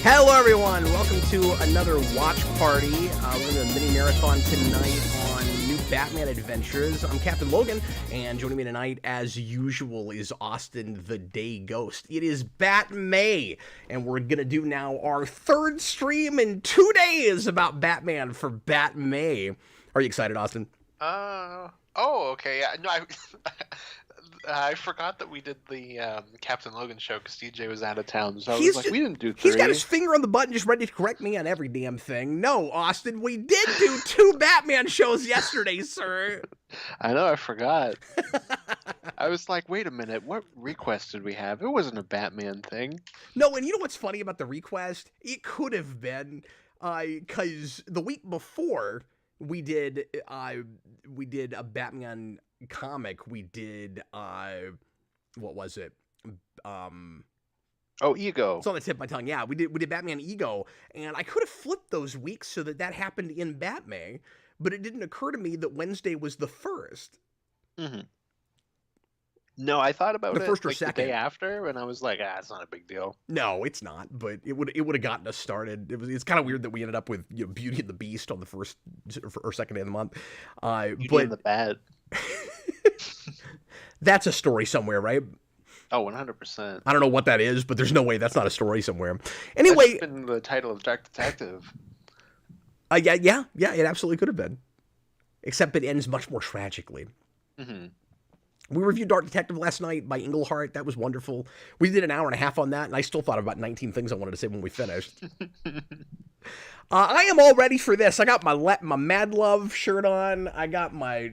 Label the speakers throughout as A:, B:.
A: Hello, everyone. Welcome to another watch party. We're doing a mini marathon tonight on new Batman adventures. I'm Captain Logan, and joining me tonight, as usual, is Austin the Day Ghost. It is Bat May, and we're going to do now our third stream in 2 days about Batman for Bat May. Are you excited, Austin?
B: Okay. Yeah, no, I forgot that we did the Captain Logan Show because DJ was out of town, so I was like, we didn't do 3.
A: He's got his finger on the button just ready to correct me on every damn thing. No, Austin, we did do 2 Batman shows yesterday, sir.
B: I know, I forgot. I was like, wait a minute, what request did we have? It wasn't a Batman thing.
A: No, and you know what's funny about the request? It could have been, because the week before we did a Batman comic. We did what was it?
B: Ego.
A: It's on the tip of my tongue. Yeah, we did Batman Ego, and I could have flipped those weeks so that happened in Batman, but it didn't occur to me that Wednesday was the first.
B: Mm-hmm. No, I thought about
A: the first or
B: like
A: second.
B: The day after, and I was like, it's not a big deal.
A: No, it's not, but it would have gotten us started. It's kind of weird that we ended up with Beauty and the Beast on the first or second day of the month.
B: Beauty and the Bad.
A: That's a story somewhere, right?
B: Oh, 100%.
A: I don't know what that is, but there's no way that's not a story somewhere. Anyway,
B: that's been the title of Dark Detective.
A: Yeah, it absolutely could have been. Except it ends much more tragically.
B: Mm-hmm.
A: We reviewed Dark Detective last night by Englehart. That was wonderful. We did an hour and a half on that, and I still thought of about 19 things I wanted to say when we finished. I am all ready for this. I got my Mad Love shirt on. I got my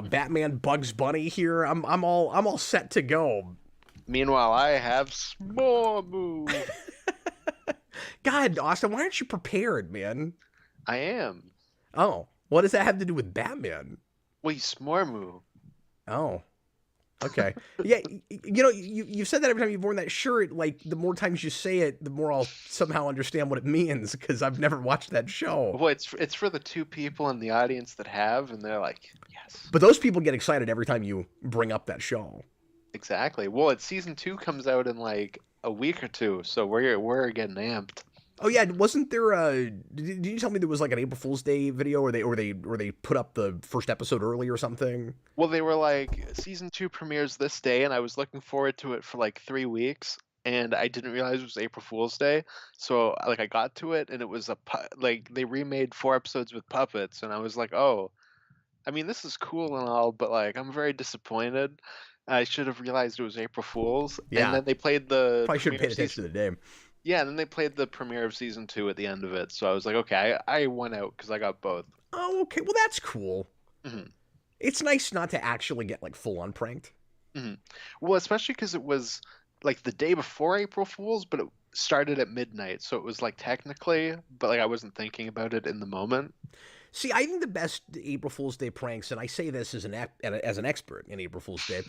A: Batman Bugs Bunny here. I'm all set to go.
B: Meanwhile, I have Small Move.
A: God, Austin, why aren't you prepared, man?
B: I am.
A: Oh, what does that have to do with Batman?
B: Well, he's Smormoo.
A: Oh. Okay. Yeah, you've said that every time you've worn that shirt. Like, the more times you say it, the more I'll somehow understand what it means, because I've never watched that show.
B: Well, it's for the 2 people in the audience that have, and they're like, yes.
A: But those people get excited every time you bring up that show.
B: Exactly. Well, season 2 comes out in like a week or 2, so we're getting amped.
A: Oh yeah, wasn't there did you tell me there was like an April Fool's Day video or they put up the first episode early or something?
B: Well, they were like, season 2 premieres this day, and I was looking forward to it for like 3 weeks, and I didn't realize it was April Fool's Day. So like I got to it, and it was like they remade 4 episodes with puppets, and I was like, oh, I mean, this is cool and all, but like I'm very disappointed. I should have realized it was April Fool's.
A: Yeah.
B: And then they played the
A: probably should have paid attention to the name.
B: Yeah, and then they played the premiere of season 2 at the end of it. So I was like, okay, I won out because I got both.
A: Oh, okay. Well, that's cool.
B: Mm-hmm.
A: It's nice not to actually get like full on pranked.
B: Mm-hmm. Well, especially because it was like the day before April Fool's, but it started at midnight. So it was like technically, but like I wasn't thinking about it in the moment.
A: See, I think the best April Fool's Day pranks, and I say this as an expert in April Fool's Day,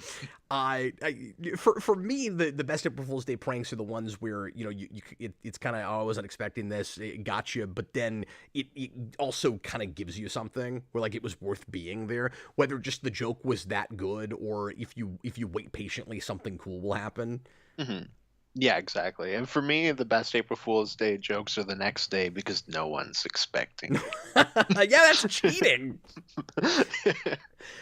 A: for me, the best April Fool's Day pranks are the ones where it's kind of, I wasn't expecting this, it got you, but then it also kind of gives you something where like it was worth being there, whether just the joke was that good or if you wait patiently, something cool will happen.
B: Mm-hmm. Yeah, exactly. And for me, the best April Fool's Day jokes are the next day because no one's expecting.
A: Yeah, that's cheating.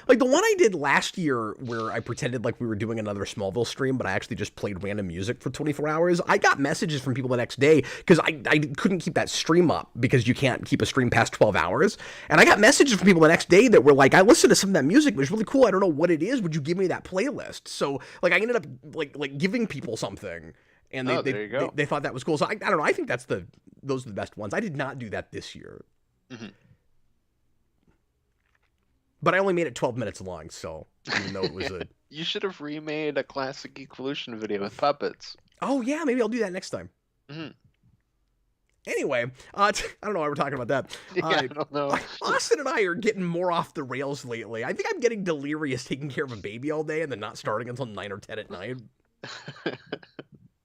A: Like the one I did last year where I pretended like we were doing another Smallville stream, but I actually just played random music for 24 hours. I got messages from people the next day because I couldn't keep that stream up because you can't keep a stream past 12 hours. And I got messages from people the next day that were like, I listened to some of that music, but it's really cool. I don't know what it is. Would you give me that playlist? So like I ended up like giving people something. And they thought that was cool. So I don't know. I think those are the best ones. I did not do that this year.
B: Mm-hmm.
A: But I only made it 12 minutes long, so even though it was a...
B: You should have remade a classic Equolution video with puppets.
A: Oh, yeah, maybe I'll do that next time.
B: Mm-hmm.
A: Anyway, I don't know why we're talking about that.
B: Yeah, I don't know.
A: Austin and I are getting more off the rails lately. I think I'm getting delirious taking care of a baby all day and then not starting until 9 or 10 at night.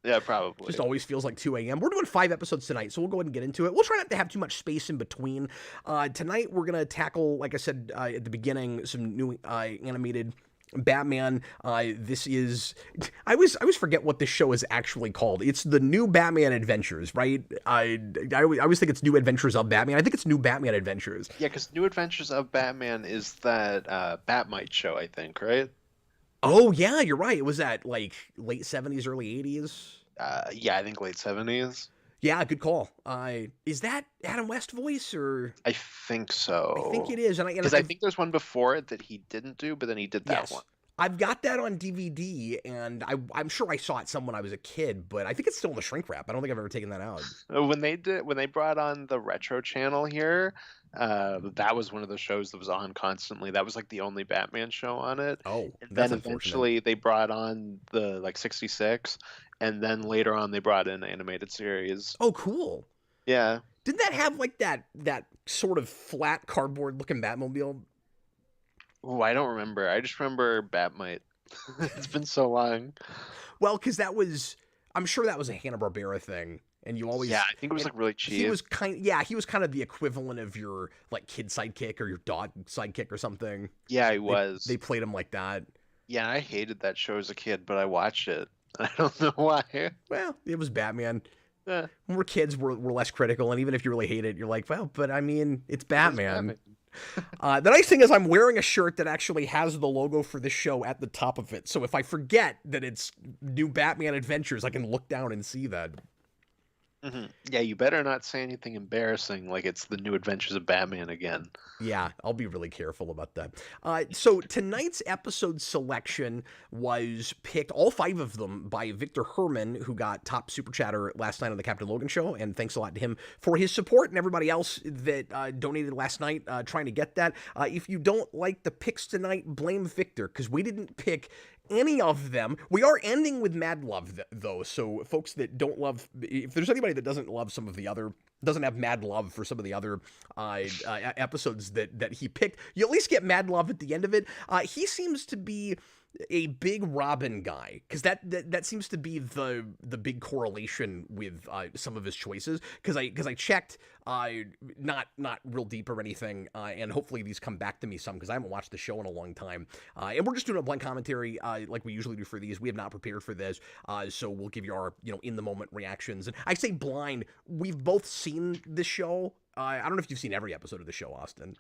B: Yeah, probably.
A: Just always feels like 2 a.m. We're doing 5 episodes tonight, so we'll go ahead and get into it. We'll try not to have too much space in between. Tonight, we're going to tackle, like I said at the beginning, some new animated Batman. This is I always forget what this show is actually called. It's the New Batman Adventures, right? I always think it's New Adventures of Batman. I think it's New Batman Adventures.
B: Yeah, because New Adventures of Batman is that Batmite show, I think, right?
A: Oh yeah, you're right. It was that like late 70s, early 80s.
B: Yeah, I think late 70s.
A: Yeah, good call. Is that Adam West voice or?
B: I think so.
A: I think it is, and
B: because I think there's one before it that he didn't do, but then he did that
A: yes.
B: one.
A: I've got that on DVD, and I'm sure I saw it some when I was a kid, but I think it's still in the shrink wrap. I don't think I've ever taken that out.
B: When they brought on the retro channel here, that was one of the shows that was on constantly. That was like the only Batman show on it.
A: Oh,
B: and
A: that's
B: then eventually they brought on the like 66, and then later on they brought in animated series.
A: Oh, cool.
B: Yeah.
A: Didn't that have like that sort of flat cardboard looking Batmobile?
B: Oh, I don't remember. I just remember Batmite. It's been so long.
A: Well, because I'm sure that was a Hanna-Barbera thing, and you always.
B: Yeah, I think it was like really cheap.
A: He was kind of the equivalent of your like kid sidekick or your dog sidekick or something.
B: Yeah, he was.
A: They played him like that.
B: Yeah, I hated that show as a kid, but I watched it. I don't know why.
A: Well, it was Batman.
B: Yeah.
A: When we're kids, we're less critical, and even if you really hate it, you're like, well, but I mean, it's Batman. The nice thing is I'm wearing a shirt that actually has the logo for this show at the top of it. So if I forget that it's New Batman Adventures, I can look down and see that.
B: Mm-hmm. Yeah, you better not say anything embarrassing like it's the New Adventures of Batman again.
A: Yeah, I'll be really careful about that. So tonight's episode selection was picked, all 5 of them, by Viktor Hermann, who got top super chatter last night on the Captain Logan Show, and thanks a lot to him for his support and everybody else that donated last night trying to get that. If you don't like the picks tonight, blame Viktor, because we didn't pick any of them. We are ending with Mad Love, though, so folks that don't love, if there's anybody that doesn't love some of the other, doesn't have mad love for some of the other episodes that he picked, you at least get mad love at the end of it. He seems to be a big Robin guy, because that seems to be the big correlation with some of his choices. Because I checked, not real deep or anything, and hopefully these come back to me some, because I haven't watched the show in a long time. And we're just doing a blank commentary like we usually do for these. We have not prepared for this, so we'll give you our in the moment reactions. And I say blind. We've both seen the show. I don't know if you've seen every episode of the show, Austin.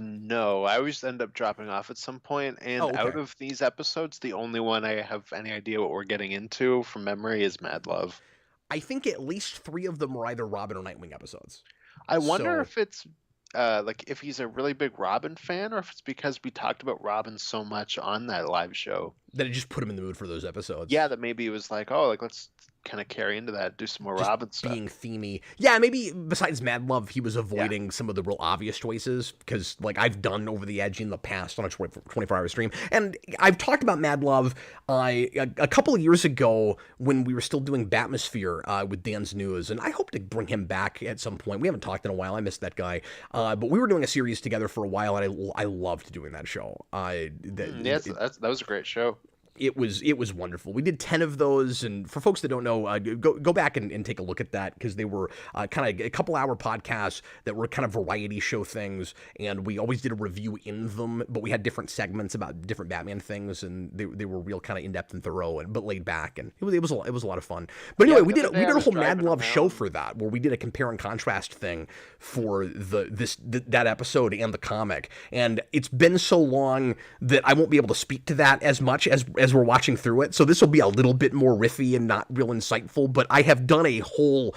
B: No, I always end up dropping off at some point, and out of these episodes, the only one I have any idea what we're getting into from memory is Mad Love.
A: I think at least 3 of them were either Robin or Nightwing episodes.
B: I wonder if it's like if he's a really big Robin fan, or if it's because we talked about Robin so much on that live show
A: that it just put him in the mood for those episodes.
B: Yeah, that maybe it was like, oh, like let's kind of carry into that, do some more
A: just
B: Robin stuff.
A: Being themey. Yeah, maybe besides Mad Love, he was avoiding some of the real obvious choices, because like I've done Over the Edge in the past on a 24-hour stream, and I've talked about Mad Love a couple of years ago when we were still doing Batmosphere with Dan's News, and I hope to bring him back at some point. We haven't talked in a while. I missed that guy, but we were doing a series together for a while, and I loved doing that show.
B: That was a great show.
A: It was wonderful. We did 10 of those, and for folks that don't know, go back and take a look at that, because they were kind of a couple-hour podcasts that were kind of variety show things, and we always did a review in them, but we had different segments about different Batman things, and they were real kind of in-depth and thorough, but laid back, and it was a lot of fun. But anyway, we did a whole Mad Love show for that, where we did a compare and contrast thing for that episode and the comic, and it's been so long that I won't be able to speak to that as much as we're watching through it, so this will be a little bit more riffy and not real insightful, but I have done a whole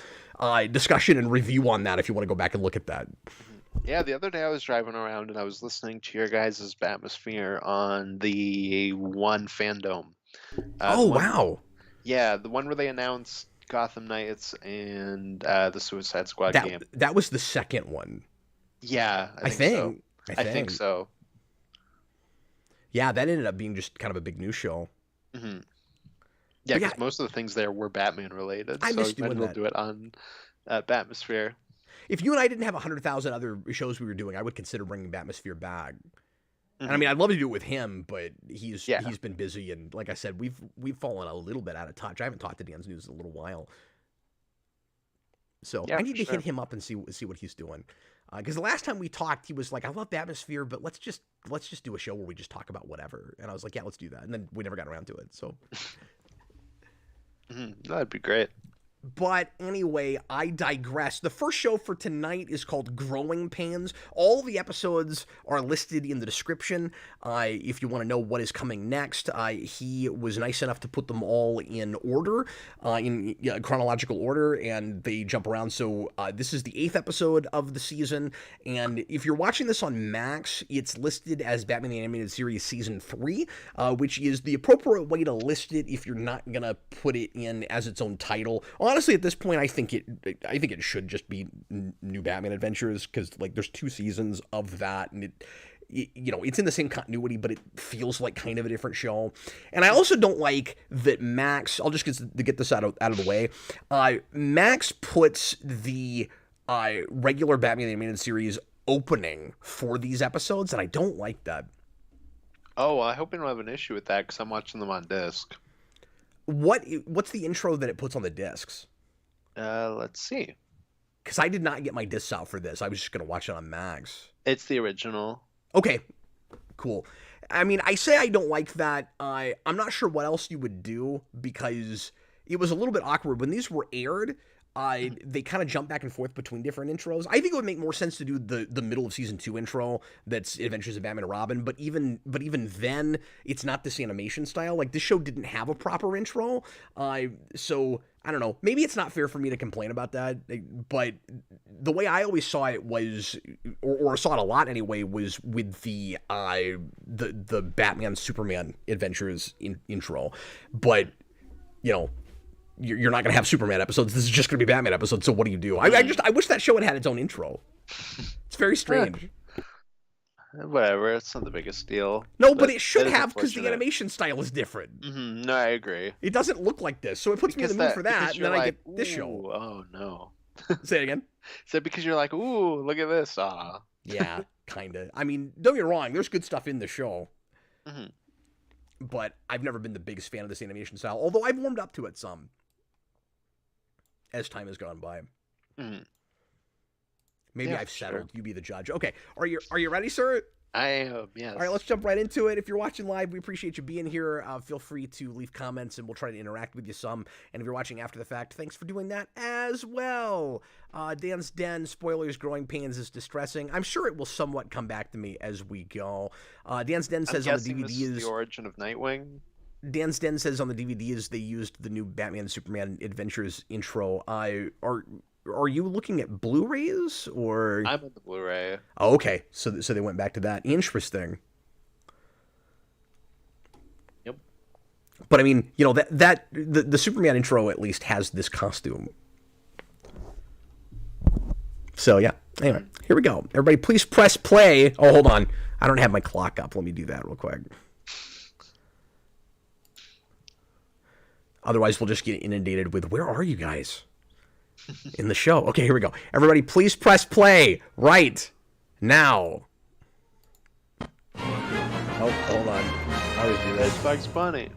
A: discussion and review on that if you want to go back and look at that.
B: Yeah, the other day I was driving around and I was listening to your guys' Batmosphere on the One Fandom.
A: Wow.
B: Yeah, the one where they announced Gotham Knights and the Suicide Squad game.
A: That was the second one.
B: Yeah, I think so.
A: Yeah, that ended up being just kind of a big news show.
B: Mm-hmm. Yeah, because most of the things there were Batman related.
A: I missed doing that.
B: We'll do it on Batmosphere.
A: If you and I didn't have 100,000 other shows we were doing, I would consider bringing Batmosphere back. Mm-hmm. And I mean, I'd love to do it with him, but he's been busy, and like I said, we've fallen a little bit out of touch. I haven't talked to Dan's News in a little while. So
B: Yeah,
A: I need
B: for
A: to
B: sure.
A: hit him up and see what he's doing. Because the last time we talked, he was like, "I love the atmosphere, but let's just do a show where we just talk about whatever." And I was like, "Yeah, let's do that." And then we never got around to it. So.
B: That'd be great.
A: But anyway, I digress. The first show for tonight is called Growing Pains. All the episodes are listed in the description if you want to know what is coming next. He was nice enough to put them all in order, in chronological order, and they jump around. So this is the 8th episode of the season, and if you're watching this on Max, it's listed as Batman the Animated Series Season 3, which is the appropriate way to list it if you're not going to put it in as its own title. Honestly, at this point, I think it should just be New Batman Adventures, because like there's 2 seasons of that, and it's in the same continuity, but it feels like kind of a different show. And I also don't like that Max. I'll just get this out of the way. Max puts the regular Batman Animated Series opening for these episodes, and I don't like that.
B: Oh, well, I hope you don't have an issue with that, because I'm watching them on disc.
A: What's the intro that it puts on the discs?
B: Let's see.
A: Because I did not get my discs out for this. I was just going to watch it on Max.
B: It's the original.
A: Okay, cool. I mean, I say I don't like that. I'm not sure what else you would do, because it was a little bit awkward. When these were aired, they kind of jump back and forth between different intros. I think it would make more sense to do the middle of season 2 intro that's Adventures of Batman and Robin, but even then, it's not this animation style. Like, this show didn't have a proper intro, so I don't know. Maybe it's not fair for me to complain about that, but the way I always saw it was, or saw it a lot anyway, was with the Batman Superman Adventures intro. But you're not going to have Superman episodes. This is just going to be Batman episodes. So what do you do? I wish that show had its own intro. It's very strange.
B: Whatever. It's not the biggest deal.
A: No, but it should have, because the animation style is different.
B: No, I agree.
A: It doesn't look like this, so it puts me in the mood for that, and then I get this show.
B: Oh no.
A: Say it again.
B: So because you're like, ooh, look at this.
A: Yeah, kind of. I mean, don't get me wrong. There's good stuff in the show. But I've never been the biggest fan of this animation style, although I've warmed up to it some as time has gone by. Maybe I've settled. Sure. You be the judge. Okay. Are you ready, sir?
B: I am, yes.
A: All right, let's jump right into it. If you're watching live, we appreciate you being here. Feel free to leave comments, and we'll try to interact with you some. And if you're watching after the fact, thanks for doing that as well. Dan's Den, spoilers, Growing Pains is distressing. I'm sure it will somewhat come back to me as we go. Dan's Den says on the DVD
B: this is the origin of Nightwing.
A: Dan's Den says on the DVDs they used the new Batman and Superman Adventures intro. Are you looking at Blu-rays, or?
B: I'm on the Blu-ray.
A: Oh, okay. So they went back to that. Interesting.
B: Yep.
A: But I mean, the Superman intro at least has this costume. So yeah. Anyway, here we go. Everybody, please press play. Oh, hold on. I don't have my clock up. Let me do that real quick. Otherwise, we'll just get inundated with, where are you guys? In the show. Okay, here we go. Everybody, please press play right now. Oh, hold on. I always do this.
B: Bugs Bunny.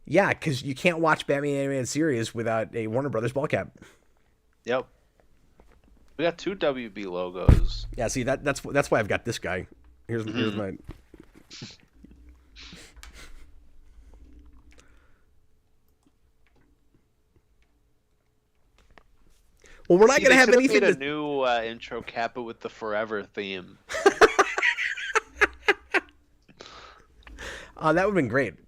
A: Yeah, because you can't watch Batman Animated Series without a Warner Brothers ball cap.
B: Yep. We got 2 WB logos.
A: Yeah, see, that's why I've got this guy. Here's my... Well, we're not going to have anything.
B: Made a new intro cap it with the Forever theme.
A: That would have been great. See,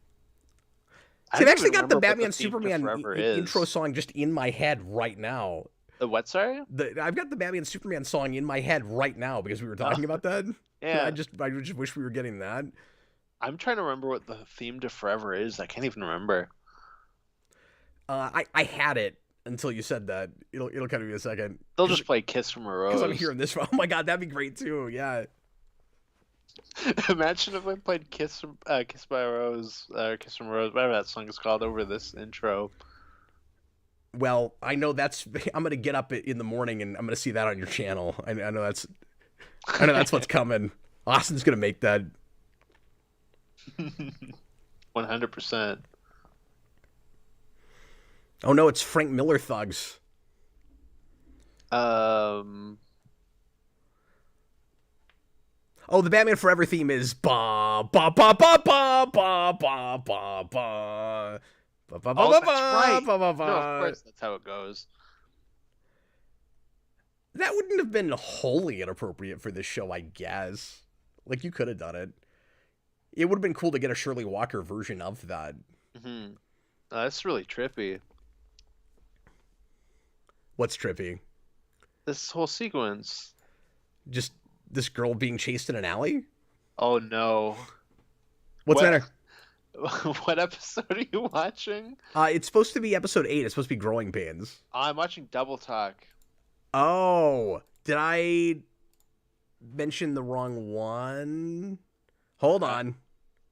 A: I've actually got the Batman Superman intro song just in my head right now.
B: The what, sorry?
A: I've got the Batman Superman song in my head right now because we were talking about that.
B: Yeah.
A: I just wish we were getting that.
B: I'm trying to remember what the theme to Forever is. I can't even remember.
A: I had it until you said that. It'll kind of be a second.
B: They'll just play Kiss from a Rose.
A: Because I'm hearing this. Oh my god, that'd be great too. Yeah.
B: Imagine if I played Kiss by a Rose, Kiss from a Rose, whatever that song is called, over this intro.
A: Well, I know I'm gonna get up in the morning and I'm gonna see that on your channel. I know that's what's coming. Austin's gonna make that.
B: 100%.
A: Oh no, it's Frank Miller Thugs.
B: Um.
A: Oh, the Batman Forever theme is ba ba ba ba ba ba ba ba ba. Ba, ba, ba,
B: Oh,
A: ba,
B: that's
A: ba,
B: right.
A: ba, ba,
B: No, of
A: ba.
B: course that's how it goes.
A: That wouldn't have been wholly inappropriate for this show, I guess. Like, you could have done it. It would have been cool to get a Shirley Walker version of that.
B: Hmm. That's really trippy.
A: What's trippy?
B: This whole sequence.
A: Just this girl being chased in an alley?
B: Oh no.
A: What's the
B: What
A: matter?
B: what episode are you watching?
A: It's supposed to be episode 8. It's supposed to be Growing Pains.
B: I'm watching Double Talk.
A: Oh, did I mention the wrong one? Hold on.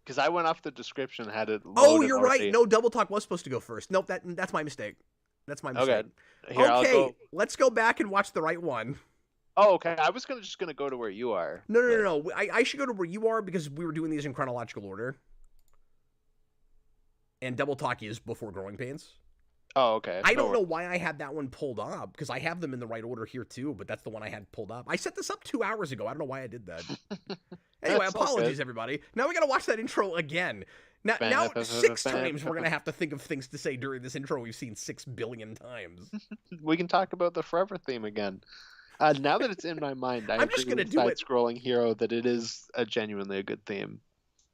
B: Because I went off the description, had it loaded
A: Oh, you're
B: already.
A: right. No, Double Talk was supposed to go first. Nope, that's my mistake. That's my mistake.
B: Okay. Here, I'll
A: Okay,
B: go.
A: let's go back and watch the right one.
B: Oh, okay. I was just gonna go to where you are.
A: No. I should go to where you are because we were doing these in chronological order. And Double Talk is before Growing Pains.
B: Oh, okay.
A: I don't know why I had that one pulled up because I have them in the right order here too, but that's the one I had pulled up. I set this up 2 hours ago. I don't know why I did that. Anyway,
B: That's all
A: apologies,
B: good.
A: everybody. Now we gotta watch that intro again. Now 6 times we're gonna have to think of things to say during this intro we've seen 6 billion times.
B: We can talk about the Forever theme again. Now that it's in my mind,
A: I'm just gonna do it.
B: Side-scrolling hero that it is genuinely a good theme.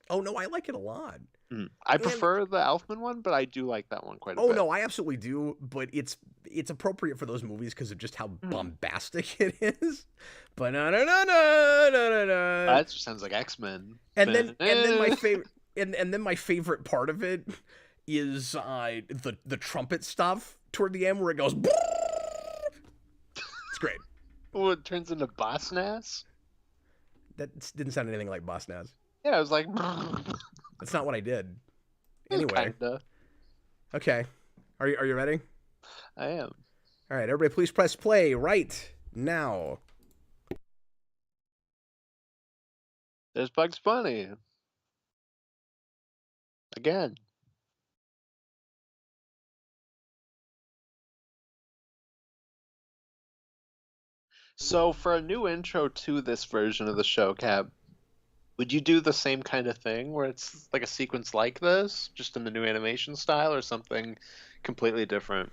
A: Oh no, I like it a lot.
B: I prefer the Elfman one, but I do like that one quite a bit.
A: Oh no, I absolutely do, but it's appropriate for those movies because of just how bombastic it is. But no.
B: That just sounds like X-Men.
A: And then my favorite and then my favorite part of it is the trumpet stuff toward the end where it goes. It's great.
B: Oh, it turns into Boss Nass?
A: That didn't sound anything like Boss Nass.
B: Yeah, I was like...
A: That's not what I did. Anyway.
B: Kinda.
A: Okay. Are you ready?
B: I am.
A: All right, everybody please press play right now.
B: There's Bugs Bunny. Again. So for a new intro to this version of the show, Cap, would you do the same kind of thing where it's like a sequence like this, just in the new animation style, or something completely different?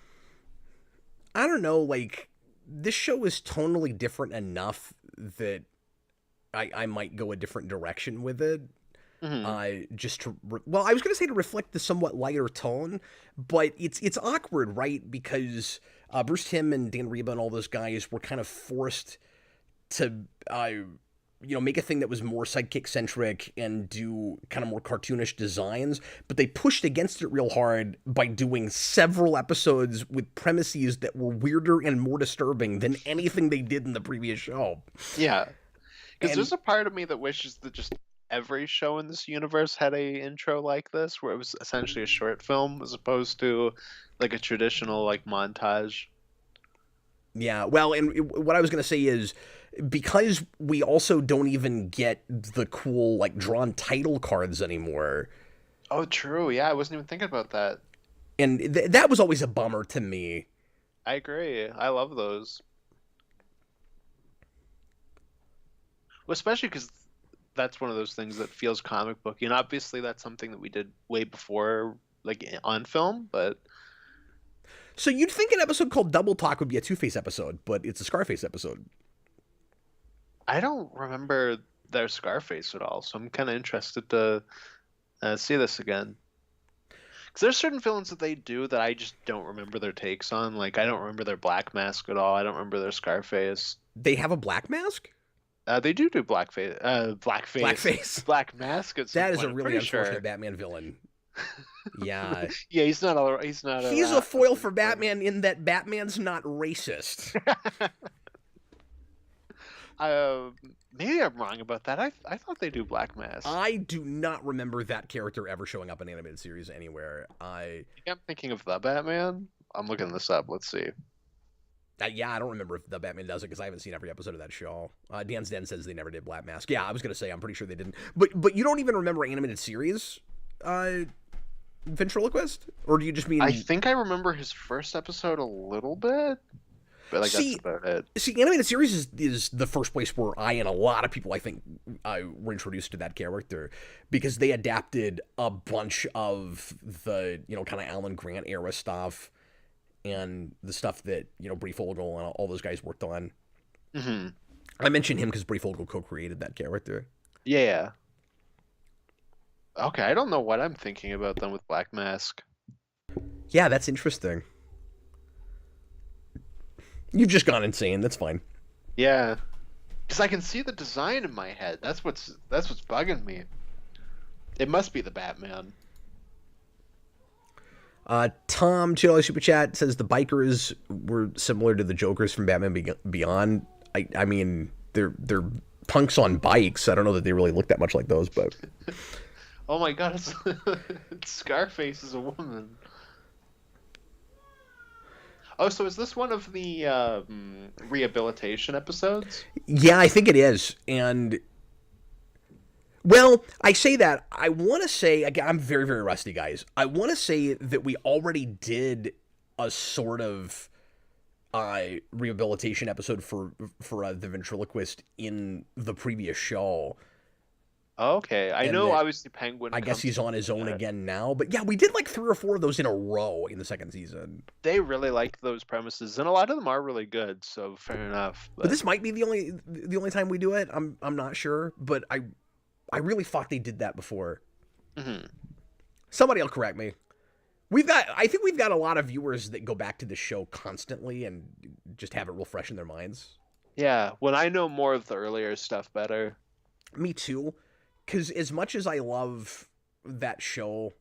A: I don't know, like, this show is tonally different enough that I might go a different direction with it. Just to, I was going to say to reflect the somewhat lighter tone, but it's awkward, right? Because Bruce Timm and Dan Reba and all those guys were kind of forced to, make a thing that was more sidekick centric and do kind of more cartoonish designs, but they pushed against it real hard by doing several episodes with premises that were weirder and more disturbing than anything they did in the previous show.
B: Yeah. Because there's a part of me that wishes that just every show in this universe had a intro like this, where it was essentially a short film as opposed to like a traditional like montage.
A: Yeah, well, and what I was going to say is because we also don't even get the cool like drawn title cards anymore.
B: Oh, true. Yeah, I wasn't even thinking about that.
A: And that was always a bummer to me.
B: I agree. I love those. Well, especially because that's one of those things that feels comic booky, and obviously that's something that we did way before, like on film. But
A: so you'd think an episode called Double Talk would be a Two-Face episode, but it's a Scarface episode.
B: I don't remember their Scarface at all, so I'm kind of interested to see this again. Because there's certain villains that they do that I just don't remember their takes on. Like I don't remember their Black Mask at all. I don't remember their Scarface.
A: They have a black mask?
B: They do blackface.
A: Blackface.
B: Black Mask.
A: That is a really unfortunate Batman villain. Yeah.
B: Yeah, he's not. He's
A: a foil for Batman in that Batman's not racist.
B: Maybe I'm wrong about that. I thought they do Black Mask.
A: I do not remember that character ever showing up in animated series anywhere.
B: I'm thinking of the Batman. I'm looking this up. Let's see.
A: Yeah, I don't remember if the Batman does it because I haven't seen every episode of that show. Dan's Den says they never did Black Mask. Yeah, I was gonna say I'm pretty sure they didn't. But you don't even remember animated series, Ventriloquist, or do you just mean?
B: I think I remember his first episode a little bit. but like that's about it.
A: See, animated series is the first place where I and a lot of people, I think, were introduced to that character, because they adapted a bunch of the, kind of Alan Grant era stuff and the stuff that, Breyfogle and all those guys worked on.
B: Mm-hmm.
A: I mentioned him because Breyfogle co-created that character.
B: Yeah. Okay, I don't know what I'm thinking about then with Black Mask.
A: Yeah, that's interesting. You've just gone insane. That's fine.
B: Yeah, because I can see the design in my head. That's what's bugging me. It must be the Batman.
A: Tom, $2 super chat, says the bikers were similar to the Jokers from Batman Beyond. I mean, they're punks on bikes. I don't know that they really look that much like those, but.
B: Oh my God, Scarface is a woman. Oh, so is this one of the rehabilitation episodes?
A: Yeah, I think it is. And, well, I say that. I want to say, again, I'm very, very rusty, guys. I want to say that we already did a sort of rehabilitation episode for the ventriloquist in the previous show.
B: Okay, I know obviously Penguin.
A: I guess he's on his own again now. But yeah, we did like 3 or 4 of those in a row in the second season.
B: They really like those premises, and a lot of them are really good, so fair enough.
A: But this might be the only time we do it. I'm not sure, but I really thought they did that before.
B: Mm-hmm.
A: Somebody will correct me. I think we've got a lot of viewers that go back to the show constantly and just have it real fresh in their minds.
B: Yeah, when I know more of the earlier stuff better.
A: Me too. Because as much as I love that show,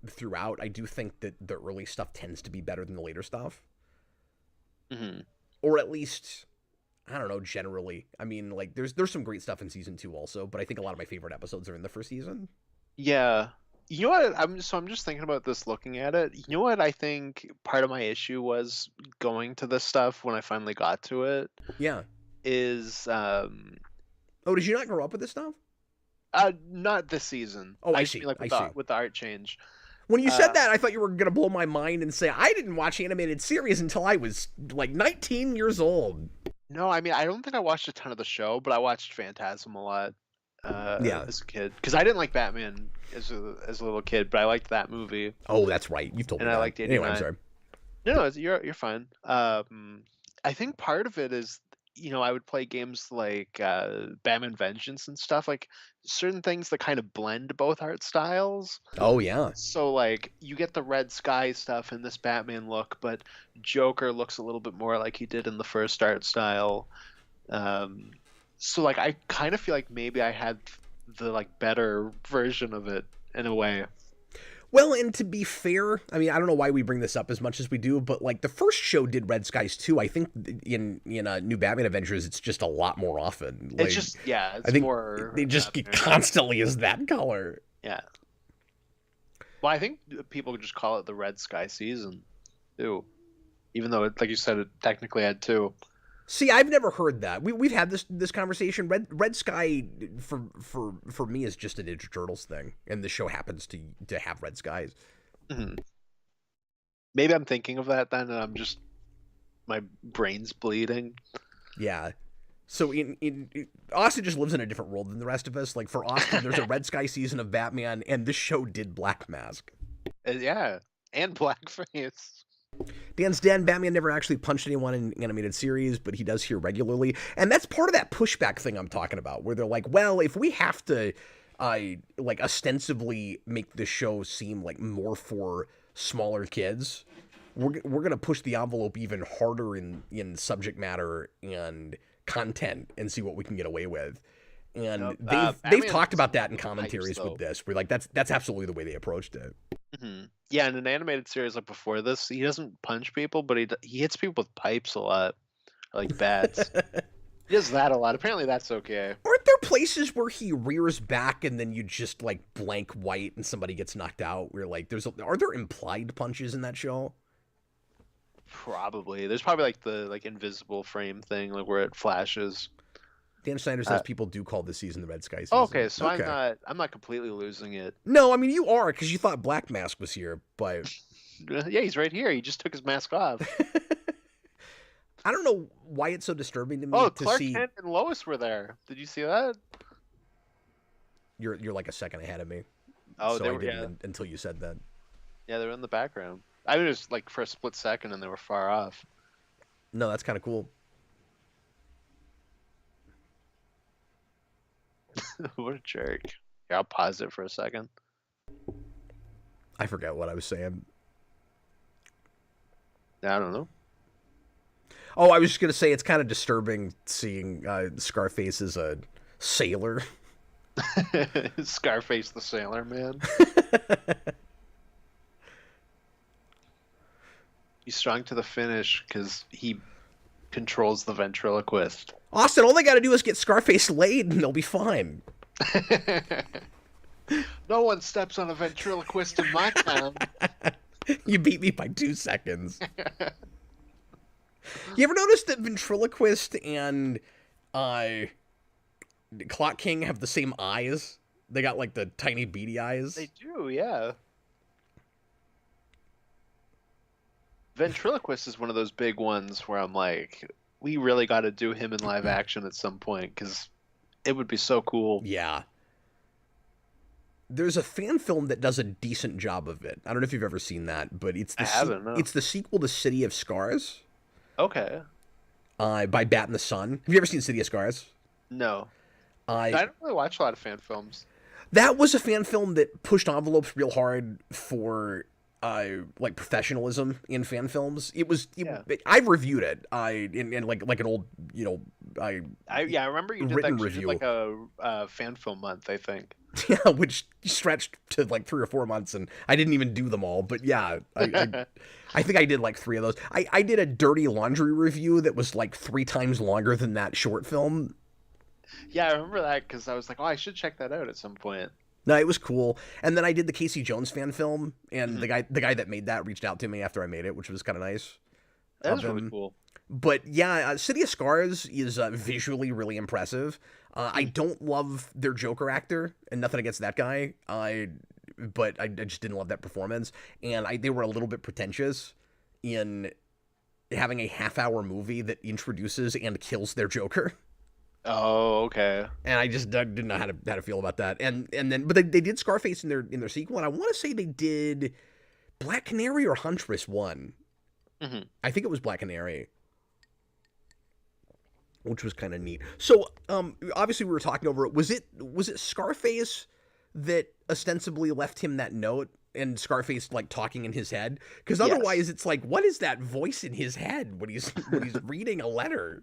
A: throughout, I do think that the early stuff tends to be better than the later stuff.
B: Mm-hmm.
A: Or at least, I don't know, generally. I mean, like, there's some great stuff in season 2 also, but I think a lot of my favorite episodes are in the first season.
B: Yeah. You know what? I'm just thinking about this, looking at it. You know what I think part of my issue was going to this stuff when I finally got to it?
A: Yeah.
B: Is,
A: Oh, did you not grow up with this stuff?
B: Not this season.
A: Oh, I see.
B: Like with the art change.
A: When you said that, I thought you were going to blow my mind and say, I didn't watch animated series until I was, like, 19 years old.
B: No, I mean, I don't think I watched a ton of the show, but I watched Phantasm a lot as a kid. Because I didn't like Batman as a little kid, but I liked that movie.
A: Oh, that's right. You've told me
B: that. And I liked 89.
A: Anyway, I'm sorry.
B: No, you're fine. I think part of it is, I would play games like Batman Vengeance and stuff, like certain things that kind of blend both art styles.
A: Oh, yeah.
B: So, like, you get the Red Sky stuff in this Batman look, but Joker looks a little bit more like he did in the first art style. So, like, I kind of feel like maybe I had the, like, better version of it in a way.
A: Well, and to be fair, I mean, I don't know why we bring this up as much as we do, but, like, the first show did Red Skies too. I think in New Batman Adventures, it's just a lot more often. Like,
B: it's just, it's
A: I think
B: more...
A: They just constantly is that color.
B: Yeah. Well, I think people just call it the Red Sky season, too. Even though, like you said, it technically had 2.
A: See, I've never heard that. We've had this conversation. Red Sky for me is just a Ninja Turtles thing, and the show happens to have Red Skies.
B: Mm-hmm. Maybe I'm thinking of that then, and my brain's bleeding.
A: Yeah. So Austin just lives in a different world than the rest of us. Like, for Austin, there's a Red Sky season of Batman, and this show did Black Mask.
B: Yeah, and Blackface.
A: Dan's Den, Batman never actually punched anyone in animated series, but he does here regularly. And that's part of that pushback thing I'm talking about, where they're like, well, if we have to, like, ostensibly make the show seem like more for smaller kids, we're going to push the envelope even harder in subject matter and content and see what we can get away with. And they've talked about that in commentaries with this. We're like, that's absolutely the way they approached it.
B: Mm-hmm. Yeah, in an animated series like before this, he doesn't punch people, but he hits people with pipes a lot, like bats. He does that a lot. Apparently, that's okay.
A: Aren't there places where he rears back and then you just like blank white and somebody gets knocked out? Where like are there implied punches in that show?
B: Probably. There's probably like the invisible frame thing, like where it flashes.
A: Dan Snyder says people do call this season the Red Sky season.
B: Okay, so okay. I'm not completely losing it.
A: No, I mean you are, because you thought Black Mask was here, but
B: yeah, he's right here. He just took his mask off.
A: I don't know why it's so disturbing to me
B: Oh,
A: to
B: Clark
A: see.
B: Kent and Lois were there. Did you see that?
A: You're like a second ahead of me,
B: Oh,
A: so
B: they
A: I
B: were.
A: didn't
B: Yeah,
A: until you said that.
B: yeah, they were in the background. I mean, it was like for a split second, and they were far off.
A: No, that's kind of cool.
B: What a jerk. Here, I'll pause it for a second.
A: I forget what I was saying.
B: I don't know.
A: Oh, I was just gonna say it's kind of disturbing seeing Scarface as a sailor.
B: Scarface the Sailor Man. He's strong to the finish because he controls the ventriloquist.
A: Austin, all they got to do is get Scarface laid, and they'll be fine.
B: No one steps on a ventriloquist in my town.
A: You beat me by 2 seconds. You ever notice that ventriloquist and Clock King have the same eyes? They got like the tiny beady eyes.
B: They do, yeah. Ventriloquist is one of those big ones where I'm like, we really got to do him in live action at some point because it would be so cool.
A: Yeah. There's a fan film that does a decent job of it. I don't know if you've ever seen that, but it's
B: I haven't, no.
A: it's the sequel to City of Scars.
B: Okay.
A: By Bat in the Sun. Have you ever seen City of Scars?
B: No. I don't really watch a lot of fan films.
A: That was a fan film that pushed envelopes real hard for like professionalism in fan films. I reviewed it. In like an old, I
B: remember you did
A: written
B: that. You
A: review.
B: did like a fan film month, I think.
A: Yeah, which stretched to like 3 or 4 months, and I didn't even do them all. But yeah, I think I did like 3 of those. I did a Dirty Laundry review that was like 3 times longer than that short film.
B: Yeah, I remember that because I was like, oh, I should check that out at some point.
A: No, it was cool. And then I did the Casey Jones fan film, and the guy that made that reached out to me after I made it, which was kind of nice.
B: That was really cool.
A: But yeah, City of Scars is visually really impressive. I don't love their Joker actor, and nothing against that guy. But I just didn't love that performance, and they were a little bit pretentious in having a half-hour movie that introduces and kills their Joker.
B: Oh, okay.
A: And I just didn't know how to feel about that. And then, but they did Scarface in their sequel, and I want to say they did Black Canary or Huntress 1.
B: Mm-hmm.
A: I think it was Black Canary, which was kind of neat. So, obviously we were talking over it. Was it Scarface that ostensibly left him that note, and Scarface like talking in his head? Because otherwise, it's like, what is that voice in his head when he's reading a letter?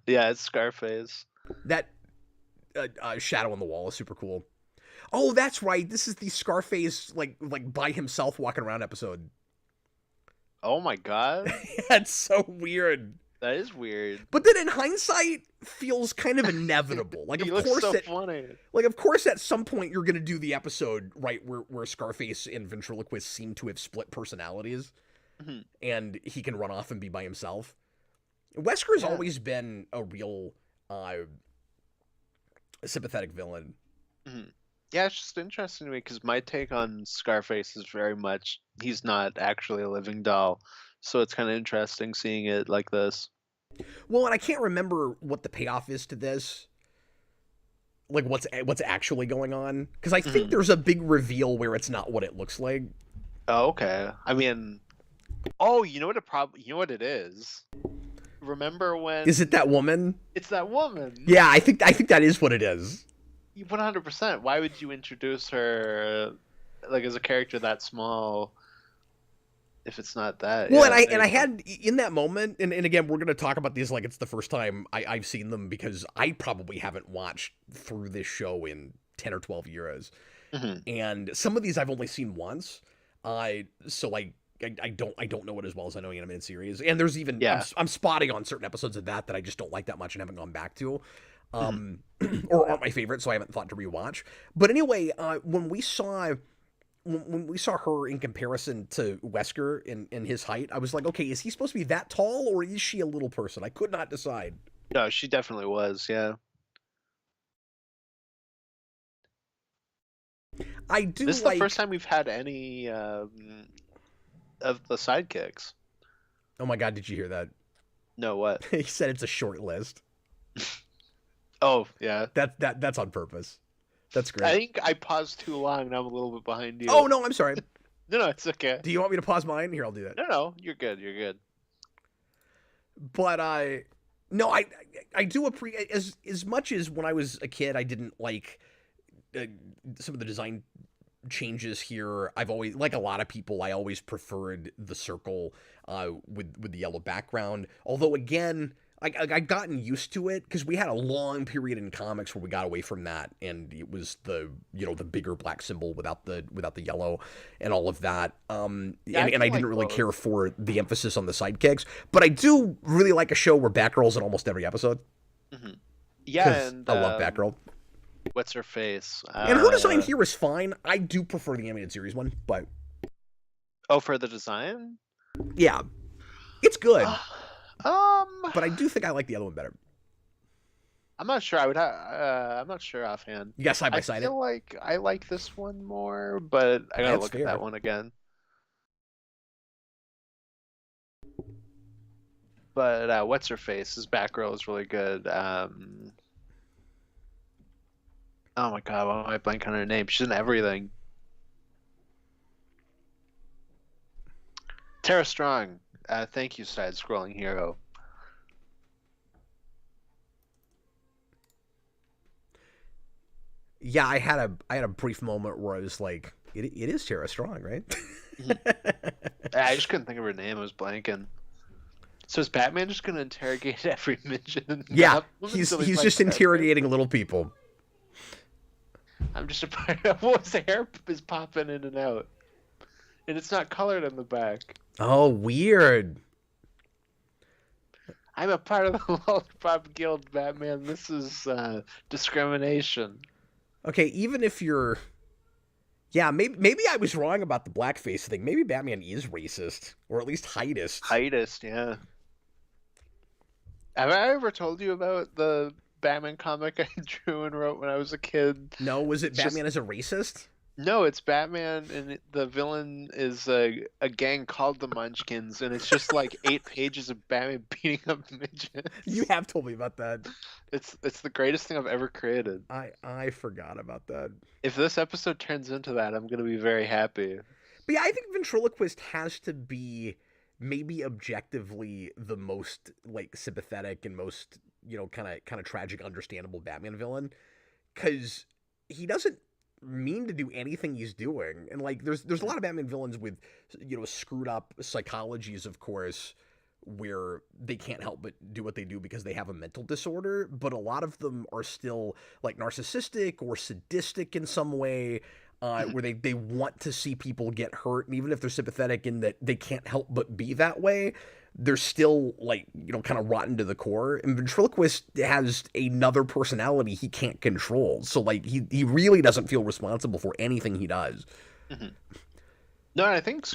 B: Yeah, it's Scarface.
A: That shadow on the wall is super cool. Oh, that's right. This is the Scarface like by himself walking around episode.
B: Oh my god.
A: That's so weird.
B: That is weird.
A: But then in hindsight, feels kind of inevitable. Like,
B: He
A: of
B: looks
A: course,
B: so funny.
A: Like, of course, at some point you're gonna do the episode right where Scarface and ventriloquist seem to have split personalities, and he can run off and be by himself. Wesker's always been a real sympathetic villain.
B: Mm-hmm. Yeah, it's just interesting to me because my take on Scarface is very much he's not actually a living doll. So it's kind of interesting seeing it like this.
A: Well, and I can't remember what the payoff is to this. Like, what's actually going on? Because I think there's a big reveal where it's not what it looks like.
B: Oh, okay. I mean, oh, you know what it is? Remember when?
A: Is it that woman?
B: It's that woman.
A: Yeah, I think that is what it is.
B: 100%. Why would you introduce her like as a character that small if it's not that?
A: Well,
B: yeah,
A: and I had in that moment, and again, we're gonna talk about these like it's the first time I've seen them because I probably haven't watched through this show in 10 or 12 years, and some of these I've only seen once. So like I don't know it as well as I know the animated series, and there's even I'm spotting on certain episodes of that I just don't like that much and haven't gone back to. Or aren't my favorite, so I haven't thought to rewatch. But anyway, when we saw her in comparison to Wesker in his height, I was like, okay, is he supposed to be that tall or is she a little person? I could not decide.
B: No, she definitely was, yeah.
A: I do.
B: This is the first time we've had any of the sidekicks.
A: Oh my god, did you hear that?
B: No, what?
A: He said it's a short list.
B: Oh, yeah.
A: That's on purpose. That's
B: I
A: great.
B: think I paused too long and I'm a little bit behind you.
A: Oh no, I'm sorry.
B: No, it's okay.
A: Do you want me to pause mine? Here, I'll do that.
B: No, you're good. You're good.
A: But no, I do appreciate as much as when I was a kid, I didn't like some of the design changes here. I've always, like a lot of people, I always preferred the circle with the yellow background. Although again, I gotten used to it because we had a long period in comics where we got away from that, and it was the the bigger black symbol without the yellow and all of that.
B: Yeah,
A: And I didn't
B: like
A: really
B: both.
A: care for the emphasis on the sidekicks, but I do really like a show where Batgirl's in almost every episode
B: Hmm. Yeah,
A: because
B: and
A: I love Batgirl.
B: what's her face?
A: And her design here is fine. I do prefer the animated series one, but
B: Oh, for the design?
A: yeah, it's good.
B: Um,
A: But I do think I like the other one better.
B: I'm not sure. I'm not sure offhand.
A: You got side by
B: I
A: side it.
B: feel like I like this one more, but I gotta
A: That's
B: look at
A: fair.
B: that one again. But what's her face? His Batgirl is really good. Oh my God, why am I blank on her name? She's in everything. Tara Strong. Thank you, side scrolling hero.
A: Yeah, I had a brief moment where I was like, it is Tara Strong, right?
B: I just couldn't think of her name. I was blanking. So is Batman just gonna interrogate every midget in
A: Yeah,
B: Gotham
A: he's
B: until he
A: just
B: finds Batman?
A: interrogating little people.
B: I'm just a part of what his hair is popping in and out, and it's not colored on the back.
A: Oh, weird.
B: I'm a part of the Lollipop Guild, Batman. This is discrimination.
A: Okay, even if you're, yeah, maybe I was wrong about the blackface thing. Maybe Batman is racist, or at least heightist.
B: Heightist, yeah. Have I ever told you about the Batman comic I drew and wrote when I was a kid?
A: No, was it
B: It's just-
A: Batman as a racist?
B: No, it's Batman, and the villain is a gang called the Munchkins, and it's just like 8 pages of Batman beating up midgets.
A: You have told me about that.
B: It's the greatest thing I've ever created.
A: I forgot about that.
B: If this episode turns into that, I'm gonna be very happy.
A: But yeah, I think Ventriloquist has to be maybe objectively the most like sympathetic and most kind of tragic, understandable Batman villain, because he doesn't mean to do anything he's doing, and like there's a lot of Batman villains with screwed up psychologies, of course, where they can't help but do what they do because they have a mental disorder, but a lot of them are still like narcissistic or sadistic in some way, where they want to see people get hurt, and even if they're sympathetic in that they can't help but be that way, they're still like kind of rotten to the core. And Ventriloquist has another personality he can't control, so like he really doesn't feel responsible for anything he does.
B: Mhm. No, I think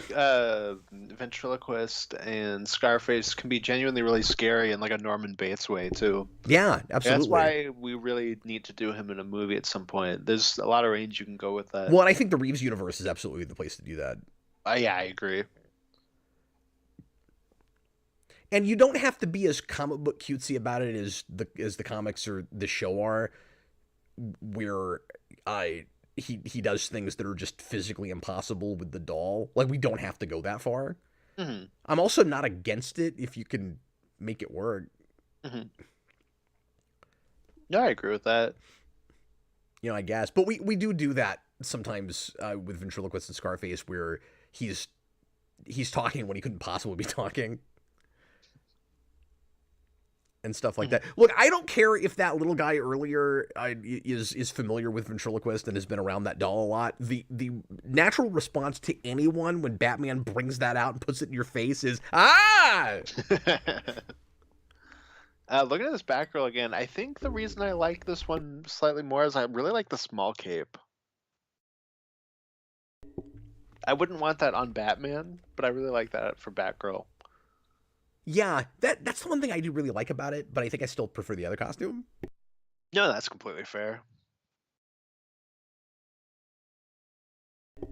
B: Ventriloquist and Scarface can be genuinely really scary in like a Norman Bates way too.
A: Yeah, absolutely.
B: That's why we really need to do him in a movie at some point. There's a lot of range you can go with that.
A: Well, and I think the Reeves universe is absolutely the place to do that.
B: Yeah, I agree.
A: And you don't have to be as comic book cutesy about it as the comics or the show are, where he does things that are just physically impossible with the doll. Like, we don't have to go that far.
B: Hmm.
A: I'm also not against it if you can make it work.
B: Hmm. No, I agree with that.
A: I guess. But we do that sometimes with Ventriloquist and Scarface, where he's talking when he couldn't possibly be talking. And stuff like that. Look, I don't care if that little guy earlier is familiar with Ventriloquist and has been around that doll a lot. The natural response to anyone when Batman brings that out and puts it in your face is, ah!
B: Looking at this Batgirl again, I think the reason I like this one slightly more is I really like the small cape. I wouldn't want that on Batman, but I really like that for Batgirl.
A: Yeah, that's the one thing I do really like about it, but I think I still prefer the other costume.
B: No, that's completely fair.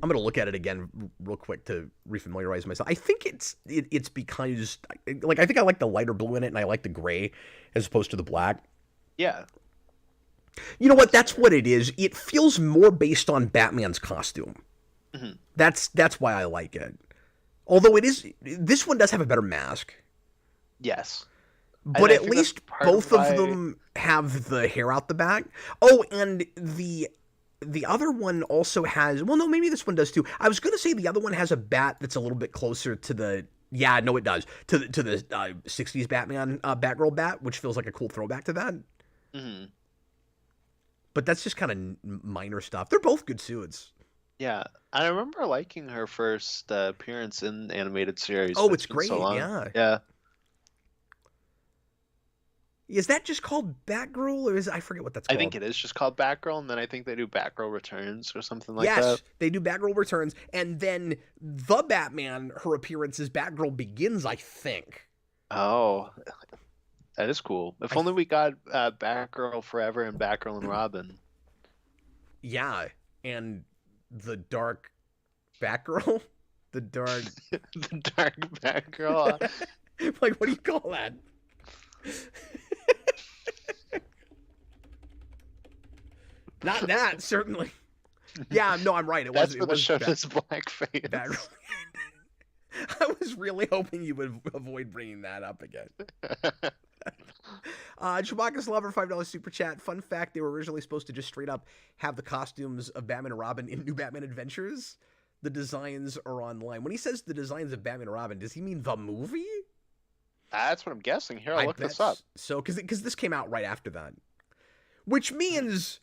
A: I'm gonna look at it again real quick to refamiliarize myself. I think it's because like I think I like the lighter blue in it, and I like the gray as opposed to the black.
B: Yeah.
A: You know what? That's what it is. It feels more based on Batman's costume.
B: Mm-hmm.
A: That's why I like it. Although this one does have a better mask.
B: Yes.
A: But at least both of them have the hair out the back. Oh, and the other one also has... Well, no, maybe this one does too. I was going to say the other one has a bat that's a little bit closer to the... Yeah, no, it does. To the 60s Batman, Batgirl bat, which feels like a cool throwback to that.
B: Mm-hmm.
A: But that's just kind of minor stuff. They're both good suits.
B: Yeah. I remember liking her first appearance in the animated series.
A: Oh, it's great, yeah.
B: Yeah.
A: Is that just called Batgirl, or is I forget what that's called?
B: I think it is just called Batgirl, and then I think they do Batgirl Returns or something like that.
A: Yes, they do Batgirl Returns, and then the Batman, her appearance is Batgirl Begins, I think.
B: Oh, that is cool. If only we got Batgirl Forever and Batgirl and Robin.
A: Yeah, and the Dark Batgirl? The Dark...
B: The Dark Batgirl?
A: Like, what do you call that? Not that, certainly. Yeah, no, I'm right.
B: That's where the show does blackface.
A: I was really hoping you would avoid bringing that up again. Chewbacca's Lover, $5 super chat. Fun fact, they were originally supposed to just straight up have the costumes of Batman and Robin in New Batman Adventures. The designs are online. When he says the designs of Batman and Robin, does he mean the movie?
B: That's what I'm guessing. Here, I'll look this up.
A: So, because this came out right after that. Which means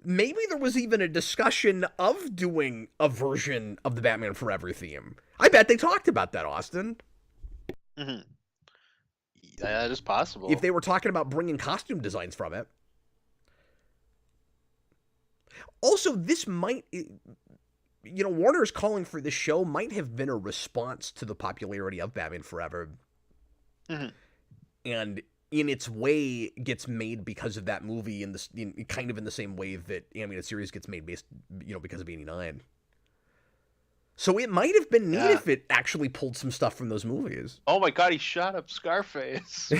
A: maybe there was even a discussion of doing a version of the Batman Forever theme. I bet they talked about that, Austin.
B: Mm-hmm. That is possible.
A: If they were talking about bringing costume designs from it. Also, this might... You know, Warner's calling for this show might have been a response to the popularity of Batman Forever.
B: Mm-hmm.
A: And in its way gets made because of that movie kind of in the same way that animated series gets made based, because of 89. So it might have been neat if it actually pulled some stuff from those movies.
B: Oh my god, he shot up Scarface.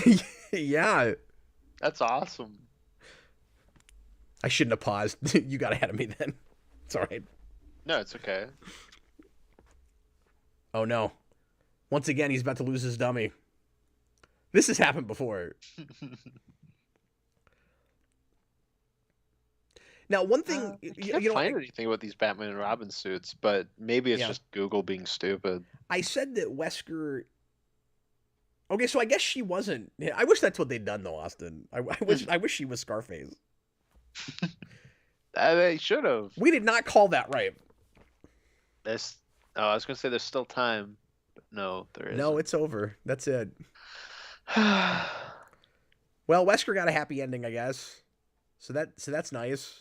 A: Yeah.
B: That's awesome.
A: I shouldn't have paused. You got ahead of me then. It's all right.
B: No, it's okay.
A: Oh no. Once again, he's about to lose his dummy. This has happened before. Now, one thing...
B: I can't find anything about these Batman and Robin suits, but maybe it's just Google being stupid.
A: I said that Wesker... Okay, so I guess she wasn't... I wish that's what they'd done, though, Austin. I wish she was Scarface.
B: They should have.
A: We did not call that right.
B: I was going to say there's still time. But no, there isn't.
A: No, it's over. That's it. Well, Wesker got a happy ending, I guess. So that's nice.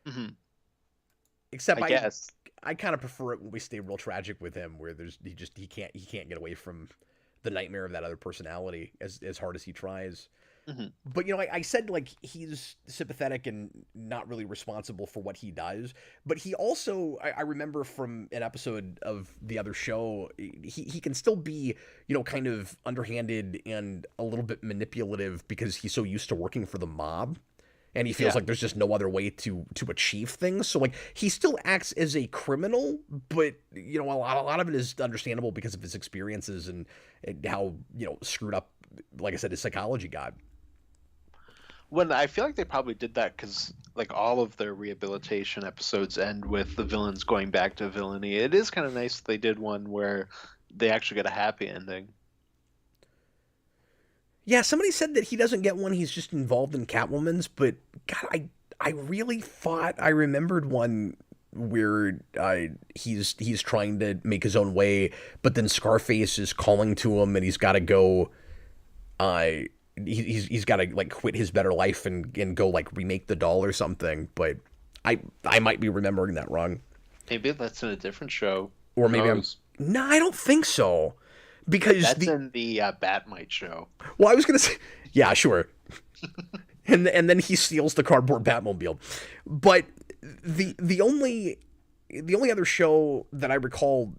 B: Mm-hmm.
A: Except
B: I guess
A: I kind of prefer it when we stay real tragic with him, where he can't get away from the nightmare of that other personality as hard as he tries.
B: Mm-hmm.
A: But I said he's sympathetic and not really responsible for what he does. But he also, I remember from an episode of the other show, he can still be kind of underhanded and a little bit manipulative because he's so used to working for the mob, and he feels like there's just no other way to achieve things. So he still acts as a criminal, but a lot of it is understandable because of his experiences and how screwed up, like I said, his psychology got.
B: When I feel like they probably did that because all of their rehabilitation episodes end with the villains going back to villainy. It is kind of nice that they did one where they actually get a happy ending.
A: Yeah, somebody said that he doesn't get one. He's just involved in Catwoman's, but God, I really thought I remembered one where he's trying to make his own way, but then Scarface is calling to him, and he's got to go. He's got to quit his better life and go remake the doll or something. But I might be remembering that wrong.
B: Maybe that's in a different show.
A: Or maybe No, I don't think so. Because
B: that's in the Batmite show.
A: Well, I was gonna say, yeah, sure. and then he steals the cardboard Batmobile. But the only the only other show that I recall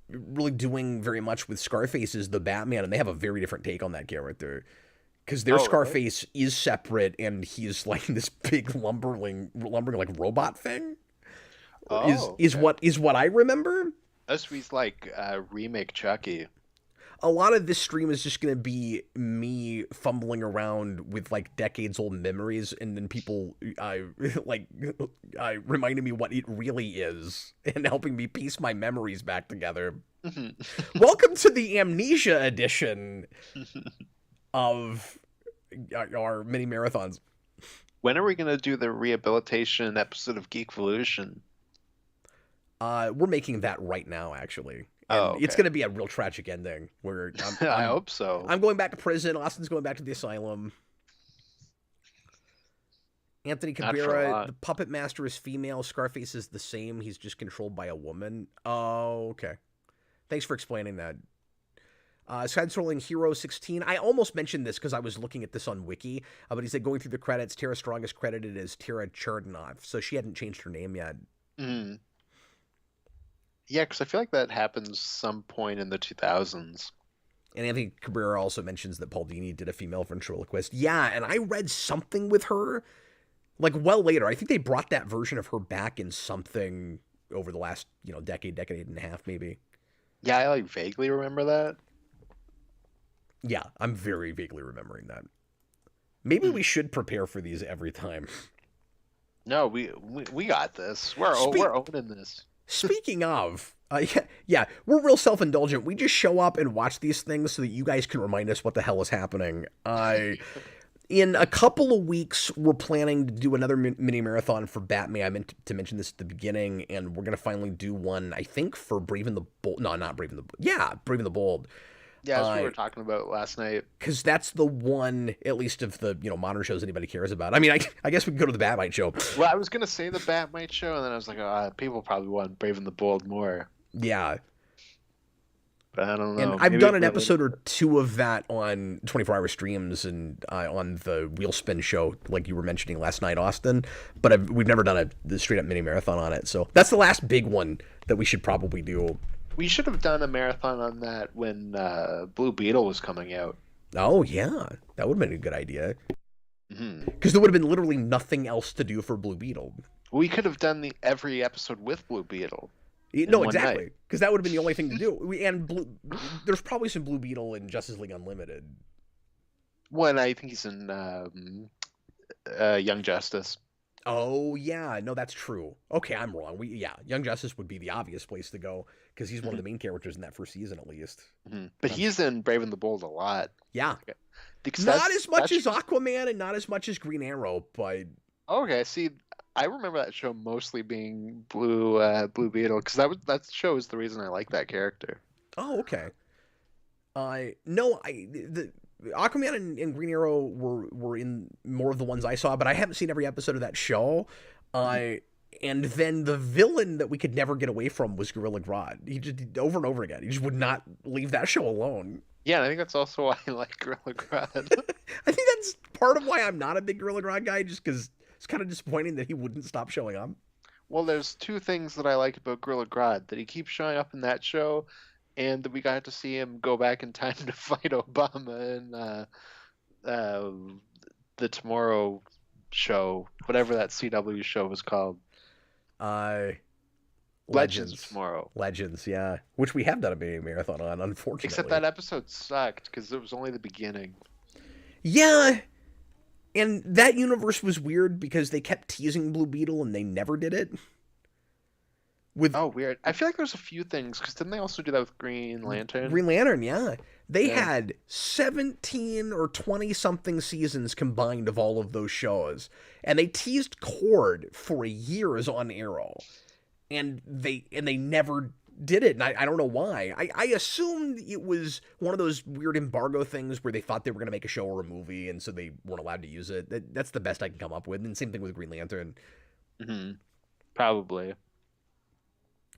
A: really doing very much with Scarface is the Batman, and they have a very different take on that character. Because their
B: Oh, really?
A: Scarface is separate, and he's like this big lumbering like robot thing.
B: Oh,
A: Is
B: okay.
A: what I remember.
B: This was like remake Chucky.
A: A lot of this stream is just gonna be me fumbling around with like decades old memories, and then people like reminding me what it really is and helping me piece my memories back together. Welcome to the Amnesia edition of our mini marathons.
B: When are we gonna do the rehabilitation episode of Geekvolution?
A: We're making that right now, actually. And
B: Oh,
A: it's
B: okay.
A: going to be a real tragic ending where
B: I hope so.
A: I'm going back to prison. Austin's going back to the asylum. Anthony
B: Not for a
A: Cabrera,
B: lot.
A: the puppet master is female. Scarface is the same. He's just controlled by a woman. Oh, okay. Thanks for explaining that. Side-scrolling Hero 16. I almost mentioned this because I was looking at this on Wiki, but he said going through the credits, Tara Strong is credited as Tara Chardinoff, so she hadn't changed her name yet.
B: Mm. Yeah, because I feel like that happens some point in the 2000s.
A: And Anthony Cabrera also mentions that Paul Dini did a female ventriloquist. Yeah, and I read something with her, like, well later. I think they brought that version of her back in something over the last, decade and a half, maybe.
B: Yeah, I like vaguely remember that.
A: Yeah, I'm very vaguely remembering that. Maybe we should prepare for these every time.
B: No, we got this. We're owning this.
A: Speaking of, yeah, we're real self-indulgent. We just show up and watch these things so that you guys can remind us what the hell is happening. In a couple of weeks, we're planning to do another mini marathon for Batman. I meant to mention this at the beginning, and we're going to finally do one, I think, for Brave and the Bold. No, not Brave and the Bold. Yeah, Brave and the Bold.
B: Yeah, that's what we were talking about last night.
A: Because that's the one, at least of the modern shows anybody cares about. I mean, I guess we could go to the Batmite show.
B: Well, I was gonna say the Batmite show, and then I was like, people probably want Brave and the Bold more.
A: Yeah.
B: But I don't know.
A: And I've done an episode or two of that on 24-hour streams and on the Wheelspin show, like you were mentioning last night, Austin. But we've never done a straight-up mini marathon on it. So that's the last big one that we should probably do.
B: We should have done a marathon on that when Blue Beetle was coming out.
A: Oh, yeah. That would have been a good idea.
B: Mm-hmm.
A: Because there would have been literally nothing else to do for Blue Beetle.
B: We could have done every episode with Blue Beetle.
A: No, exactly. Because that would have been the only thing to do. There's probably some Blue Beetle in Justice League Unlimited.
B: When I think he's in Young Justice.
A: Oh, yeah. No, that's true. Okay, I'm wrong. Young Justice would be the obvious place to go because he's one of the main characters in that first season, at least.
B: Mm-hmm. But he's in Brave and the Bold a lot.
A: Yeah.
B: Because
A: not as much as Aquaman and not as much as Green Arrow, but...
B: Okay, see, I remember that show mostly being Blue Beetle because that show is the reason I like that character.
A: Oh, okay. The Aquaman and Green Arrow were in more of the ones I saw, but I haven't seen every episode of that show. And then the villain that we could never get away from was Gorilla Grodd. He just over and over again. He just would not leave that show alone.
B: Yeah, and I think that's also why I like Gorilla Grodd.
A: I think that's part of why I'm not a big Gorilla Grodd guy, just because it's kind of disappointing that he wouldn't stop showing up.
B: Well, there's two things that I like about Gorilla Grodd: that he keeps showing up in that show, and that we got to see him go back in time to fight Obama in the Tomorrow Show, whatever that CW show was called. Legends of Tomorrow.
A: Legends, yeah. Which we have done a mini marathon on, unfortunately.
B: Except that episode sucked because it was only the beginning.
A: Yeah. And that universe was weird because they kept teasing Blue Beetle and they never did it.
B: Oh, weird. I feel like there's a few things, because didn't they also do that with Green Lantern?
A: Green Lantern, yeah. They had 17 or 20-something seasons combined of all of those shows. And they teased Cord for years on Arrow. And they never did it, and I don't know why. I assumed it was one of those weird embargo things where they thought they were going to make a show or a movie, and so they weren't allowed to use it. That's the best I can come up with, and same thing with Green Lantern.
B: Mm-hmm. Probably.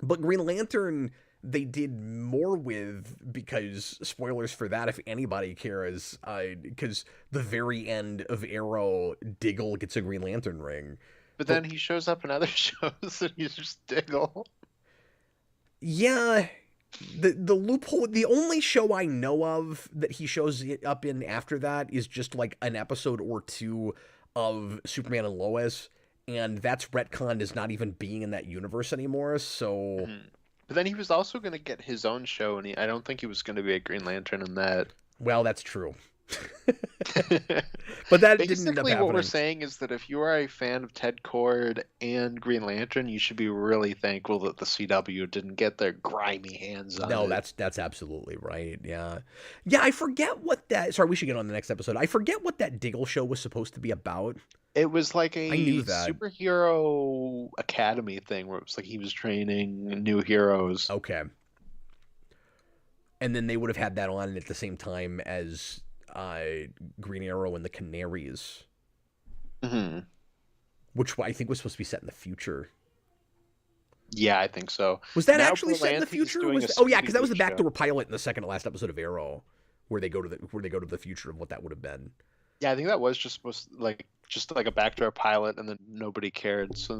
A: But Green Lantern, they did more with, because, spoilers for that if anybody cares, because the very end of Arrow, Diggle gets a Green Lantern ring.
B: But then he shows up in other shows and he's just Diggle.
A: Yeah, the loophole. The only show I know of that he shows up in after that is just like an episode or two of Superman and Lois, and that's retconned as not even being in that universe anymore. So,
B: But then he was also going to get his own show, and I don't think he was going to be a Green Lantern in that.
A: well, that's true. But that didn't end up
B: Basically,
A: happening.
B: what we're saying is that if you are a fan of Ted Kord and Green Lantern, you should be really thankful that the CW didn't get their grimy hands on it.
A: No, that's absolutely right. Yeah. I forget what that. Sorry, we should get on the next episode. I forget what that Diggle show was supposed to be about.
B: It was like a
A: I knew that.
B: superhero academy thing where it was like he was training new heroes.
A: Okay. And then they would have had that on at the same time as Green Arrow and the Canaries, which I think was supposed to be set in the future.
B: Yeah, I think so.
A: Was that
B: Now
A: actually set in the
B: Berlanti's
A: future?
B: doing a
A: Because that was the
B: Scooby-Doo
A: backdoor pilot in the second to last episode of Arrow, where they go to the future of what that would have been.
B: Yeah, I think that was just supposed to, just like a backdoor pilot, and then nobody cared, so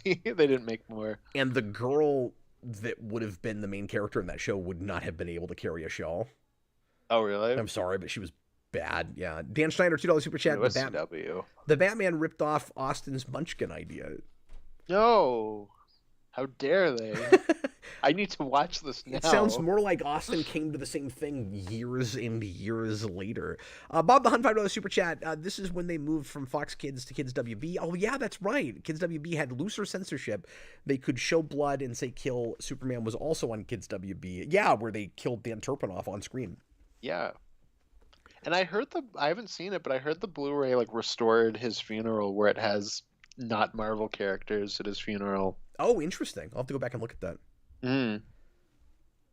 B: they didn't make more.
A: And the girl that would have been the main character in that show would not have been able to carry a shawl.
B: Oh, really?
A: I'm sorry, but she was bad. Yeah. Dan Schneider, $2 super chat. The Batman ripped off Austin's Munchkin idea.
B: No. How dare they? I need to watch this now.
A: It sounds more like Austin came to the same thing years and years later. Bob the Hunt, $5 super chat. This is when they moved from Fox Kids to Kids WB. Oh, yeah, that's right. Kids WB had looser censorship. They could show blood and say kill. Superman was also on Kids WB. Yeah, where they killed Dan Turpin on screen.
B: Yeah. And I haven't seen it, but I heard the Blu-ray restored his funeral where it has not Marvel characters at his funeral.
A: Oh, interesting. I'll have to go back and look at that.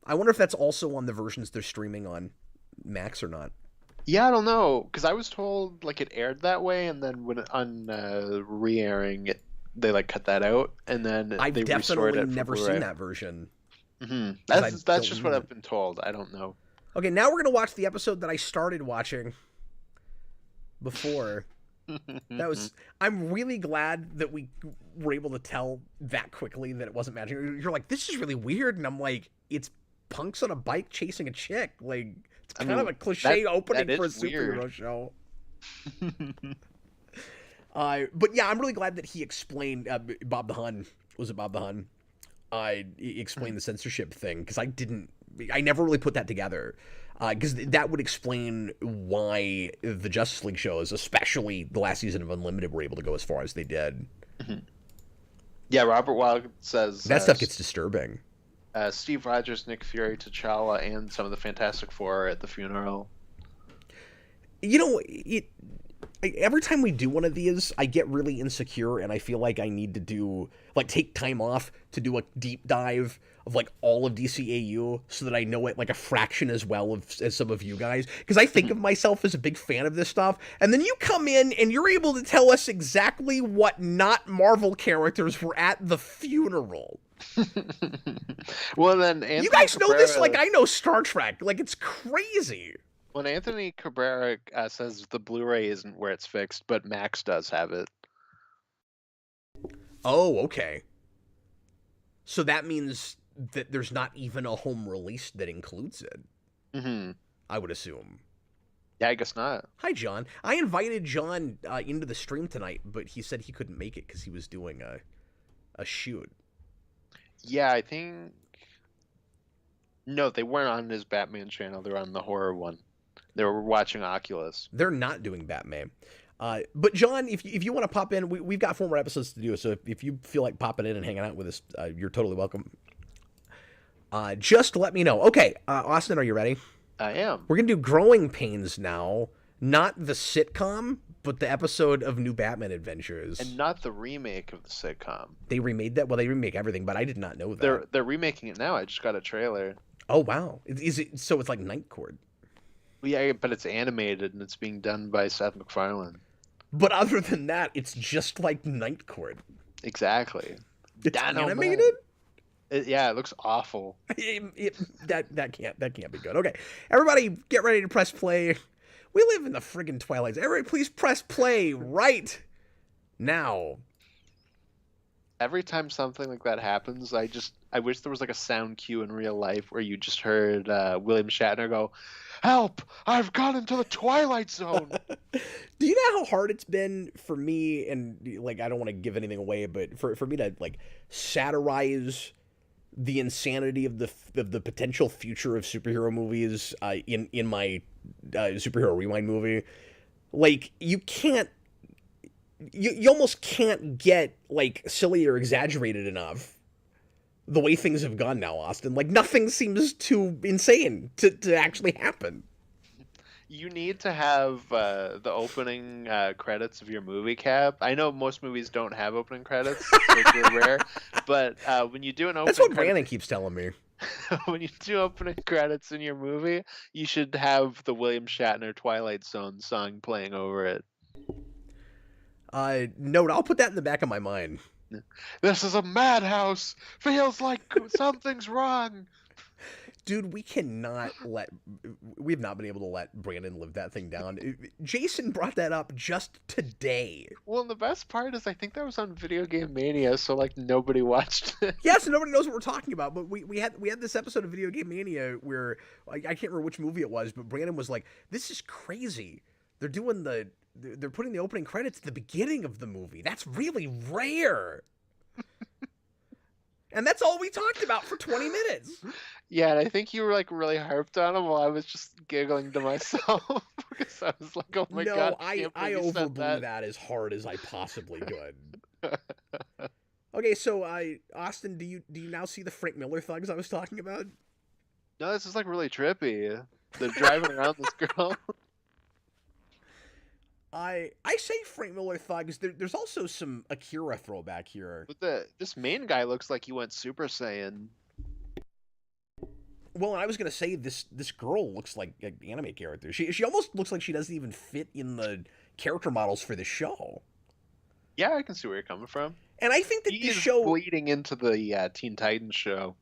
A: I wonder if that's also on the versions they're streaming on Max or not.
B: Yeah, I don't know, because I was told it aired that way, and then when on re-airing it, they cut that out, and then
A: I've
B: they restored
A: definitely
B: it
A: never
B: Blu-ray.
A: seen that version.
B: That's just what I've been told. I don't know.
A: Okay, now we're gonna watch the episode that I started watching before. I'm really glad that we were able to tell that quickly that it wasn't magic. You're like, this is really weird, and I'm like, it's punks on a bike chasing a chick. It's kind of a cliche opening for a superhero show. But yeah, I'm really glad that he explained. Bob the Hun, was it Bob the Hun? He explained the censorship thing, because I never really put that together. Because that would explain why the Justice League shows, especially the last season of Unlimited, were able to go as far as they did.
B: Yeah, Robert Wilde says
A: that stuff gets disturbing.
B: Steve Rogers, Nick Fury, T'Challa, and some of the Fantastic Four are at the funeral.
A: You know, every time we do one of these, I get really insecure, and I feel like I need to do take time off to do a deep dive of all of DCAU so that I know it a fraction as well as some of you guys, because I think of myself as a big fan of this stuff, and then you come in and you're able to tell us exactly what not Marvel characters were at the funeral.
B: Well, then Anthony
A: you guys know this
B: Cabrera,
A: I know Star Trek. It's crazy.
B: When Anthony Cabrera says the Blu-ray isn't where it's fixed, but Max does have it.
A: Oh, okay. So that means that there's not even a home release that includes it. I would assume.
B: Yeah, I guess not.
A: Hi, John. I invited John into the stream tonight, but he said he couldn't make it because he was doing a shoot.
B: Yeah, I think... No, they weren't on his Batman channel. They were on the horror one. They were watching Oculus.
A: They're not doing Batman. But John, if you want to pop in, we've got 4 more episodes to do, so if you feel like popping in and hanging out with us, you're totally welcome. Just let me know. Okay, Austin, are you ready?
B: I am.
A: We're going to do Growing Pains now. Not the sitcom, but the episode of New Batman Adventures.
B: And not the remake of the sitcom.
A: They remade that? Well, they remake everything, but I did not know that.
B: They're remaking it now. I just got a trailer.
A: Oh, wow. Is it so it's like Night Court?
B: Well, yeah, but it's animated, and it's being done by Seth MacFarlane.
A: But other than that, it's just like Night Court.
B: Exactly.
A: It's animated?
B: Yeah, it looks awful.
A: That can't be good. Okay, everybody, get ready to press play. We live in the friggin' twilight. Everybody, please press play right now.
B: Every time something like that happens, I wish there was like a sound cue in real life where you just heard William Shatner go, "Help! I've gone into the Twilight Zone."
A: Do you know how hard it's been for me, and like I don't want to give anything away, but for me to like satirize the insanity of the potential future of superhero movies in my superhero rewind movie, like you almost can't get like silly or exaggerated enough the way things have gone now, Austin. Like nothing seems too insane to actually happen.
B: You need to have the opening credits of your movie, Cap. I know most movies don't have opening credits; those are rare. But when you do an
A: That's
B: opening
A: what
B: credit,
A: Brandon keeps telling me.
B: when you do opening credits in your movie, you should have the William Shatner Twilight Zone song playing over it.
A: Note, I'll put that in the back of my mind.
B: This is a madhouse. Feels like something's wrong.
A: Dude, we've not been able to let Brandon live that thing down. Jason brought that up just today.
B: Well, and the best part is I think that was on Video Game Mania, so like nobody watched it.
A: Yes, nobody knows what we're talking about, but we had this episode of Video Game Mania where I can't remember which movie it was, but Brandon was like, "This is crazy. They're putting the opening credits at the beginning of the movie. That's really rare." And that's all we talked about for 20 minutes.
B: Yeah, and I think you were like really harped on him while I was just giggling to myself because I was like, "Oh my god,
A: I overblew that as hard as I possibly could. Okay, so Austin, do you now see the Frank Miller thugs I was talking about?
B: No, this is like really trippy. They're driving around this girl.
A: I say Frank Miller thugs. There's also some Akira throwback here.
B: But this main guy looks like he went Super Saiyan.
A: Well, and I was gonna say this girl looks like an anime character. She almost looks like she doesn't even fit in the character models for the show.
B: Yeah, I can see where you're coming from.
A: And I think that
B: He's
A: this show
B: bleeding into the Teen Titans show.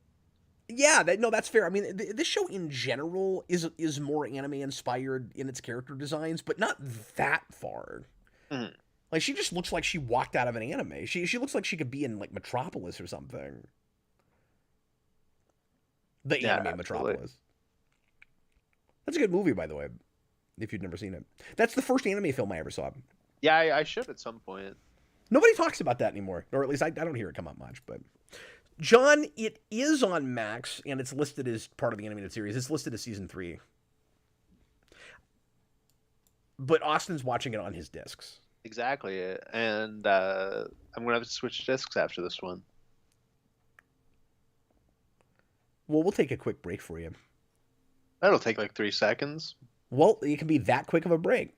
A: Yeah, that's fair. I mean, this show in general is more anime inspired in its character designs, but not that far.
B: Mhm.
A: Like she just looks like she walked out of an anime. She looks like she could be in like Metropolis or something. The anime
B: absolutely.
A: Metropolis. That's a good movie, by the way. If you'd never seen it, that's the first anime film I ever saw.
B: Yeah, I should at some point.
A: Nobody talks about that anymore, or at least I don't hear it come up much. But John, it is on Max, and it's listed as part of the animated series. It's listed as season 3. But Austin's watching it on his discs.
B: Exactly, and I'm gonna have to switch discs after this one.
A: Well, we'll take a quick break for you.
B: That'll take like 3 seconds.
A: Well, it can be that quick of a break.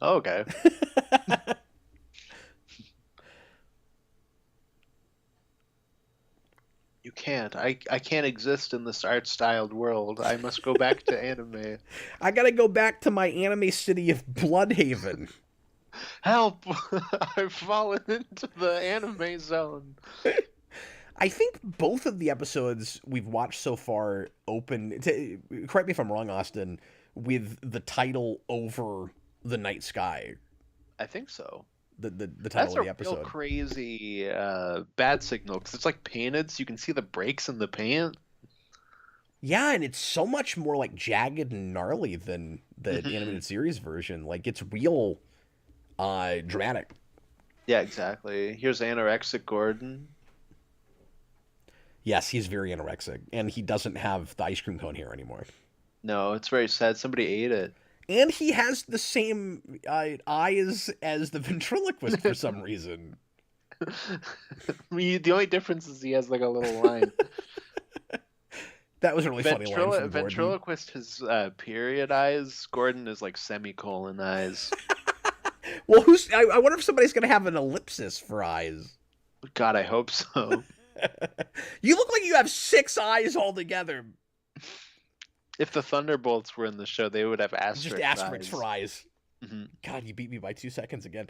B: Oh, okay. You can't. I can't exist in this art-styled world. I must go back to anime.
A: I gotta go back to my anime city of Bloodhaven.
B: Help! I've fallen into the anime zone.
A: I think both of the episodes we've watched so far open, correct me if I'm wrong, Austin, with the title over the night sky.
B: I think so.
A: The title
B: That's
A: of the
B: a
A: episode.
B: real crazy bad signal because it's like painted, so you can see the breaks in the paint.
A: Yeah, and it's so much more like jagged and gnarly than the animated series version. Like it's real dramatic.
B: Yeah, exactly. Here's anorexic Gordon.
A: Yes, he's very anorexic, and he doesn't have the ice cream cone hair anymore.
B: No, it's very sad. Somebody ate it.
A: And he has the same eyes as the ventriloquist for some reason.
B: The only difference is he has like a little line.
A: That was a really funny line from Gordon.
B: Ventriloquist has period eyes. Gordon is like semicolon eyes.
A: Well, I wonder if somebody's going to have an ellipsis for eyes.
B: God, I hope so.
A: You look like you have 6 eyes altogether.
B: If the Thunderbolts were in the show, they would have asterisks.
A: Just asterisks for eyes.
B: Mm-hmm.
A: God, you beat me by 2 seconds again.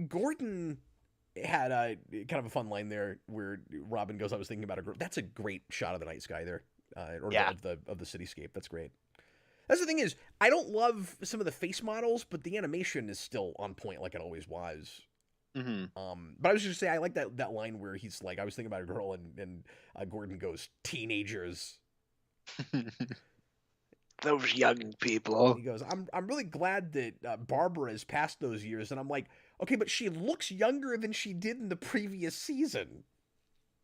A: Gordon had a kind of a fun line there where Robin goes, "I was thinking about a girl." That's a great shot of the night sky there, or
B: Yeah.
A: of the cityscape. That's great. That's the thing is, I don't love some of the face models, but the animation is still on point like it always was.
B: Hmm.
A: But I was just say I like that line where he's like, I was thinking about a girl, and Gordon goes, "Teenagers."
B: Those young people.
A: He goes, I'm really glad that Barbara has passed those years, and I'm like, okay, but she looks younger than she did in the previous season.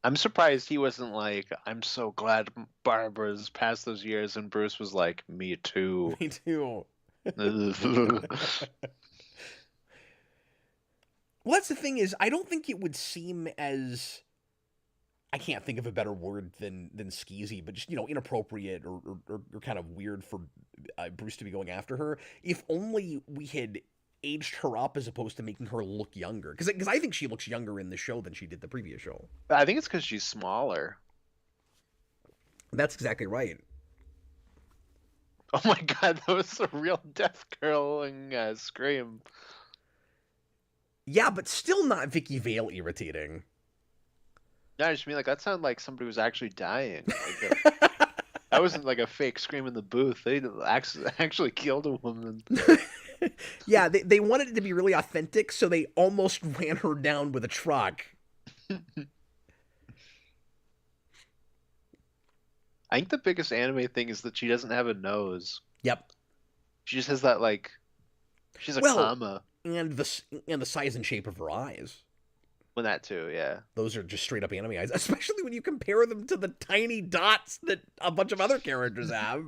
B: I'm surprised he wasn't like, I'm so glad Barbara's past those years, and Bruce was like, me too.
A: Me too. Well, that's the thing is, I don't think it would seem as I can't think of a better word than skeezy, but just inappropriate or kind of weird for Bruce to be going after her. If only we had aged her up as opposed to making her look younger, because I think she looks younger in the show than she did the previous show.
B: I think it's because she's smaller.
A: That's exactly right.
B: Oh my god, that was a real death curling scream.
A: Yeah, but still not Vicky Vale irritating.
B: No, I just mean like that sounded like somebody was actually dying. Like that wasn't like a fake scream in the booth. They actually killed a woman.
A: Yeah, they wanted it to be really authentic, so they almost ran her down with a truck.
B: I think the biggest anime thing is that she doesn't have a nose.
A: Yep.
B: She just has that like, she's a comma.
A: And the size and shape of her eyes.
B: Well, that too, yeah.
A: Those are just straight up anime eyes, especially when you compare them to the tiny dots that a bunch of other characters have.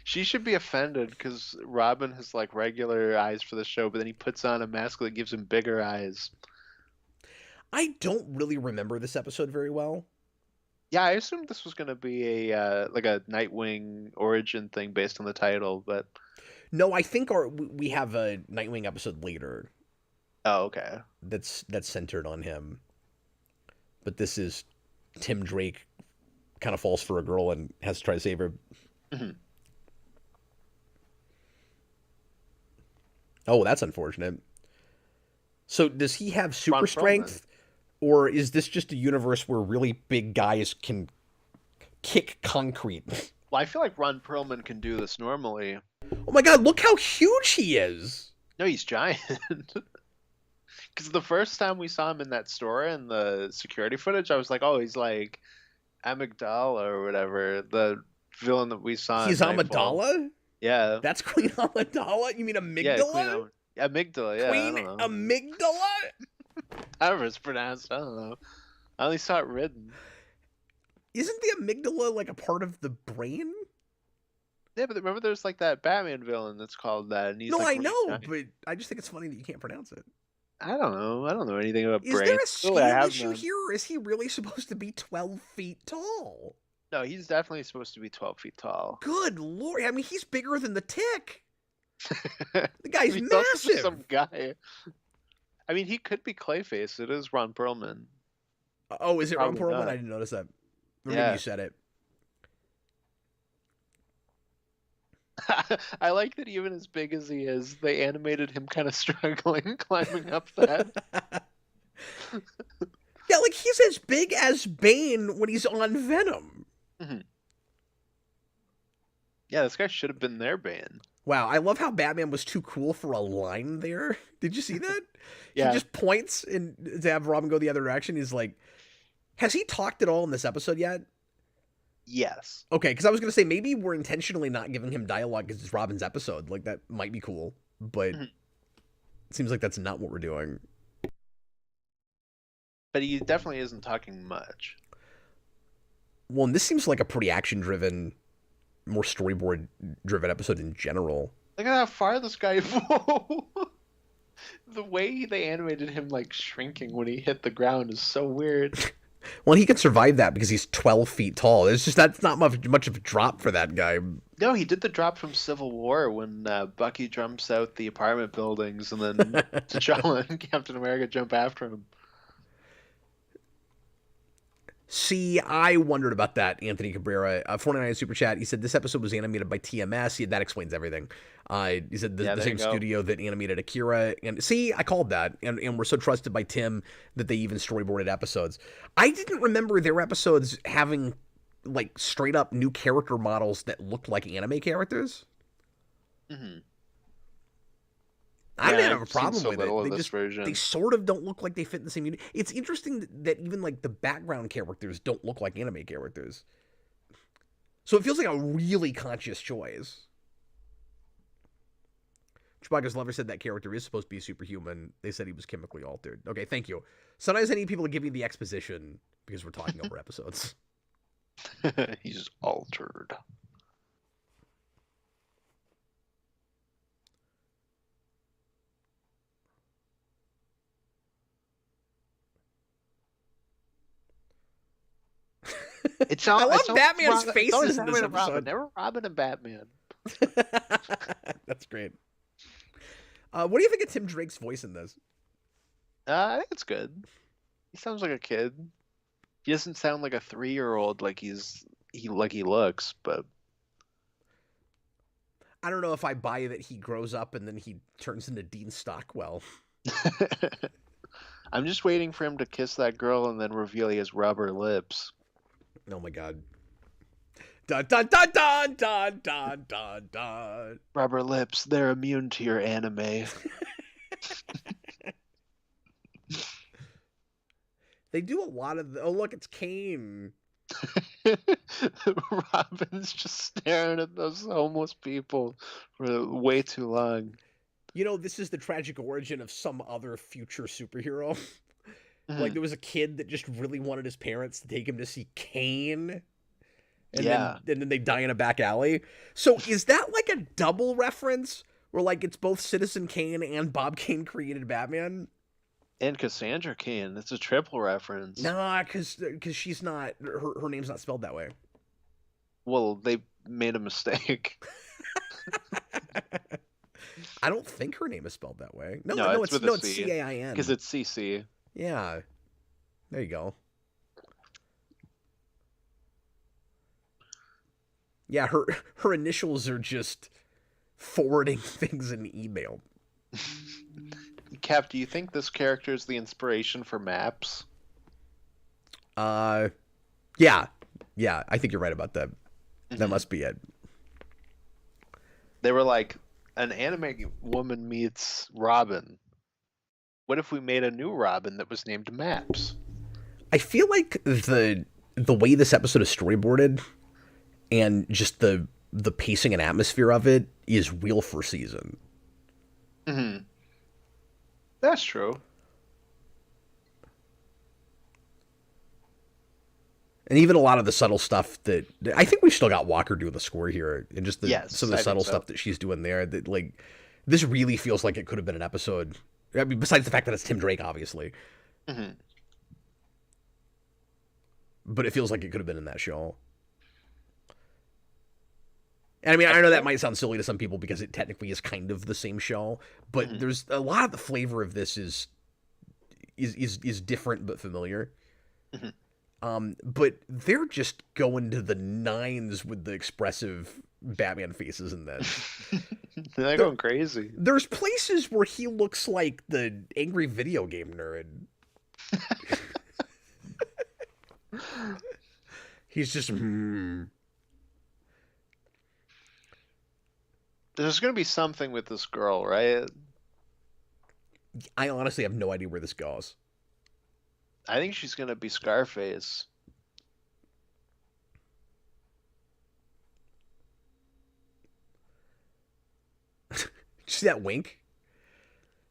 B: She should be offended because Robin has like regular eyes for the show, but then he puts on a mask that gives him bigger eyes.
A: I don't really remember this episode very well.
B: Yeah, I assumed this was going to be a like a Nightwing origin thing based on the title, but
A: no, I think we have a Nightwing episode later.
B: Oh, okay.
A: That's centered on him. But this is Tim Drake kind of falls for a girl and has to try to save her.
B: Mm-hmm.
A: Oh, that's unfortunate. So does he have super strength? Or is this just a universe where really big guys can kick concrete?
B: Well, I feel like Ron Perlman can do this normally.
A: Oh my god, look how huge he is!
B: No, he's giant. Because the first time we saw him in that store in the security footage, I was like, oh, he's like Amygdala or whatever, the villain that we saw.
A: He's Amygdala?
B: Yeah.
A: That's Queen Amygdala? You mean Amygdala?
B: Yeah, Amygdala, yeah.
A: Queen Amygdala?
B: However it's pronounced, I don't know. I only saw it written.
A: Isn't the amygdala like a part of the brain?
B: Yeah, but remember there's like that Batman villain that's called that. And he's
A: no,
B: like,
A: I know, but I just think it's funny that you can't pronounce it.
B: I don't know. I don't know anything about brains.
A: Is there a scale issue here, or is he really supposed to be 12 feet tall?
B: No, he's definitely supposed to be 12 feet tall.
A: Good lord. I mean, he's bigger than the Tick. The guy's
B: he's
A: massive.
B: Some guy. I mean, he could be Clayface. It is Ron Perlman.
A: Oh, is it Ron Perlman? I didn't notice that. Or maybe you said it.
B: I like that even as big as he is, they animated him kind of struggling, climbing up that.
A: Yeah, like he's as big as Bane when he's on Venom.
B: Mm-hmm. Yeah, this guy should have been their Bane.
A: Wow, I love how Batman was too cool for a line there. Did you see that?
B: Yeah.
A: He just points and to have Robin go the other direction. He's like, has he talked at all in this episode yet?
B: Yes.
A: Okay, because I was going to say maybe we're intentionally not giving him dialogue because it's Robin's episode. Like, that might be cool. But it seems like that's not what we're doing.
B: But he definitely isn't talking much.
A: Well, and this seems like a pretty action-driven, more storyboard-driven episode in general.
B: Look at how far this guy flew. The way they animated him, like, shrinking when he hit the ground is so weird.
A: Well, he can survive that because he's 12 feet tall. It's just that's not much of a drop for that guy.
B: No, he did the drop from Civil War when Bucky jumps out the apartment buildings and then T'Challa and Captain America jump after him.
A: See, I wondered about that, Anthony Cabrera. 49 Super Chat, he said this episode was animated by TMS. Yeah, that explains everything. He said the same studio that animated Akira. And see, I called that. And we're so trusted by Tim that they even storyboarded episodes. I didn't remember their episodes having, like, straight up new character models that looked like anime characters.
B: Mm-hmm.
A: I
B: Yeah,
A: didn't have a
B: I've seen
A: problem
B: so
A: with
B: little
A: it.
B: of
A: They
B: this
A: just they
B: version.
A: sort of don't look like they fit in the same unit. It's interesting that even like the background characters don't look like anime characters. So it feels like a really conscious choice. Chewbacca's lover said that character is supposed to be superhuman. They said he was chemically altered. Okay, thank you. Sometimes I need people to give me the exposition because we're talking over episodes.
B: He's altered. It's
A: I
B: all.
A: love
B: It's always
A: Batman's
B: Robin. It's always
A: faces in this
B: Batman and Robin.
A: episode.
B: Never Robin and Batman.
A: That's great. What do you think of Tim Drake's voice in this?
B: I think it's good. He sounds like a kid. He doesn't sound like a 3-year-old like he looks, but
A: I don't know if I buy that he grows up and then he turns into Dean Stockwell.
B: I'm just waiting for him to kiss that girl and then reveal he has rubber lips.
A: Oh my god. Dun dun dun dun dun dun dun dun.
B: Rubber lips, they're immune to your anime.
A: They do a lot of oh look, it's Kane.
B: Robin's just staring at those homeless people for way too long.
A: You know, this is the tragic origin of some other future superhero.
B: Mhm.
A: Like there was a kid that just really wanted his parents to take him to see Kane. And
B: Yeah.
A: then they die in a back alley. So is that like a double reference? Where like it's both Citizen Kane and Bob Kane created Batman?
B: And Cassandra Cain. It's a triple reference.
A: Nah, because she's not her name's not spelled that way.
B: Well, they made a mistake.
A: I don't think her name is spelled that way. No,
B: No,
A: it's
B: it's with a
A: it's
B: C.
A: CAIN.
B: Because it's CC.
A: Yeah. There you go. Yeah, her initials are just forwarding things in email.
B: Cap, do you think this character is the inspiration for maps?
A: Yeah, I think you're right about that. That must be it.
B: They were like, an anime woman meets Robin. What if we made a new Robin that was named Maps?
A: I feel like the way this episode is storyboarded and just the pacing and atmosphere of it is real for season.
B: Mm-hmm. That's true.
A: And even a lot of the subtle stuff that I think we still got Walker doing the score here, and just some of the
B: I
A: subtle
B: think so.
A: stuff that she's doing there. That like this really feels like it could have been an episode. I mean, besides the fact that it's Tim Drake, obviously,
B: Mm-hmm.
A: but it feels like it could have been in that show. And I mean, I know that might sound silly to some people because it technically is kind of the same show, but there's a lot of the flavor of this is different but familiar.
B: Mm-hmm.
A: But they're just going to the nines with the expressive Batman faces in this.
B: They're going crazy.
A: There's places where he looks like the angry video game nerd. He's just.
B: There's going to be something with this girl, right?
A: I honestly have no idea where this goes.
B: I think she's going to be Scarface.
A: See that wink?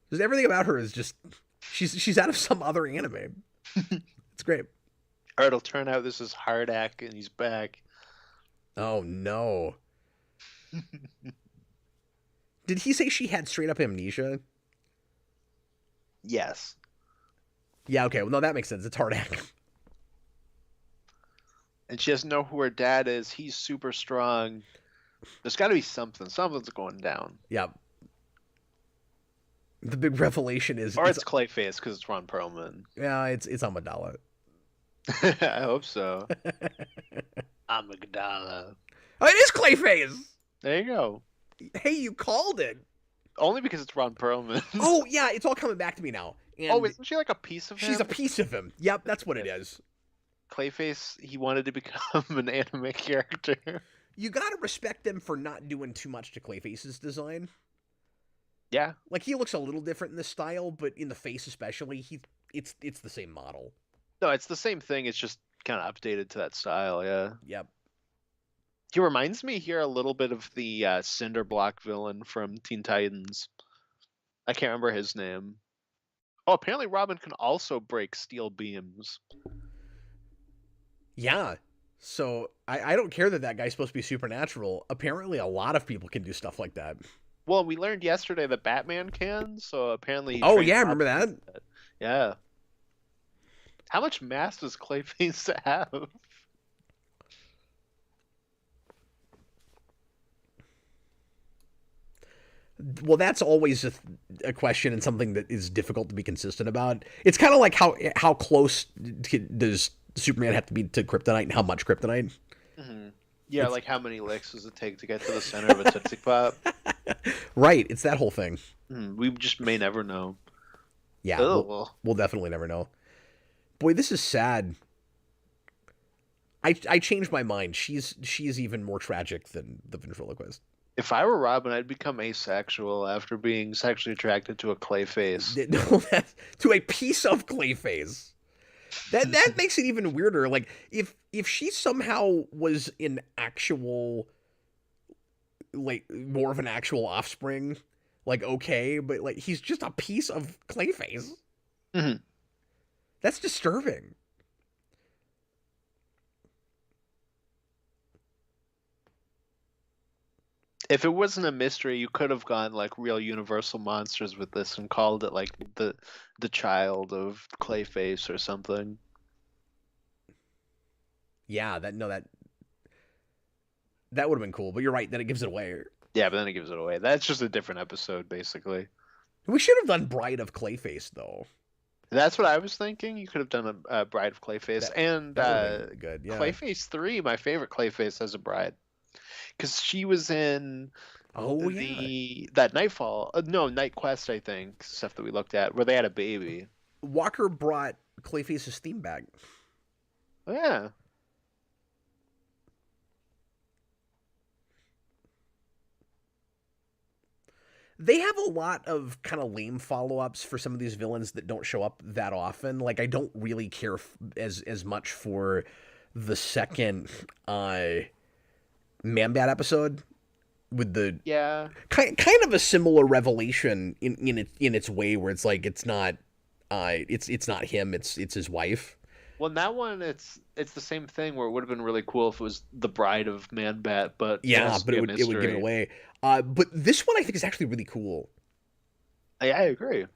A: Because everything about her is just she's out of some other anime. It's great.
B: Or it'll turn out this is Hardak and he's back.
A: Oh no. Did he say she had straight up amnesia?
B: Yes.
A: Yeah, okay. Well, no, that makes sense. It's Hardak.
B: And she doesn't know who her dad is. He's super strong. There's got to be something. Something's going down.
A: Yeah. The big revelation is,
B: Or it's Clayface because it's Ron Perlman.
A: yeah, it's Amidala.
B: I hope so. Amygdala.
A: Oh, it is Clayface.
B: There you go.
A: Hey, you called it.
B: Only because it's Ron Perlman.
A: Oh yeah, it's all coming back to me now. And
B: Oh, isn't she like a piece of him?
A: she's a piece of him. Yep, that's what it is.
B: Clayface, he wanted to become an anime character.
A: You gotta respect them for not doing too much to Clayface's design.
B: Yeah.
A: Like, he looks a little different in this style, but in the face especially, it's the same model.
B: No, it's the same thing. It's just kind of updated to that style. Yeah.
A: Yep.
B: He reminds me here a little bit of the Cinder Block villain from Teen Titans. I can't remember his name. Oh, apparently Robin can also break steel beams.
A: Yeah. So I don't care that guy's supposed to be supernatural. Apparently, a lot of people can do stuff like that.
B: Well, we learned yesterday that Batman can, so apparently.
A: Oh yeah, I remember that.
B: Yeah. How much mass does Clayface have?
A: Well, that's always a question and something that is difficult to be consistent about. It's kind of like how close does Superman have to be to kryptonite and how much kryptonite?
B: Mm-hmm. Yeah, like how many licks does it take to get to the center of a Tootsie Pop?
A: Right, it's that whole thing.
B: We just may never know.
A: Yeah, we'll definitely never know. Boy, this is sad. I changed my mind. She's even more tragic than the ventriloquist.
B: If I were Robin, I'd become asexual after being sexually attracted to a Clayface.
A: No, to a piece of Clayface. That makes it even weirder. Like if she somehow was an actual, like, more of an actual offspring, like, okay, but like he's just a piece of Clayface.
B: Mm-hmm.
A: That's disturbing.
B: If it wasn't a mystery, you could have gone like real Universal monsters with this and called it like the child of Clayface or something.
A: Yeah, that would have been cool. But you're right, then it gives it away.
B: Yeah, but then it gives it away. That's just a different episode, basically.
A: We should have done Bride of Clayface, though.
B: That's what I was thinking. You could have done a Bride of Clayface and
A: good. Yeah.
B: Clayface 3. My favorite Clayface as a bride, because she was in that Nightfall, Night Quest, I think, stuff that we looked at where they had a baby.
A: Walker brought Clayface's theme back.
B: Oh, yeah.
A: They have a lot of kind of lame follow-ups for some of these villains that don't show up that often. Like, I don't really care as much for the second Man-Bat episode with the kind of a similar revelation in its way, where it's like it's not him, it's his wife.
B: Well, in that one, it's the same thing where it would have been really cool if it was the bride of Man-Bat, but
A: yeah, but it would give it away. But this one I think is actually really cool.
B: I agree.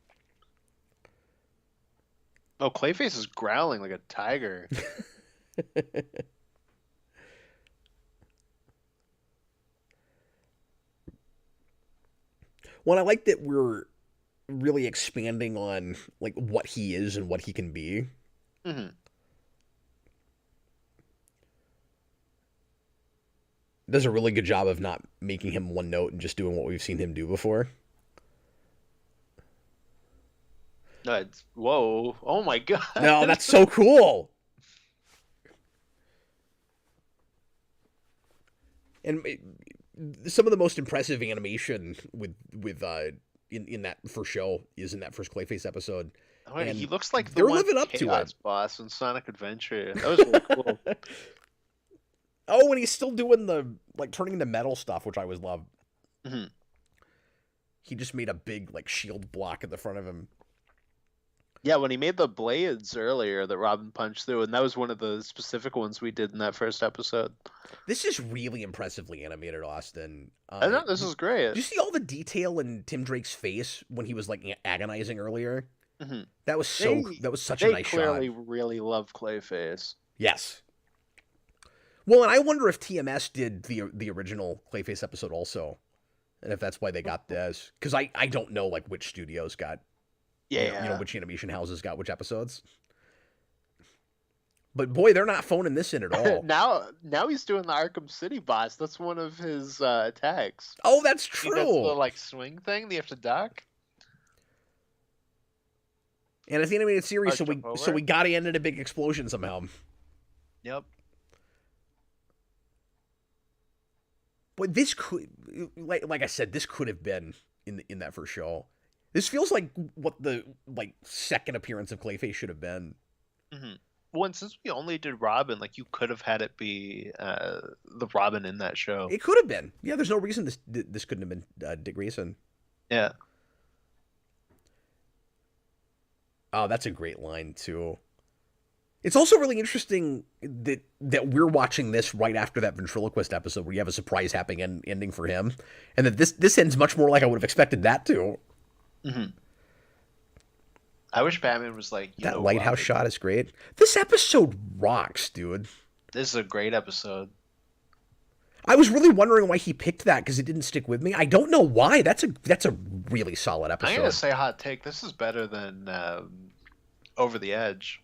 B: Oh, Clayface is growling like a tiger.
A: Well, I like that we're really expanding on like what he is and what he can be.
B: Mm-hmm.
A: Does a really good job of not making him one note and just doing what we've seen him do before.
B: Whoa. Oh my god.
A: No, that's so cool. And some of the most impressive animation with in that first show is in that first Clayface episode.
B: Oh, he looks like
A: they're living up to it.
B: Boss in Sonic Adventure. That was really cool.
A: Oh, and he's still doing the like turning into metal stuff, which I always love.
B: Mm-hmm.
A: He just made a big like shield block at the front of him.
B: Yeah, when he made the blades earlier that Robin punched through, and that was one of the specific ones we did in that first episode.
A: This is really impressively animated, Austin.
B: I know, this is great.
A: Did you see all the detail in Tim Drake's face when he was like agonizing earlier?
B: Mm-hmm.
A: That was such a nice shot.
B: They clearly really love Clayface.
A: Yes. Well, and I wonder if TMS did the original Clayface episode also, and if that's why they got this. Because I don't know like which studios got, you know, which animation houses got which episodes. But boy, they're not phoning this in at all.
B: now he's doing the Arkham City boss. That's one of his attacks.
A: Oh, that's true.
B: That's the like swing thing that you have to duck.
A: And it's the animated series, so we got to end in a big explosion somehow.
B: Yep.
A: But this could, like I said, this could have been in that first show. This feels like what the second appearance of Clayface should have been.
B: Mm-hmm. Well, and since we only did Robin, like you could have had it be the Robin in that show.
A: It could have been. Yeah, there's no reason this couldn't have been Dick Grayson.
B: Yeah.
A: Oh, that's a great line too. It's also really interesting that we're watching this right after that ventriloquist episode where you have a surprise happening ending for him, and that this ends much more like I would have expected that to.
B: Mm-hmm. I wish Batman was like,
A: that lighthouse shot is great. This episode rocks, dude.
B: This is a great episode.
A: I was really wondering why he picked that because it didn't stick with me. I don't know why. That's a really solid episode.
B: I'm gonna say hot take. This is better than Over the Edge.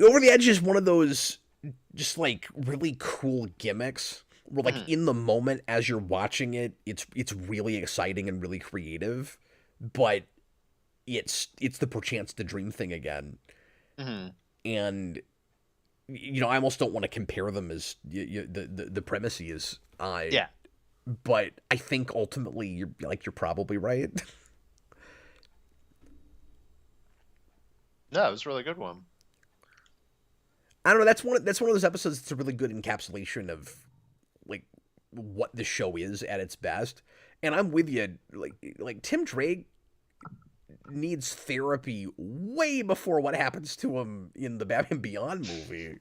A: Over the Edge is one of those just like really cool gimmicks where like in the moment as you're watching it, it's really exciting and really creative, but it's the perchance to dream thing again.
B: Mm-hmm.
A: And I almost don't want to compare them as the premise is.
B: Yeah.
A: But I think ultimately you're probably right.
B: No, it was a really good one.
A: I don't know. That's one of those episodes that's a really good encapsulation of like what the show is at its best. And I'm with you. Like Tim Drake needs therapy way before what happens to him in the Batman Beyond movie.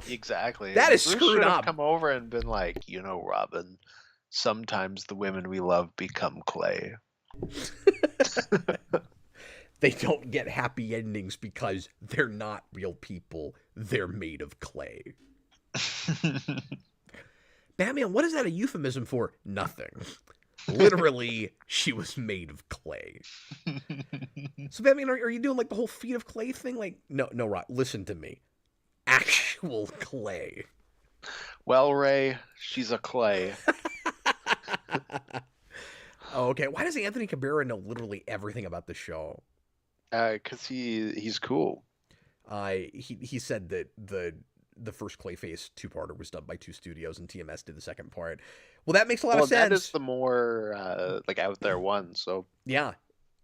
B: Exactly.
A: That is
B: Bruce
A: screwed up.
B: Come over and been like, Robin, sometimes the women we love become clay.
A: They don't get happy endings because they're not real people. They're made of clay. Batman, what is that a euphemism for? Nothing. Literally, she was made of clay. So, Batman, are you doing like the whole feet of clay thing? Like, no, Rod, listen to me. Actual clay.
B: Well, Ray, she's a clay.
A: Oh, okay. Why does Anthony Cabrera know literally everything about the show?
B: Because he's cool.
A: He said that the first Clayface two-parter was done by 2 studios and TMS did the second part. Well, that makes a lot of sense.
B: That is the more like out there one. So
A: yeah,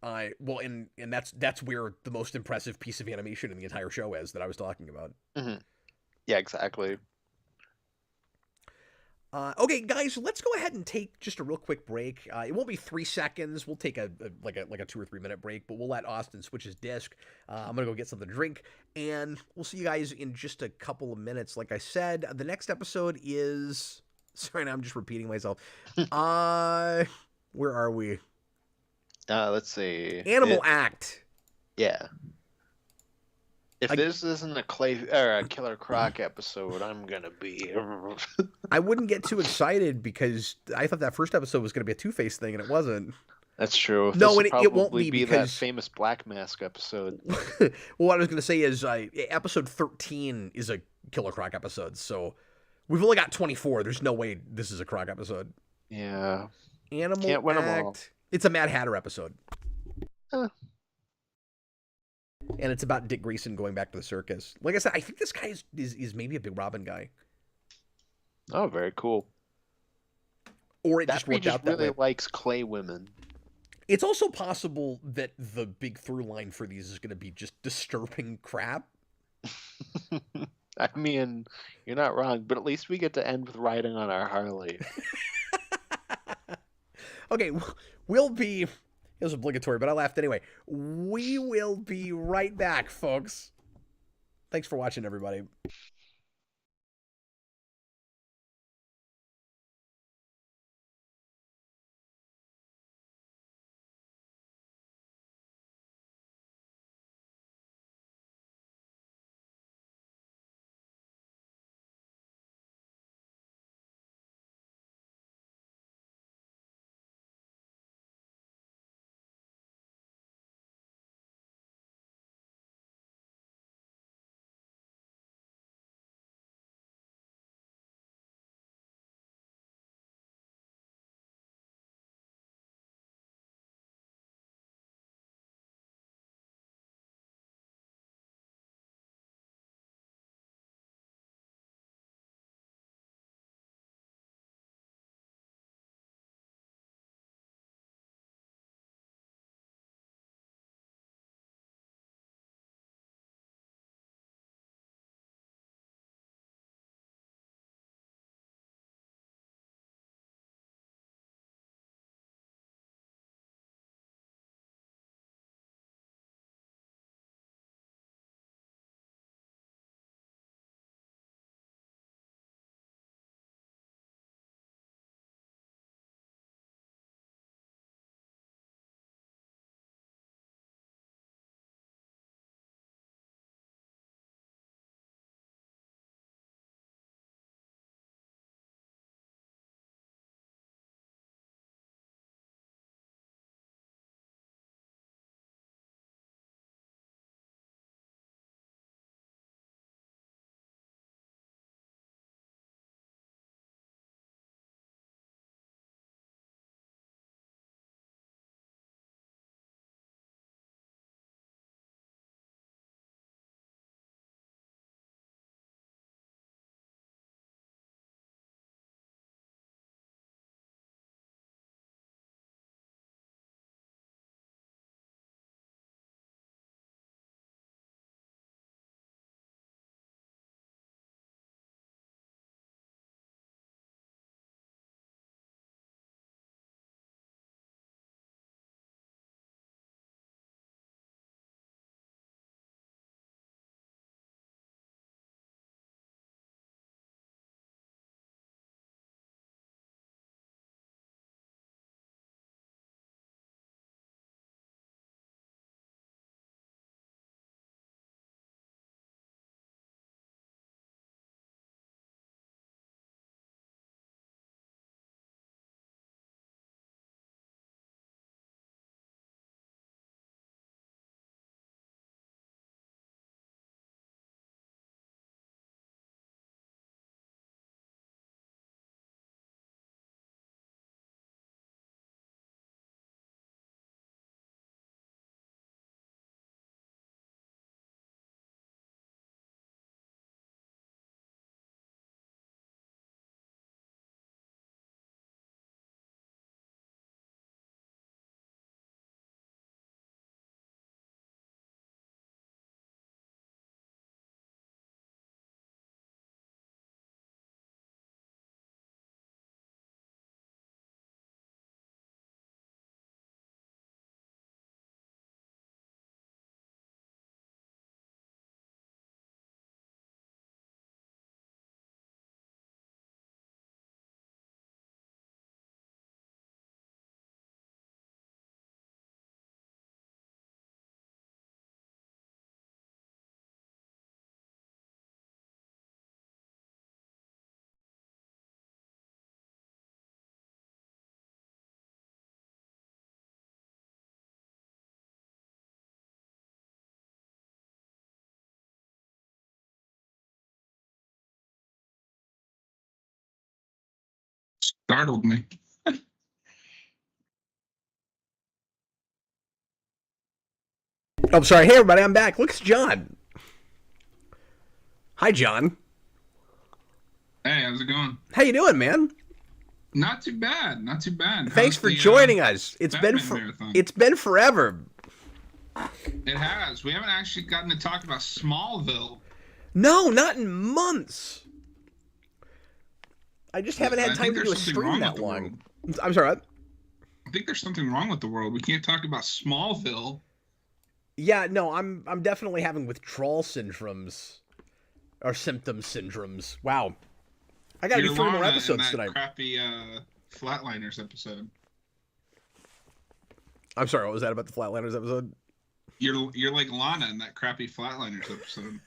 A: well, and that's where the most impressive piece of animation in the entire show is that I was talking about.
B: Mm-hmm. Yeah, exactly.
A: Okay, guys, let's go ahead and take just a real quick break. It won't be 3 seconds. We'll take a 2 or 3 minute break, but we'll let Austin switch his disc. I'm gonna go get something to drink, and we'll see you guys in just a couple of minutes. Like I said, the next episode is. Sorry, now I'm just repeating myself. Where are we?
B: Let's see.
A: Animal Act.
B: Yeah. If this isn't a Killer Croc episode, I'm gonna be.
A: I wouldn't get too excited because I thought that first episode was gonna be a Two-Face thing, and it wasn't.
B: That's true.
A: No, and it won't be because
B: that famous Black Mask episode.
A: Well, what I was gonna say is, episode 13 is a Killer Croc episode, so we've only got 24. There's no way this is a Croc episode.
B: Yeah.
A: Animal
B: Can't win 'em
A: Act.
B: all.
A: It's a Mad Hatter episode.
B: Huh.
A: And it's about Dick Grayson going back to the circus. Like I said, I think this guy is maybe a big Robin guy.
B: Oh, very cool.
A: Or it just worked out that
B: really
A: way.
B: likes clay women.
A: It's also possible that the big through line for these is going to be just disturbing crap.
B: I mean, you're not wrong, but at least we get to end with riding on our Harley.
A: Okay, we'll be... It was obligatory, but I laughed anyway. We will be right back, folks. Thanks for watching, everybody.
C: startled me.
A: Oh, sorry. Hey, everybody, I'm back. Look, it's John. Hi, John.
C: Hey, how's it going?
A: How you doing, man?
C: Not too bad. Not too bad.
A: Thanks for joining us. It's been forever.
C: It has. We haven't actually gotten to talk about Smallville.
A: No, not in months. I just haven't had time to do a stream that long. I'm sorry. What?
C: I think there's something wrong with the world. We can't talk about Smallville.
A: Yeah, no, I'm definitely having withdrawal syndromes or syndromes. Wow, I gotta do 3 more episodes tonight.
C: Crappy Flatliners episode.
A: I'm sorry. What was that about the Flatliners episode?
C: You're like Lana in that crappy Flatliners episode.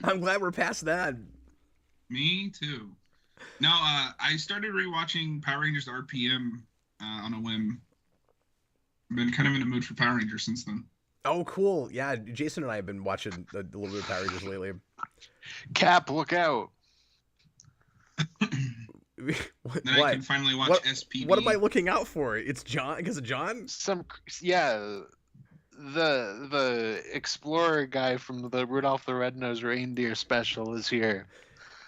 A: I'm glad we're past that.
C: Me too. No, I started rewatching Power Rangers RPM on a whim. I've been kind of in a mood for Power Rangers since then.
A: Oh, cool. Yeah, Jason and I have been watching a little bit of Power Rangers lately.
B: Cap, look out.
A: What?
C: I can finally watch SPD.
A: What am I looking out for? It's John because of John?
B: The explorer guy from the Rudolph the Red-Nosed Reindeer special is here.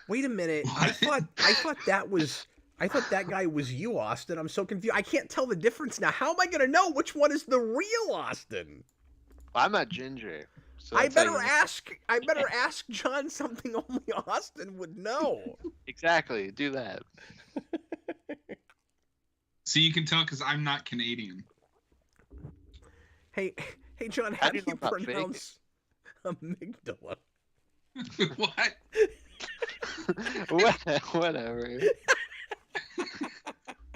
A: Wait a minute.
C: What?
A: I thought that guy was you, Austin. I'm so confused. I can't tell the difference now. How am I gonna know which one is the real Austin?
B: I'm not Ginger. So
A: I better ask John something only Austin would know.
B: Exactly. Do that.
C: So you can tell because I'm not Canadian.
A: Hey, John, how do you pronounce amygdala?
C: What?
B: Whatever.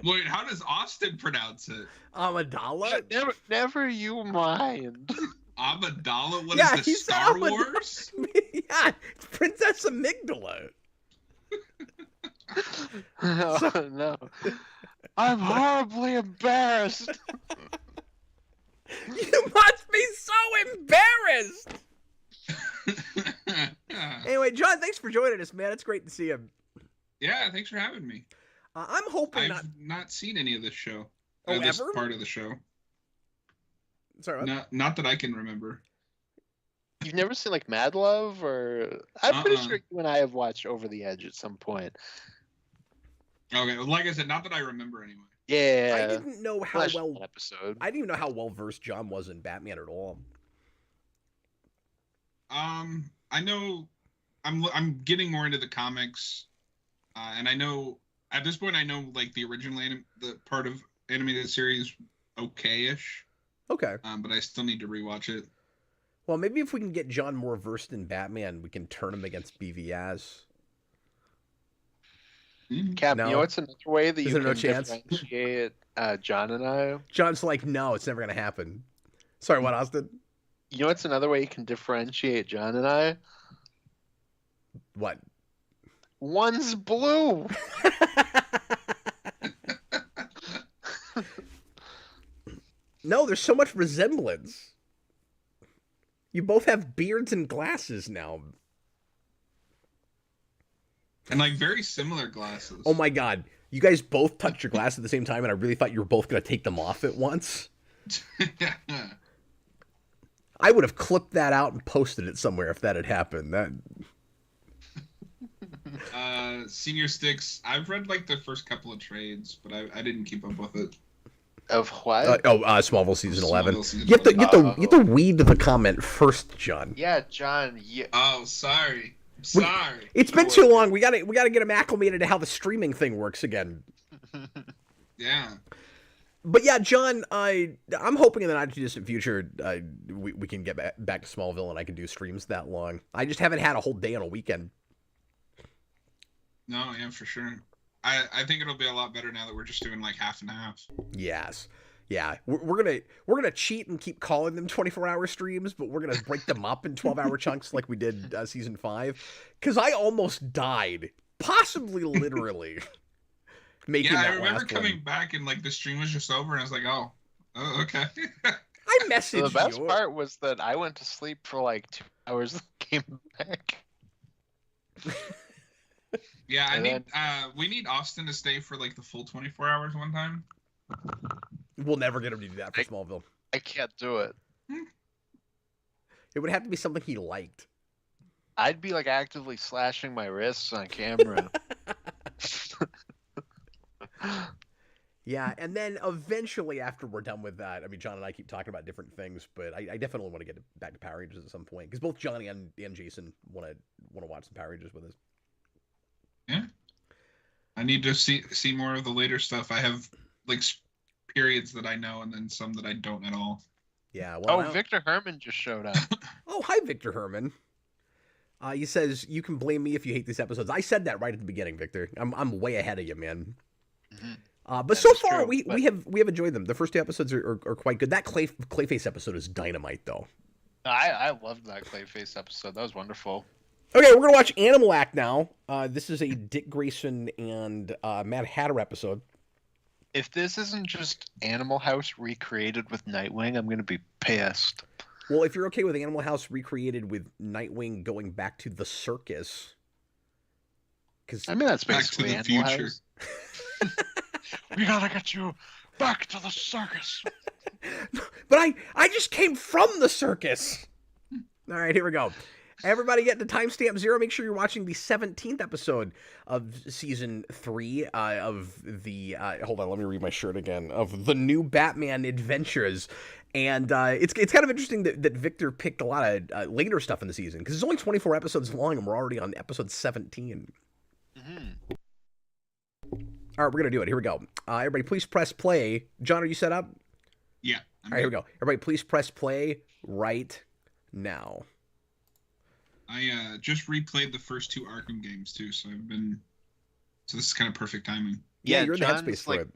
C: Wait, how does Austin pronounce it?
A: Amidala?
B: Never you mind.
C: Amidala? What is this, Star Wars?
A: Yeah, it's Princess Amygdala.
B: Oh, no. I'm horribly embarrassed.
A: You must be so embarrassed. Anyway, John, thanks for joining us, man. It's great to see you.
C: Yeah, thanks for having me.
A: I'm hoping
C: I've not seen any of this show.
A: Oh,
C: this
A: ever?
C: part of the show.
A: Sorry, what?
C: Not that I can remember.
B: You've never seen like Mad Love, or I'm pretty sure you and I have watched Over the Edge at some point.
C: Okay, well, like I said, not that I remember anyway.
B: Yeah,
A: I didn't know how well
B: episode.
A: I didn't even know how well versed John was in Batman at all.
C: I know I'm getting more into the comics, and I know at this point I know like the original the part of animated series okay-ish.
A: Okay.
C: But I still need to rewatch it.
A: Well, maybe if we can get John more versed in Batman, we can turn him against BVS.
B: Cap, you know what's another way that you can
A: chance?
B: differentiate John and I?
A: John's like, no, it's never going to happen. Sorry, what, Austin?
B: You know what's another way you can differentiate John and I?
A: What?
B: One's blue.
A: No, there's so much resemblance. You both have beards and glasses now.
C: And like very similar glasses.
A: Oh my god. You guys both touched your glass at the same time, and I really thought you were both going to take them off at once. I would have clipped that out and posted it somewhere if that had happened.
C: Senior Sticks, I've read like the first couple of trades, but I didn't keep up with it.
B: Of what?
A: Smallville season 11. You have to read the comment first, John.
B: Yeah, John.
C: Oh, sorry. Sorry.
A: It's been too long. We gotta get him acclimated to how the streaming thing works again.
C: Yeah.
A: But yeah, John, I'm hoping in the not too distant future we can get back to Smallville and I can do streams that long. I just haven't had a whole day on a weekend.
C: No, yeah, for sure. I think it'll be a lot better now that we're just doing like half and half.
A: Yes. Yeah, we're gonna cheat and keep calling them 24-hour streams, but we're gonna break them up in 12-hour chunks like we did season 5. Because I almost died, possibly literally. Making
C: yeah,
A: that
C: I remember
A: last
C: coming
A: one.
C: back and like the stream was just over, and I was like, oh okay.
A: I messaged you.
B: The best part was that I went to sleep for like 2 hours and came back.
C: Yeah,
B: And
C: we need Austin to stay for like the full 24 hours one time.
A: We'll never get him to do that for Smallville.
B: I can't do it.
A: It would have to be something he liked.
B: I'd be like actively slashing my wrists on camera.
A: Yeah, and then eventually after we're done with that, I mean, John and I keep talking about different things, but I definitely want to get back to Power Rangers at some point because both Johnny and Jason want to watch some Power Rangers with us.
C: Yeah, I need to see more of the later stuff. I have like periods that I know, and then some that I don't at all.
A: Yeah. Well,
B: Viktor Hermann just showed up.
A: Oh, hi, Viktor Hermann. He says you can blame me if you hate these episodes. I said that right at the beginning, Victor. I'm way ahead of you, man.
B: Mm-hmm.
A: But that so far true, we have enjoyed them. The first 2 episodes are quite good. That Clayface episode is dynamite, though.
B: I loved that Clayface episode. That was wonderful.
A: Okay, we're gonna watch Animal Act now. This is a Dick Grayson and Mad Hatter episode.
B: If this isn't just Animal House recreated with Nightwing, I'm gonna be pissed.
A: Well, if you're okay with Animal House recreated with Nightwing going back to the circus, because
B: I mean that's basically
C: Back to the
B: Animal
C: Future.
B: House. We gotta get you back to the circus.
A: But I just came from the circus. All right, here we go. Everybody get to timestamp 0. Make sure you're watching the 17th episode of season 3 of the hold on, let me read my shirt again, of the new Batman Adventures. And it's kind of interesting that Victor picked a lot of later stuff in the season because it's only 24 episodes long and we're already on episode 17.
B: Mm-hmm.
A: All right, we're gonna do it. Here we go. Everybody, please press play. John, are you set up?
C: Yeah.
A: All right, here we go. Everybody, please press play right now.
C: I just replayed the first 2 Arkham games too, so this is kind of perfect timing.
A: Yeah, you're in
B: John's
A: the headspace for it.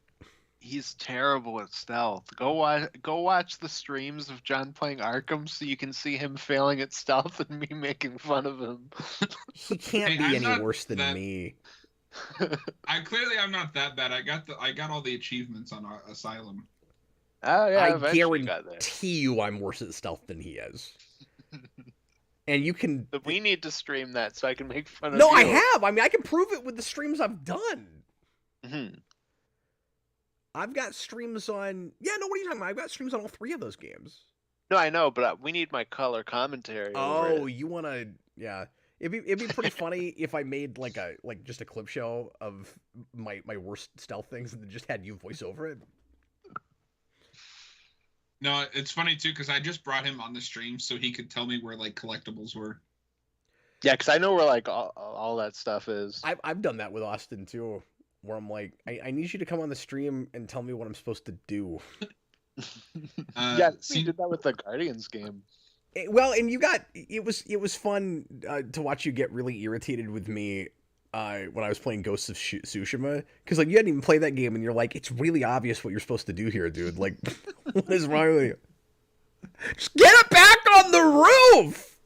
B: He's terrible at stealth. Go watch the streams of John playing Arkham so you can see him failing at stealth and me making fun of him.
A: He can't be any worse than me.
C: I'm not that bad. I got all the achievements on Asylum.
B: Oh yeah,
A: I guarantee you I'm worse at stealth than he is. And you can.
B: But we need to stream that so I can make fun of
A: No,
B: you.
A: I have. I mean, I can prove it with the streams I've done.
B: Mm-hmm.
A: I've got streams on. Yeah, no, what are you talking about? I've got streams on all 3 of those games.
B: No, I know, but we need my color commentary.
A: Oh, you want to? Yeah, it'd be pretty funny if I made just a clip show of my worst stealth things and then just had you voice over it.
C: No, it's funny too because I just brought him on the stream so he could tell me where like collectibles were.
B: Yeah, because I know where like all that stuff is.
A: I've done that with Austin too, where I'm like, I need you to come on the stream and tell me what I'm supposed to do.
B: Yeah, you did that with the Guardians game.
A: Well, and it was fun to watch you get really irritated with me when I was playing Ghosts of Tsushima, because like you hadn't even played that game and you're like, it's really obvious what you're supposed to do here, dude. Like, what is wrong with you? Just get it back on the roof.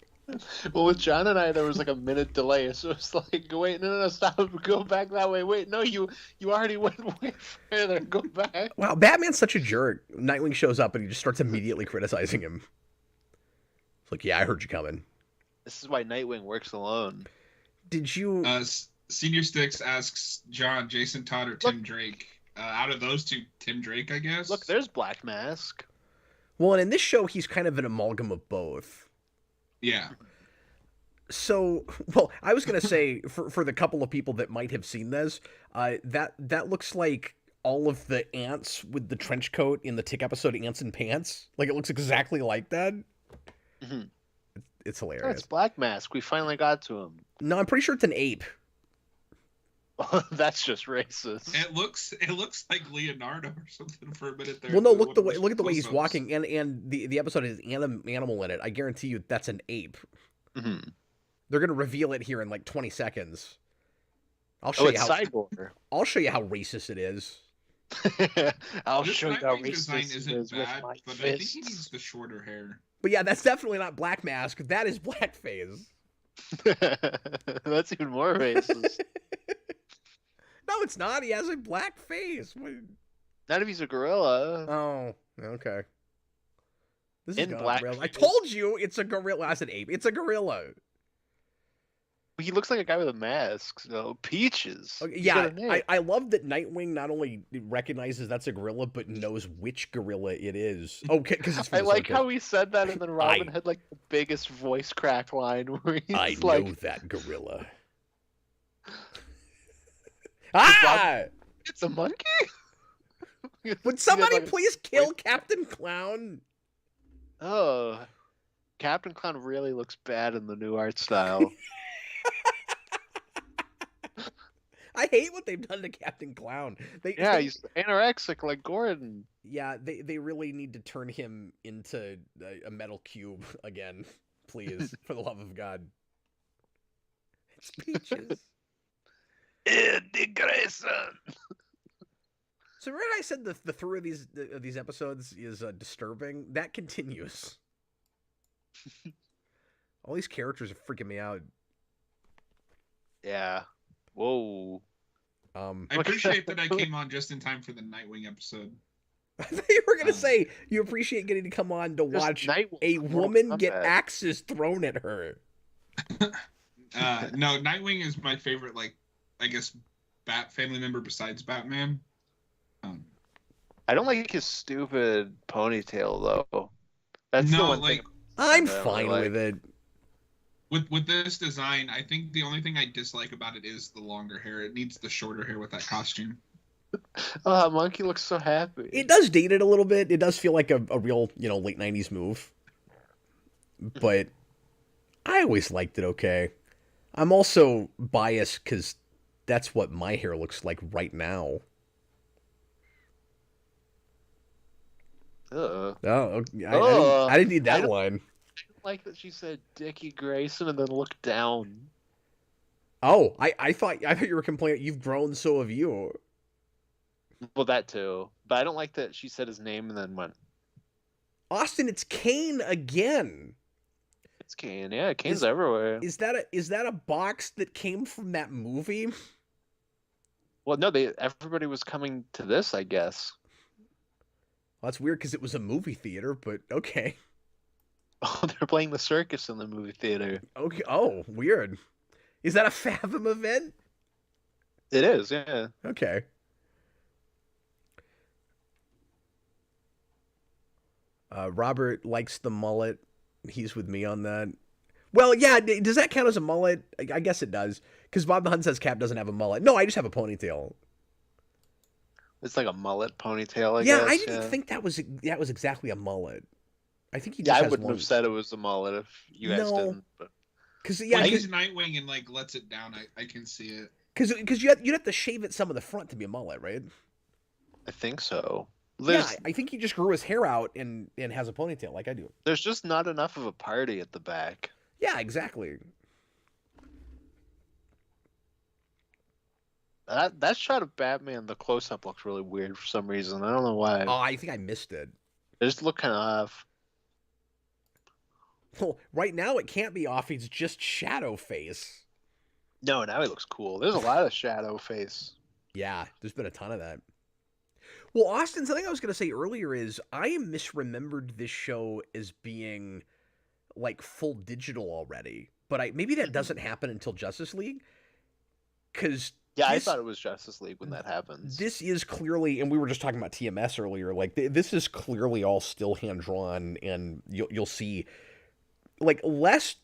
B: Well, with John and I, there was like a minute delay, so it's like, wait, no, stop, go back that way. Wait, no, you already went way further. Go back.
A: Wow, Batman's such a jerk. Nightwing shows up and he just starts immediately criticizing him. It's like, yeah, I heard you coming.
B: This is why Nightwing works alone.
A: Did you?
C: Senior Sticks asks John, Jason Todd, or Tim Drake. Out of those 2, Tim Drake, I guess.
B: Look, there's Black Mask.
A: Well, and in this show, he's kind of an amalgam of both.
C: Yeah.
A: So, well, I was gonna say for the couple of people that might have seen this, that looks like all of the ants with the trench coat in the Tick episode Ants and Pants. Like it looks exactly like that.
B: Mm-hmm.
A: It's hilarious.
B: That's Black Mask. We finally got to him.
A: No, I'm pretty sure it's an ape.
B: That's just racist.
C: It looks like Leonardo or something for a minute there.
A: Well, no, look at the way he's walking, and the episode has animal in it. I guarantee you that's an ape.
B: Mm-hmm.
A: They're gonna reveal it here in like 20 seconds. I'll show you how
B: Cyborg.
A: I'll show you how racist it is.
B: I'll
C: This
B: show you how
C: design
B: racist it
C: isn't
B: is with
C: bad,
B: my
C: but I think he
B: fists.
C: needs the shorter hair.
A: But yeah, that's definitely not Black Mask. That is blackface.
B: That's even more racist.
A: No, it's not. He has a black face.
B: Not if he's a gorilla.
A: Oh, okay. This
B: In
A: is
B: black
A: gorilla. I
B: face.
A: told you it's a gorilla. I said ape. It's a gorilla.
B: He looks like a guy with a mask. So Peaches.
A: Okay,
B: He's got
A: yeah,
B: a name.
A: I love that Nightwing not only recognizes that's a gorilla, but knows which gorilla it is. Okay, because it's for
B: I
A: the
B: like
A: circus.
B: how he said that, and then Robin
A: I-
B: had like the biggest voice crack line where he's
A: I
B: like,
A: know that gorilla. Ah!
B: "It's a monkey."
A: Would
B: He
A: somebody
B: had, like, a
A: please kill
B: voice-
A: Captain Clown?
B: Oh, Captain Clown really looks bad in the new art style.
A: I hate what they've done to Captain Clown.
B: Yeah, he's anorexic like Gordon.
A: Yeah, they really need to turn him into a metal cube again, please, for the love of God. It's Peaches.
B: Eddie Grayson.
A: So remember I said the through of these episodes is disturbing? That continues. All these characters are freaking me out.
B: Yeah. Whoa.
C: I appreciate that I came on just in time for the Nightwing episode.
A: I thought you were gonna say you appreciate getting to come on to
B: Just
A: watch
B: Nightwing
A: a
B: from Mortal
A: woman get
B: Kombat.
A: axes thrown at her.
C: No, Nightwing is my favorite, like, I guess, Bat family member besides Batman.
B: I don't like his stupid ponytail though. That's the
C: No,
B: one
C: like,
B: thing.
A: I'm
B: I don't
A: fine
B: really
A: with it.
C: with this design, I think the only thing I dislike about it is the longer hair. It needs the shorter hair with that costume.
B: Oh, Monkey looks so happy.
A: It does date it a little bit. It does feel like a real, late 90s move. But I always liked it okay. I'm also biased because that's what my hair looks like right now.
B: Ugh.
A: Oh, okay.
B: Ugh.
A: I didn't need
B: I
A: that
B: don't-
A: line.
B: I like that she said Dickie Grayson and then looked down.
A: Oh, I thought you were complaining. You've grown, so have you.
B: Well, that too. But I don't like that she said his name and then went,
A: Austin, it's Kane again.
B: "It's Kane." Yeah, Kane's
A: Is-
B: everywhere.
A: Is that a box that came from that movie?
B: Well, no, everybody was coming to this, I guess.
A: Well, that's weird because it was a movie theater, but okay.
B: Oh, they're playing the circus in the movie theater.
A: Okay. Oh, weird. Is that a Fathom event?
B: It is, yeah.
A: Okay. Robert likes the mullet. He's with me on that. Well, yeah, does that count as a mullet? I guess it does. Because Bob the Hunt says Cap doesn't have a mullet. No, I just have a ponytail.
B: It's like a mullet ponytail, I
A: Yeah,
B: guess.
A: I didn't think that was exactly a mullet. I think he just
B: Yeah, I
A: has
B: wouldn't
A: one.
B: have said it was a mullet if you guys
A: No.
B: didn't. But
A: Because
C: When
A: yeah,
C: he's Nightwing and, like, lets it down, I can see it.
A: because you'd have to shave it some of the front to be a mullet, right?
B: I think so.
A: Yeah, I think he just grew his hair out and has a ponytail like I do.
B: There's just not enough of a party at the back.
A: Yeah, exactly.
B: That shot of Batman, the close up looks really weird for some reason. I don't know why.
A: Oh, I think I missed it.
B: They just look kind of off.
A: Well, right now it can't be off. He's just shadow face.
B: No, now he looks cool. There's a lot of shadow face.
A: Yeah, there's been a ton of that. Well, Austin, something I was going to say earlier is I misremembered this show as being like full digital already, but maybe that doesn't happen until Justice League. Because
B: Yeah, I thought it was Justice League when that happens.
A: this is clearly, and we were just talking about TMS earlier. Like this is clearly all still hand drawn, and you'll see like less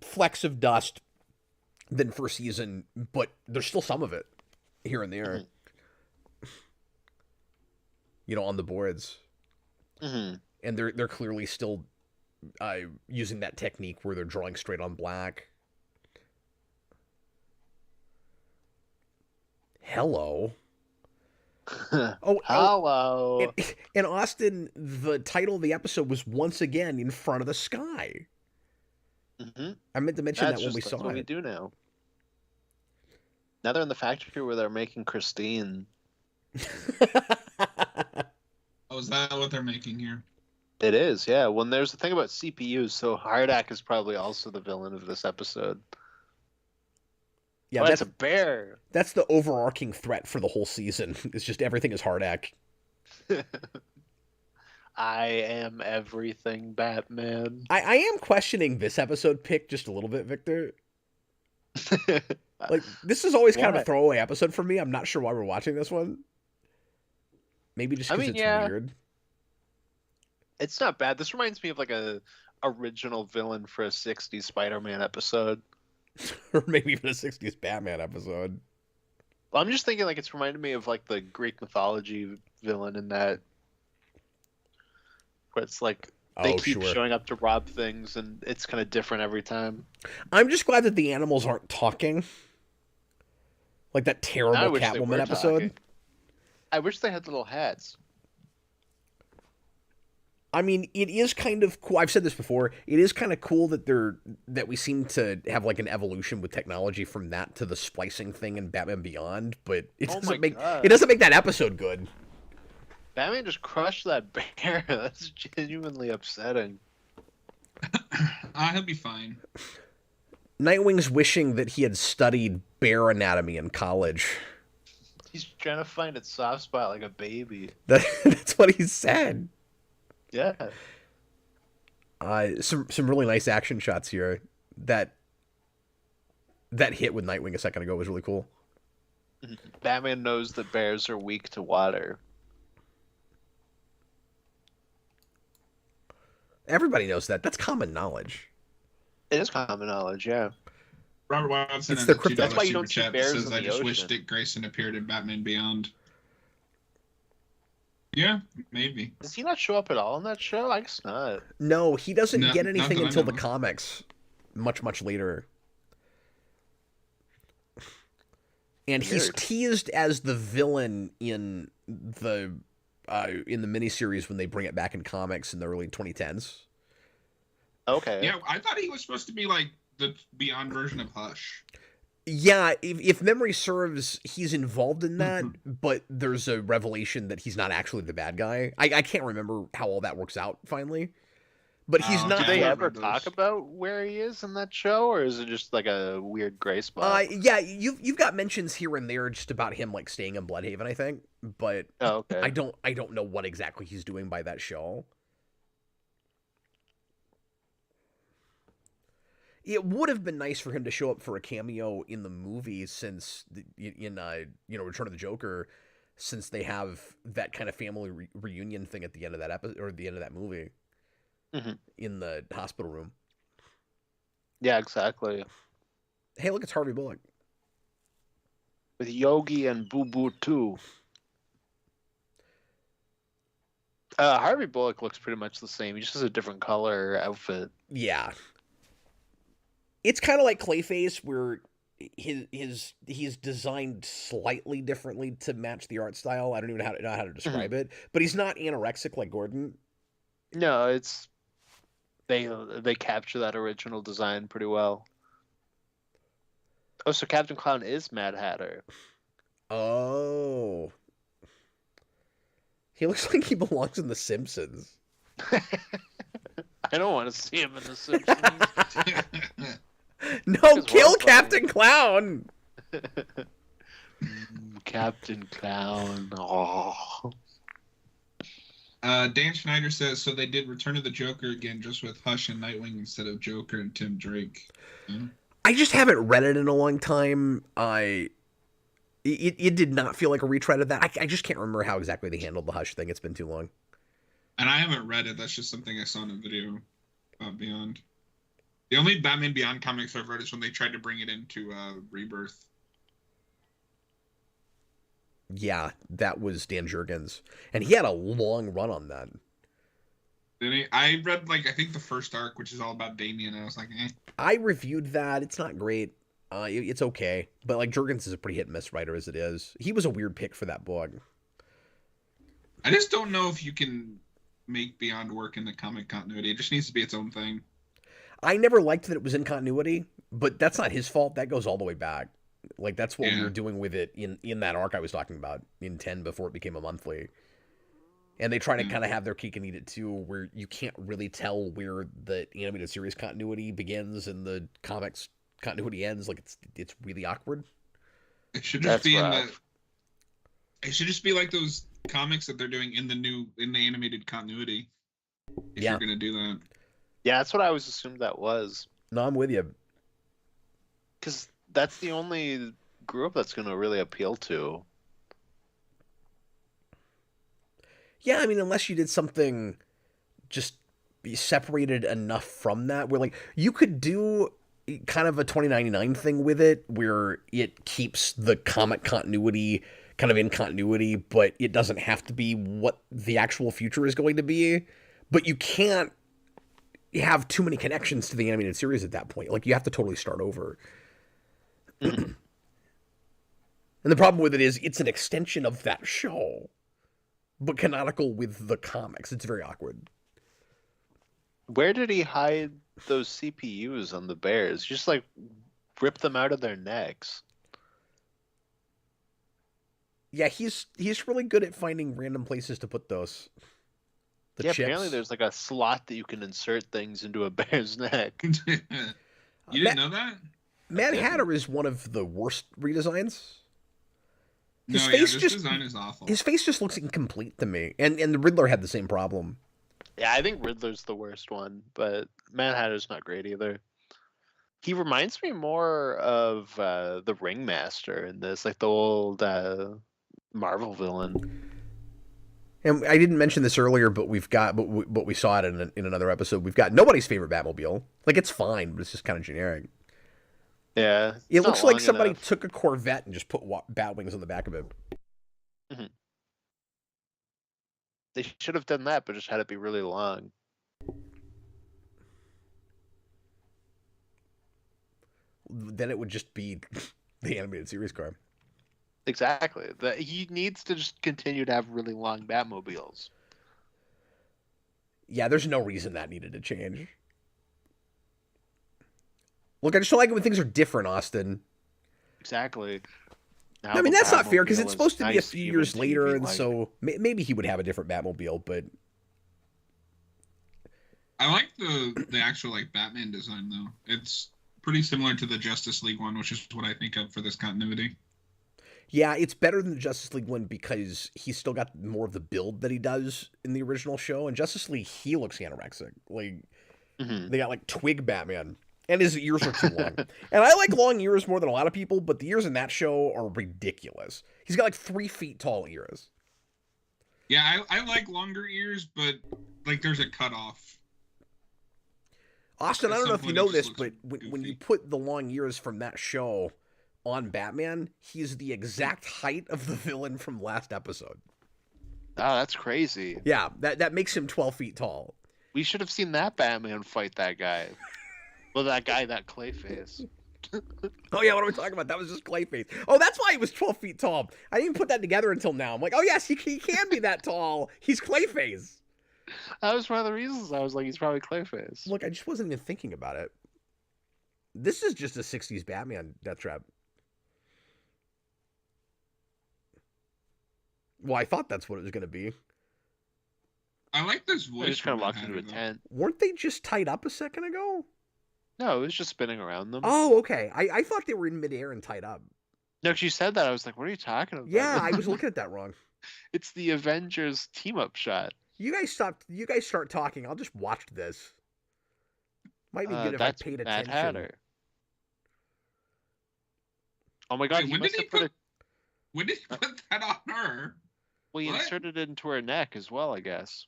A: flecks of dust than first season, but there's still some of it here and there.
B: Mhm.
A: On the boards,
B: Mm-hmm.
A: and they're clearly still using that technique where they're drawing straight on black. Hello. Oh,
B: Hello.
A: and Austin, the title of the episode was once again In Front of the Sky.
B: Mm-hmm.
A: I meant to mention that when we
B: that's
A: saw
B: what we
A: it.
B: do now. Now they're in the factory where they're making Christine.
C: Oh, is that what they're making here?
B: It is, yeah. When there's the thing about CPUs, so Hardak is probably also the villain of this episode.
A: Yeah,
B: Oh,
A: that's
B: that's a bear.
A: that's the overarching threat for the whole season. It's just everything is Hardak.
B: I am everything, Batman.
A: I am questioning this episode pick just a little bit, Victor. Like, this is always kind of a
B: What?
A: throwaway episode for me. I'm not sure why we're watching this one. Maybe just
B: I
A: because
B: mean,
A: it's
B: yeah.
A: weird.
B: It's not bad. This reminds me of like a original villain for a 60s Spider-Man episode.
A: Or maybe even a 60s Batman episode.
B: Well, I'm just thinking like it's reminded me of like the Greek mythology villain in that, where it's like they
A: Oh,
B: keep
A: sure.
B: showing up to rob things and it's kind of different every time.
A: I'm just glad that the animals aren't talking. Like that
B: I
A: terrible
B: wish they
A: Catwoman
B: were
A: episode.
B: talking. I wish they had little hats.
A: I mean, it is kind of cool. I've said this before. It is kind of cool that we seem to have like an evolution with technology from that to the splicing thing in Batman Beyond, but it
B: Oh
A: doesn't
B: my
A: make
B: God.
A: it doesn't make that episode good.
B: Batman just crushed that bear. That's genuinely upsetting.
C: He'll be fine.
A: Nightwing's wishing that he had studied bear anatomy in college.
B: He's trying to find its soft spot like a baby.
A: That's what he said.
B: Yeah.
A: Some really nice action shots here. That hit with Nightwing a second ago was really cool.
B: Batman knows that bears are weak to water.
A: Everybody knows that. That's common knowledge.
B: It is common knowledge, yeah.
C: Robert Watson
A: It's
C: in
A: the
C: the
A: crypto.
C: $2
B: That's why you
C: super
B: don't see
C: chat that
B: bears
C: says,
B: in
C: I
B: the
C: just wish
B: ocean.
C: Dick Grayson appeared in Batman Beyond. Yeah, maybe.
B: Does he not show up at all in that show? I guess not.
A: No, he doesn't
C: No,
A: get
C: not
A: anything
C: that I
A: until
C: know
A: the
C: of.
A: comics. Much later. And he's
B: Weird.
A: teased as the villain in the miniseries when they bring it back in comics in the early 2010s.
B: Okay.
C: Yeah, I thought he was supposed to be like the Beyond version of Hush.
A: Yeah, if memory serves, he's involved in that, but there's a revelation that he's not actually the bad guy. I can't remember how all that works out finally. But he's
C: Oh,
A: not.
B: Do
C: okay.
B: they
C: I
B: ever
C: remember
B: talk
C: those.
B: about where he is in that show, or is it just like a weird gray spot?
A: Yeah, you've got mentions here and there just about him like staying in Bloodhaven, I think, but
B: Oh, okay.
A: I don't know what exactly he's doing by that show. It would have been nice for him to show up for a cameo in the movie, since in Return of the Joker, since they have that kind of family reunion thing at the end of that episode or the end of that movie, in the hospital room.
B: Yeah, exactly.
A: Hey, look, it's Harvey Bullock.
B: With Yogi and Boo Boo too. Harvey Bullock looks pretty much the same. He just has a different color outfit.
A: Yeah. It's kind of like Clayface, where he's designed slightly differently to match the art style. I don't even know how to describe it, but he's not anorexic like Gordon.
B: No, it's they capture that original design pretty well. Oh, so Captain Clown is Mad Hatter.
A: Oh. He looks like he belongs in The Simpsons.
B: I don't want to see him in The Simpsons.
A: No,
B: It's
A: kill
B: horrifying.
A: Captain Clown!
B: Captain Clown. Oh.
C: Dan Schneider says, so they did Return of the Joker again, just with Hush and Nightwing instead of Joker and Tim Drake.
A: I just haven't read it in a long time. It did not feel like a retread of that. I just can't remember how exactly they handled the Hush thing. It's been too long.
C: And I haven't read it. That's just something I saw in a video about Beyond. The only Batman Beyond comics I've read is when they tried to bring it into Rebirth.
A: Yeah, that was Dan Jurgens. And he had a long run on that.
C: Did he? I read, I think the first arc, which is all about Damien, and I was like, eh.
A: I reviewed that. It's not great. It's okay. But, Jurgens is a pretty hit-and-miss writer as it is. He was a weird pick for that book.
C: I just don't know if you can make Beyond work in the comic continuity. It just needs to be its own thing.
A: I never liked that it was in continuity, but that's not his fault. That goes all the way back. That's what we were doing with it in that arc I was talking about, in 10, before it became a monthly. And they try to kind of have their cake and eat it too, where you can't really tell where the animated series continuity begins and the comics continuity ends. It's really awkward.
C: It should just be
B: rough.
C: It should just be like those comics that they're doing in the animated continuity. If
A: Yeah.
C: you're gonna do that.
B: Yeah, that's what I always assumed that was.
A: No, I'm with you.
B: Because that's the only group that's going to really appeal to.
A: Yeah, I mean, unless you did something just be separated enough from that, where like you could do kind of a 2099 thing with it, where it keeps the comic continuity kind of in continuity, but it doesn't have to be what the actual future is going to be. But you can't have too many connections to the animated series at that point. Like, you have to totally start over. And the problem with it is it's an extension of that show, but canonical with the comics. It's very awkward.
B: Where did he hide those CPUs on the bears? Just like rip them out of their necks.
A: Yeah, he's really good at finding random places to put those. The chips.
B: Apparently there's like a slot that you can insert things into a bear's neck.
C: You didn't know that?
A: Mad Hatter is one of the worst redesigns.
C: His face design is awful.
A: His face just looks incomplete to me. And the Riddler had the same problem.
B: Yeah, I think Riddler's the worst one, but Mad Hatter's not great either. He reminds me more of the Ringmaster in this, like the old Marvel villain.
A: And I didn't mention this earlier, but we saw it in another episode. We've got nobody's favorite Batmobile. Like, it's fine, but it's just kind of generic.
B: Yeah.
A: It looks like somebody took a Corvette and just put bat wings on the back of it.
B: Mm-hmm. They should have done that, but just had it be really long.
A: Then it would just be the animated series car.
B: Exactly. He needs to just continue to have really long Batmobiles.
A: Yeah, there's no reason that needed to change. Look, I just don't like it when things are different, Austin.
B: Exactly.
A: No, I mean, that's not fair, because it's supposed to be a
B: nice,
A: few years later, and
B: like
A: so maybe he would have a different Batmobile, but...
C: I like the actual, like, Batman design, though. It's pretty similar to the Justice League one, which is what I think of for this continuity.
A: Yeah, it's better than the Justice League one because he's still got more of the build that he does in the original show. In Justice League, he looks anorexic. Like, They got, like, Twig Batman. And his ears are too long. And I like long ears more than a lot of people, but the ears in that show are ridiculous. He's got like 3 feet tall ears.
C: Yeah, I like longer ears, but like there's a cutoff.
A: Austin, I don't know if you know this, but when you put the long ears from that show on Batman, he's the exact height of the villain from last episode.
B: Oh, that's crazy.
A: Yeah, that makes him 12 feet tall.
B: We should have seen that Batman fight that guy. Well, that Clayface.
A: Oh, yeah, what are we talking about? That was just Clayface. Oh, that's why he was 12 feet tall. I didn't even put that together until now. I'm like, oh, yes, he can be that tall. He's Clayface.
B: That was one of the reasons I was like, he's probably Clayface.
A: Look, I just wasn't even thinking about it. This is just a 60s Batman death trap. Well, I thought that's what it was going to be.
C: I like this voice.
B: They just kind of walked into a tent.
A: Weren't they just tied up a second ago?
B: No, it was just spinning around them.
A: Oh, okay. I thought they were in midair and tied up.
B: No, because you said that. I was like, what are you talking about?
A: Yeah, I was looking at that wrong.
B: It's the Avengers team-up shot.
A: You guys start talking. I'll just watch this. Might be good if I paid attention.
B: Mad Hatter. Oh my god,
C: Wait, when did he put that on her?
B: Well, he inserted it into her neck as well, I guess.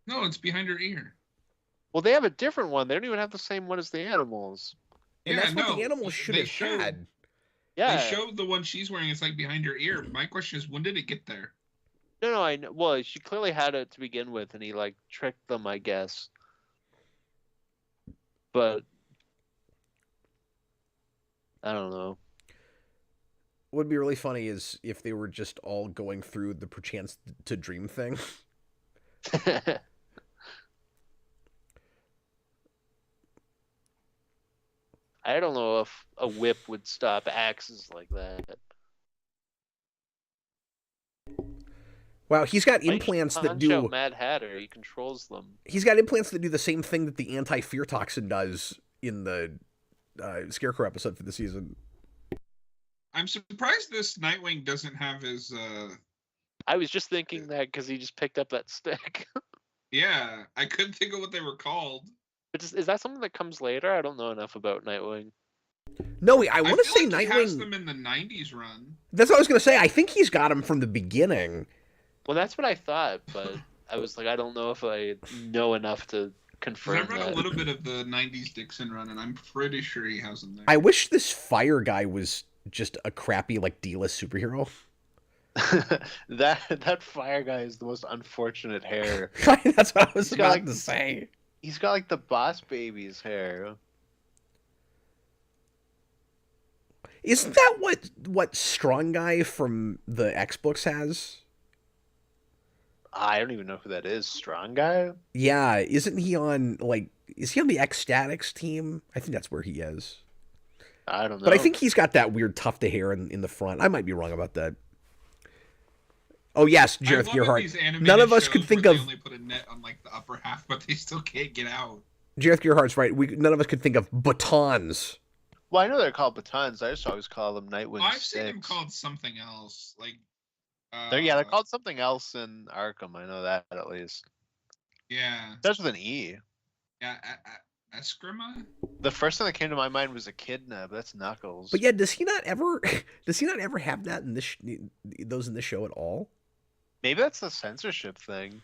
C: No, it's behind her ear.
B: Well, they have a different one. They don't even have the same one as the animals.
A: And that's what the animals should have had.
B: Yeah.
C: They showed the one she's wearing. It's like behind her ear. My question is, when did it get there?
B: No, I know. Well, she clearly had it to begin with, and he like tricked them, I guess. But I don't know.
A: What would be really funny is if they were just all going through the perchance to dream thing.
B: I don't know if a whip would stop axes like that.
A: Wow, he's got implants that do...
B: Mad Hatter, he controls them.
A: He's got implants that do the same thing that the anti-fear toxin does in the Scarecrow episode for the season.
C: I'm surprised this Nightwing doesn't have his...
B: I was just thinking that because he just picked up that stick.
C: Yeah, I couldn't think of what they were called.
B: But is that something that comes later? I don't know enough about Nightwing.
A: No, I want to
C: feel
A: say
C: like
A: Nightwing.
C: He has them in the '90s run.
A: That's what I was gonna say. I think he's got him from the beginning.
B: Well, that's what I thought, but I was like, I don't know if I know enough to confirm
C: I read
B: that.
C: a little bit of the '90s Dixon run, and I'm pretty sure he has them there.
A: I wish this fire guy was just a crappy like D-list superhero.
B: that fire guy is the most unfortunate hair.
A: That's what I was
B: He's got,
A: about
B: like,
A: to say.
B: He's got like the Boss Baby's hair.
A: Isn't that what Strong Guy from the X books has?
B: I don't even know who that is. Strong Guy?
A: Yeah, isn't he on is he on the Ecstatics team? I think that's where he is.
B: I don't know.
A: But I think he's got that weird tuft of hair in the front. I might be wrong about that. Oh yes, Jareth Gearhart. None of us could think of.
C: They only put a net on like the upper half, but they still can't get out.
A: Jareth Gearhart's right. None of us could think of batons.
B: Well, I know they're called batons. I just always call them Nightwing
C: I've
B: sticks.
C: seen them called something else. Like,
B: they're called something else in Arkham. I know that at least.
C: Yeah.
B: That's with an E.
C: Yeah, Eskrima?
B: The first thing that came to my mind was Echidna, but that's Knuckles.
A: But yeah, does he not ever have that in this those in this show at all?
B: Maybe that's the censorship thing.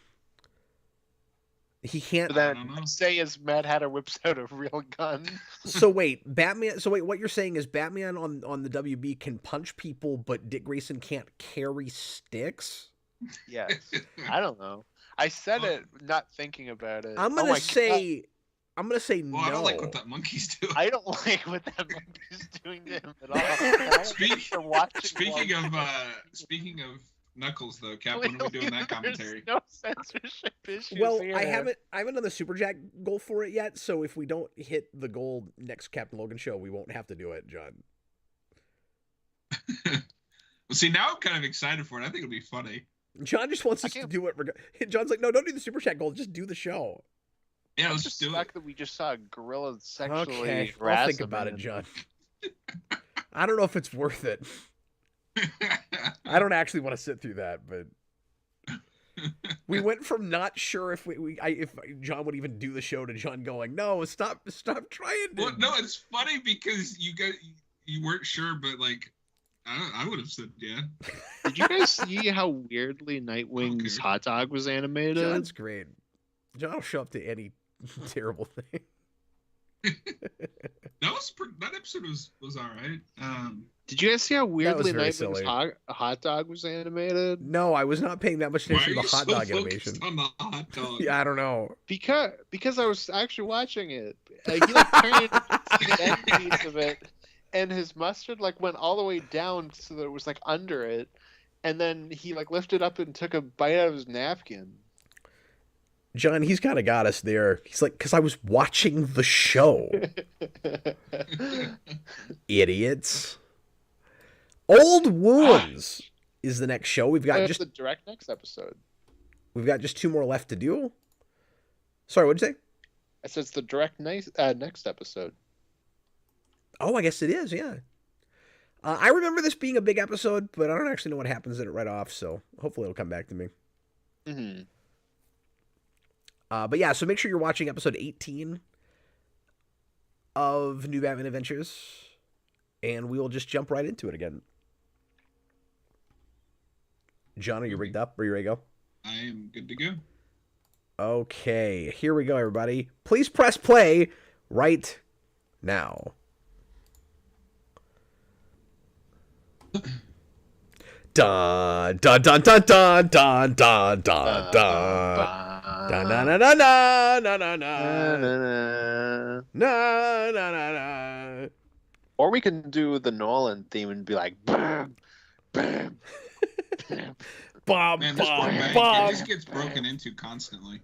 A: He can't.
B: But then say as Mad Hatter whips out a real gun.
A: So wait, Batman. So wait, what you're saying is Batman on the WB can punch people, but Dick Grayson can't carry sticks?
B: Yes. I don't know. I said it not thinking about it.
A: I'm gonna say
C: well,
A: no.
C: I don't like what that monkey's doing.
B: I don't like what that monkey's doing to him at all.
C: Speaking of Knuckles, though, Cap, when are we doing that commentary?
B: No censorship issues.
A: Well,
B: here.
A: I haven't done the Super Jack goal for it yet, so if we don't hit the goal next Captain Logan show, we won't have to do it, John.
C: Well, see, now I'm kind of excited for it. I think it'll be funny.
A: John just wants us to do it. John's like, no, don't do the Super Chat goal. Just do the show.
C: Yeah, let's just do it.
B: That we just saw a gorilla sexually harass
A: I'll think about it, John. I don't know if it's worth it. I don't actually want to sit through that, but we went from not sure if if John would even do the show to John going, no, stop trying to.
C: Well, no, it's funny because you weren't sure, but like I would have said yeah.
B: Did you guys see how weirdly Nightwing's hot dog was animated?
A: John's great. John will show up to any terrible thing.
C: That episode was all right.
B: Did you guys see how weirdly
A: silly.
B: Nightwing's hot dog was animated?
A: No, I was not paying that much attention to the hot dog animation.
C: On the hot dog?
A: Yeah, I don't know.
B: Because I was actually watching it. He like turned the end piece of it, and his mustard like went all the way down so that it was like under it, and then he like lifted up and took a bite out of his napkin.
A: John, he's kind of got us there. He's like, because I was watching the show. Idiots. Old Wounds is the next show. We've got just
B: the direct next episode.
A: We've got just 2 more left to do. Sorry, what'd you say?
B: I said it's the direct next episode.
A: Oh, I guess it is, yeah. I remember this being a big episode, but I don't actually know what happens in it right off, so hopefully it'll come back to me.
B: Mm-hmm.
A: But yeah, so make sure you're watching episode 18 of New Batman Adventures, and we will just jump right into it again. John, are you rigged up? Are you ready to go?
C: I am good to go.
A: Okay, here we go, everybody. Please press play right now. Dun dun dun dun dun dun dun dun dun. Na na na na na na na na na na na.
B: Or we can do the Nolan theme and be like, bam, bam, bam.
A: Bob,
C: Man, this
A: Bob,
C: bank,
A: Bob.
C: it just gets broken into constantly.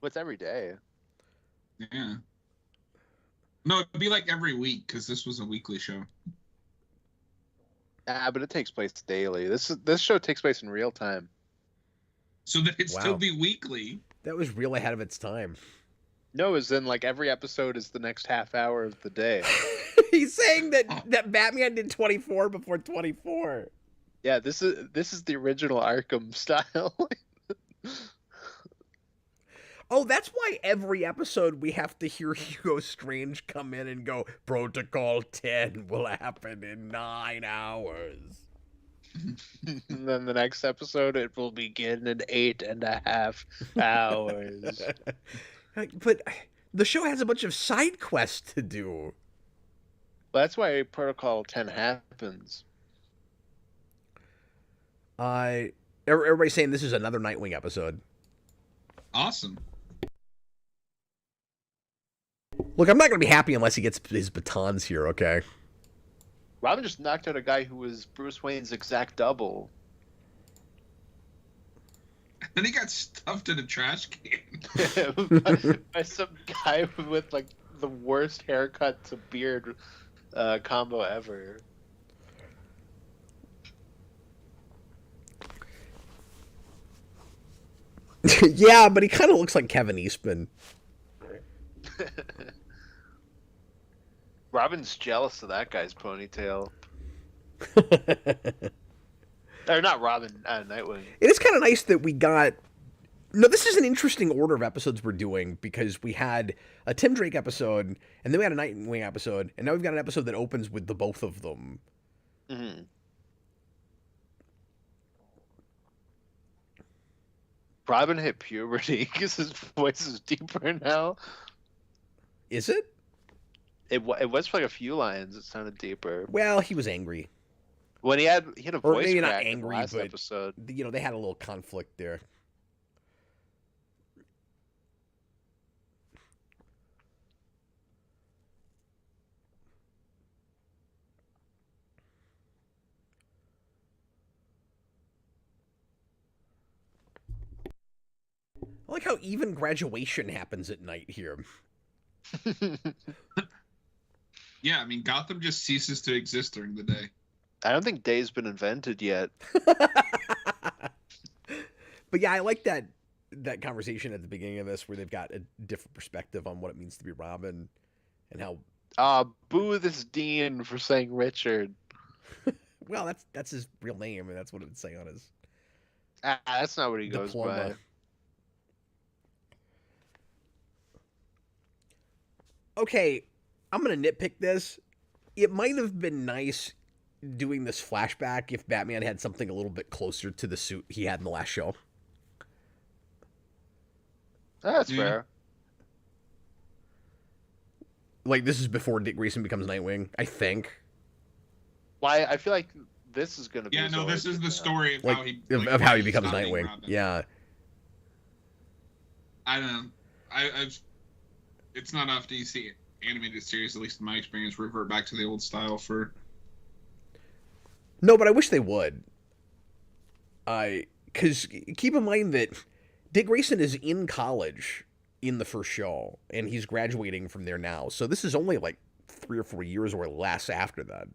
B: What's every day?
C: Yeah. No, it'd be like every week because this was a weekly show.
B: But it takes place daily. This show takes place in real time.
C: So that it'd
A: Wow.
C: still be weekly.
A: That was real ahead of its time.
B: No, as in like every episode is the next half hour of the day.
A: He's saying that Batman did 24 before 24.
B: Yeah, this is the original Arkham style.
A: Oh, that's why every episode we have to hear Hugo Strange come in and go, Protocol 10 will happen in 9 hours.
B: And then the next episode, it will begin in 8.5 hours.
A: But the show has a bunch of side quests to do.
B: That's why Protocol 10 happens.
A: Everybody's saying this is another Nightwing episode.
C: Awesome.
A: Look, I'm not going to be happy unless he gets his batons here, okay?
B: Robin just knocked out a guy who was Bruce Wayne's exact double.
C: Then he got stuffed in a trash can.
B: By some guy with like the worst haircut to beard combo ever.
A: Yeah, but he kind of looks like Kevin Eastman.
B: Robin's jealous of that guy's ponytail. Or not Robin, Nightwing.
A: It is kind of nice that we got... No, this is an interesting order of episodes we're doing, because we had a Tim Drake episode, and then we had a Nightwing episode, and now we've got an episode that opens with the both of them.
B: Mm-hmm. Robin hit puberty because his voice is deeper now.
A: Is it?
B: It was for like a few lines. It sounded deeper.
A: Well, he was angry.
B: When he had a
A: Or
B: voice
A: maybe
B: crack
A: not
B: in the
A: angry,
B: last
A: but
B: episode.
A: you know, they had a little conflict there. I like how even graduation happens at night here.
C: Yeah, I mean, Gotham just ceases to exist during the day.
B: I don't think day's been invented yet.
A: But yeah, I like that conversation at the beginning of this where they've got a different perspective on what it means to be Robin and how...
B: Boo this Dean for saying Richard.
A: Well, that's his real name, and that's what it would say on his
B: That's not what he goes
A: diploma.
B: by.
A: Okay, I'm going to nitpick this. It might have been nice doing this flashback if Batman had something a little bit closer to the suit he had in the last show.
B: That's fair.
A: Like, this is before Dick Grayson becomes Nightwing, I think.
B: Why? I feel like this is going to be...
C: Yeah, no, this is the story of
A: Like,
C: how he...
A: of how he becomes
C: stopping
A: Nightwing.
C: Robin.
A: Yeah.
C: I don't know. I've... It's not often you see animated series, at least in my experience, revert back to the old style for...
A: No, but I wish they would. Because keep in mind that Dick Grayson is in college in the first show, and he's graduating from there now. So this is only like 3 or 4 years or less after that.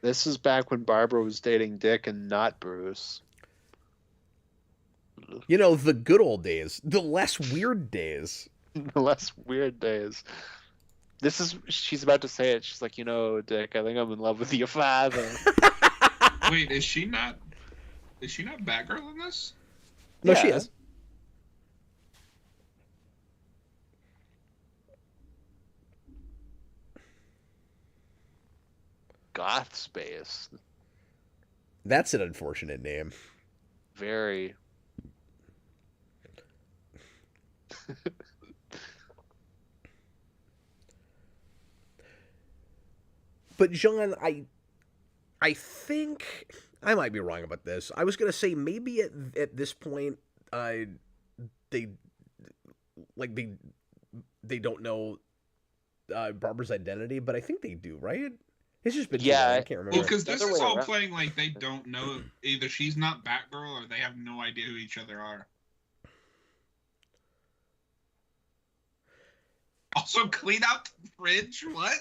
B: This is back when Barbara was dating Dick and not Bruce.
A: You know, the good old days. The less weird days.
B: The less weird days. She's about to say it. She's like, you know, Dick, I think I'm in love with your father.
C: Wait, is she not Batgirl in this?
A: No,
B: Yeah.
A: she is.
B: Goth space.
A: That's an unfortunate name.
B: Very.
A: But John, I think I might be wrong about this. I was gonna say maybe at this point, they don't know Barbara's identity, but I think they do, right? It's just been too long, I can't remember.
C: Well, because this
B: Other
C: is
B: way
C: all
B: around.
C: playing like they don't know, either she's not Batgirl or they have no idea who each other are. Also, clean out the fridge? What?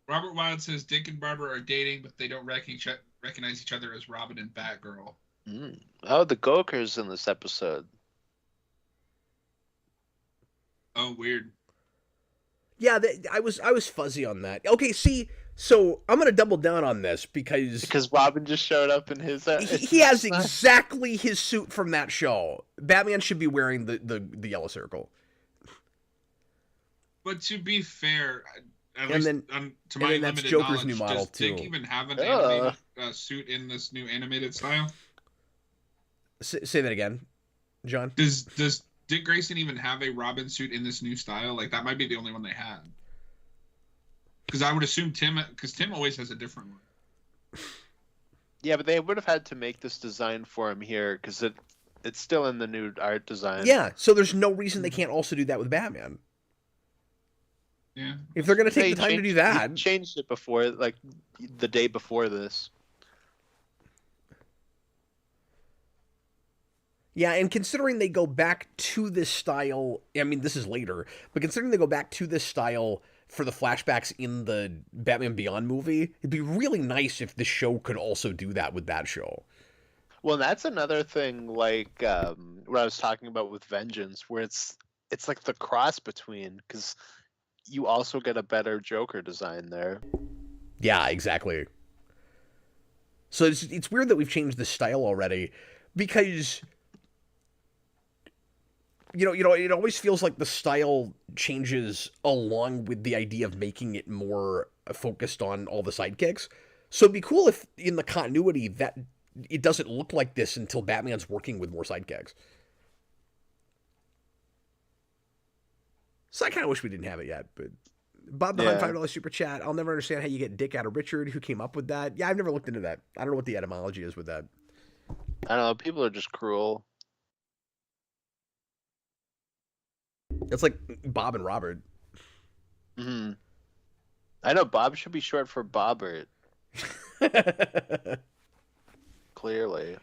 C: Robert Wilde says Dick and Barbara are dating, but they don't recognize each other as Robin and Batgirl.
B: Oh, the Gokers in this episode.
C: Oh, weird.
A: Yeah, I was fuzzy on that. Okay, see, so I'm gonna double down on this
B: Because Robin just showed up in his.
A: he has exactly his suit from that show. Batman should be wearing the yellow circle.
C: But to be fair, at
A: And
C: least
A: then-
C: to my
A: then that's
C: limited
A: Joker's
C: knowledge,
A: new model,
C: does Dick
A: too.
C: even have an animated suit in this new animated style?
A: Say that again, John.
C: Does Dick Grayson even have a Robin suit in this new style? Like, that might be the only one they had. Because I would assume Tim always has a different one.
B: Yeah, but they would have had to make this design for him here because it's still in the new art design.
A: Yeah, so there's no reason they can't also do that with Batman.
C: Yeah.
A: If they're gonna take the time to do that,
B: He changed it before, like the day before this.
A: yeah, and considering they go back to this style, I mean, this is later, but considering they go back to this style for the flashbacks in the Batman Beyond movie, it'd be really nice if the show could also do that with that show.
B: Well, that's another thing, like what I was talking about with Vengeance, where it's like the cross between, because you also get a better Joker design there.
A: Yeah, exactly. So it's weird that we've changed the style already, because you know, it always feels like the style changes along with the idea of making it more focused on all the sidekicks. So it'd be cool if in the continuity that it doesn't look like this until Batman's working with more sidekicks. So I kind of wish we didn't have it yet, but Bob the Hunt, $5 super chat. I'll never understand how you get Dick out of Richard. Who came up with that? Yeah, I've never looked into that. I don't know what the etymology is with that.
B: I don't know. People are just cruel.
A: It's like Bob and Robert.
B: Hmm. I know Bob should be short for Bobbert. Clearly.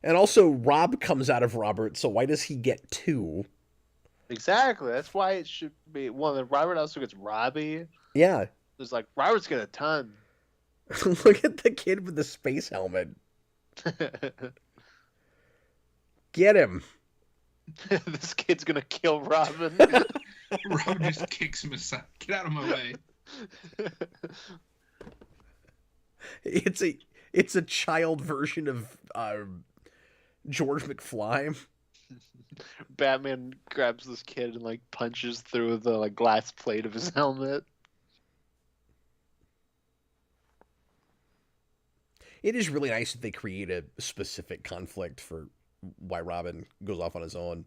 A: And also, Rob comes out of Robert, so why does he get two?
B: Exactly. That's why it should be. Well, then Robert also gets Robbie.
A: Yeah.
B: There's like Robert's got a ton.
A: Look at the kid with the space helmet. Get him.
B: This kid's gonna kill Robin.
C: Robin just kicks him aside. Get out of my way.
A: It's a child version of George McFly.
B: Batman grabs this kid and like punches through the like glass plate of his helmet.
A: It is really nice that they create a specific conflict for why Robin goes off on his own.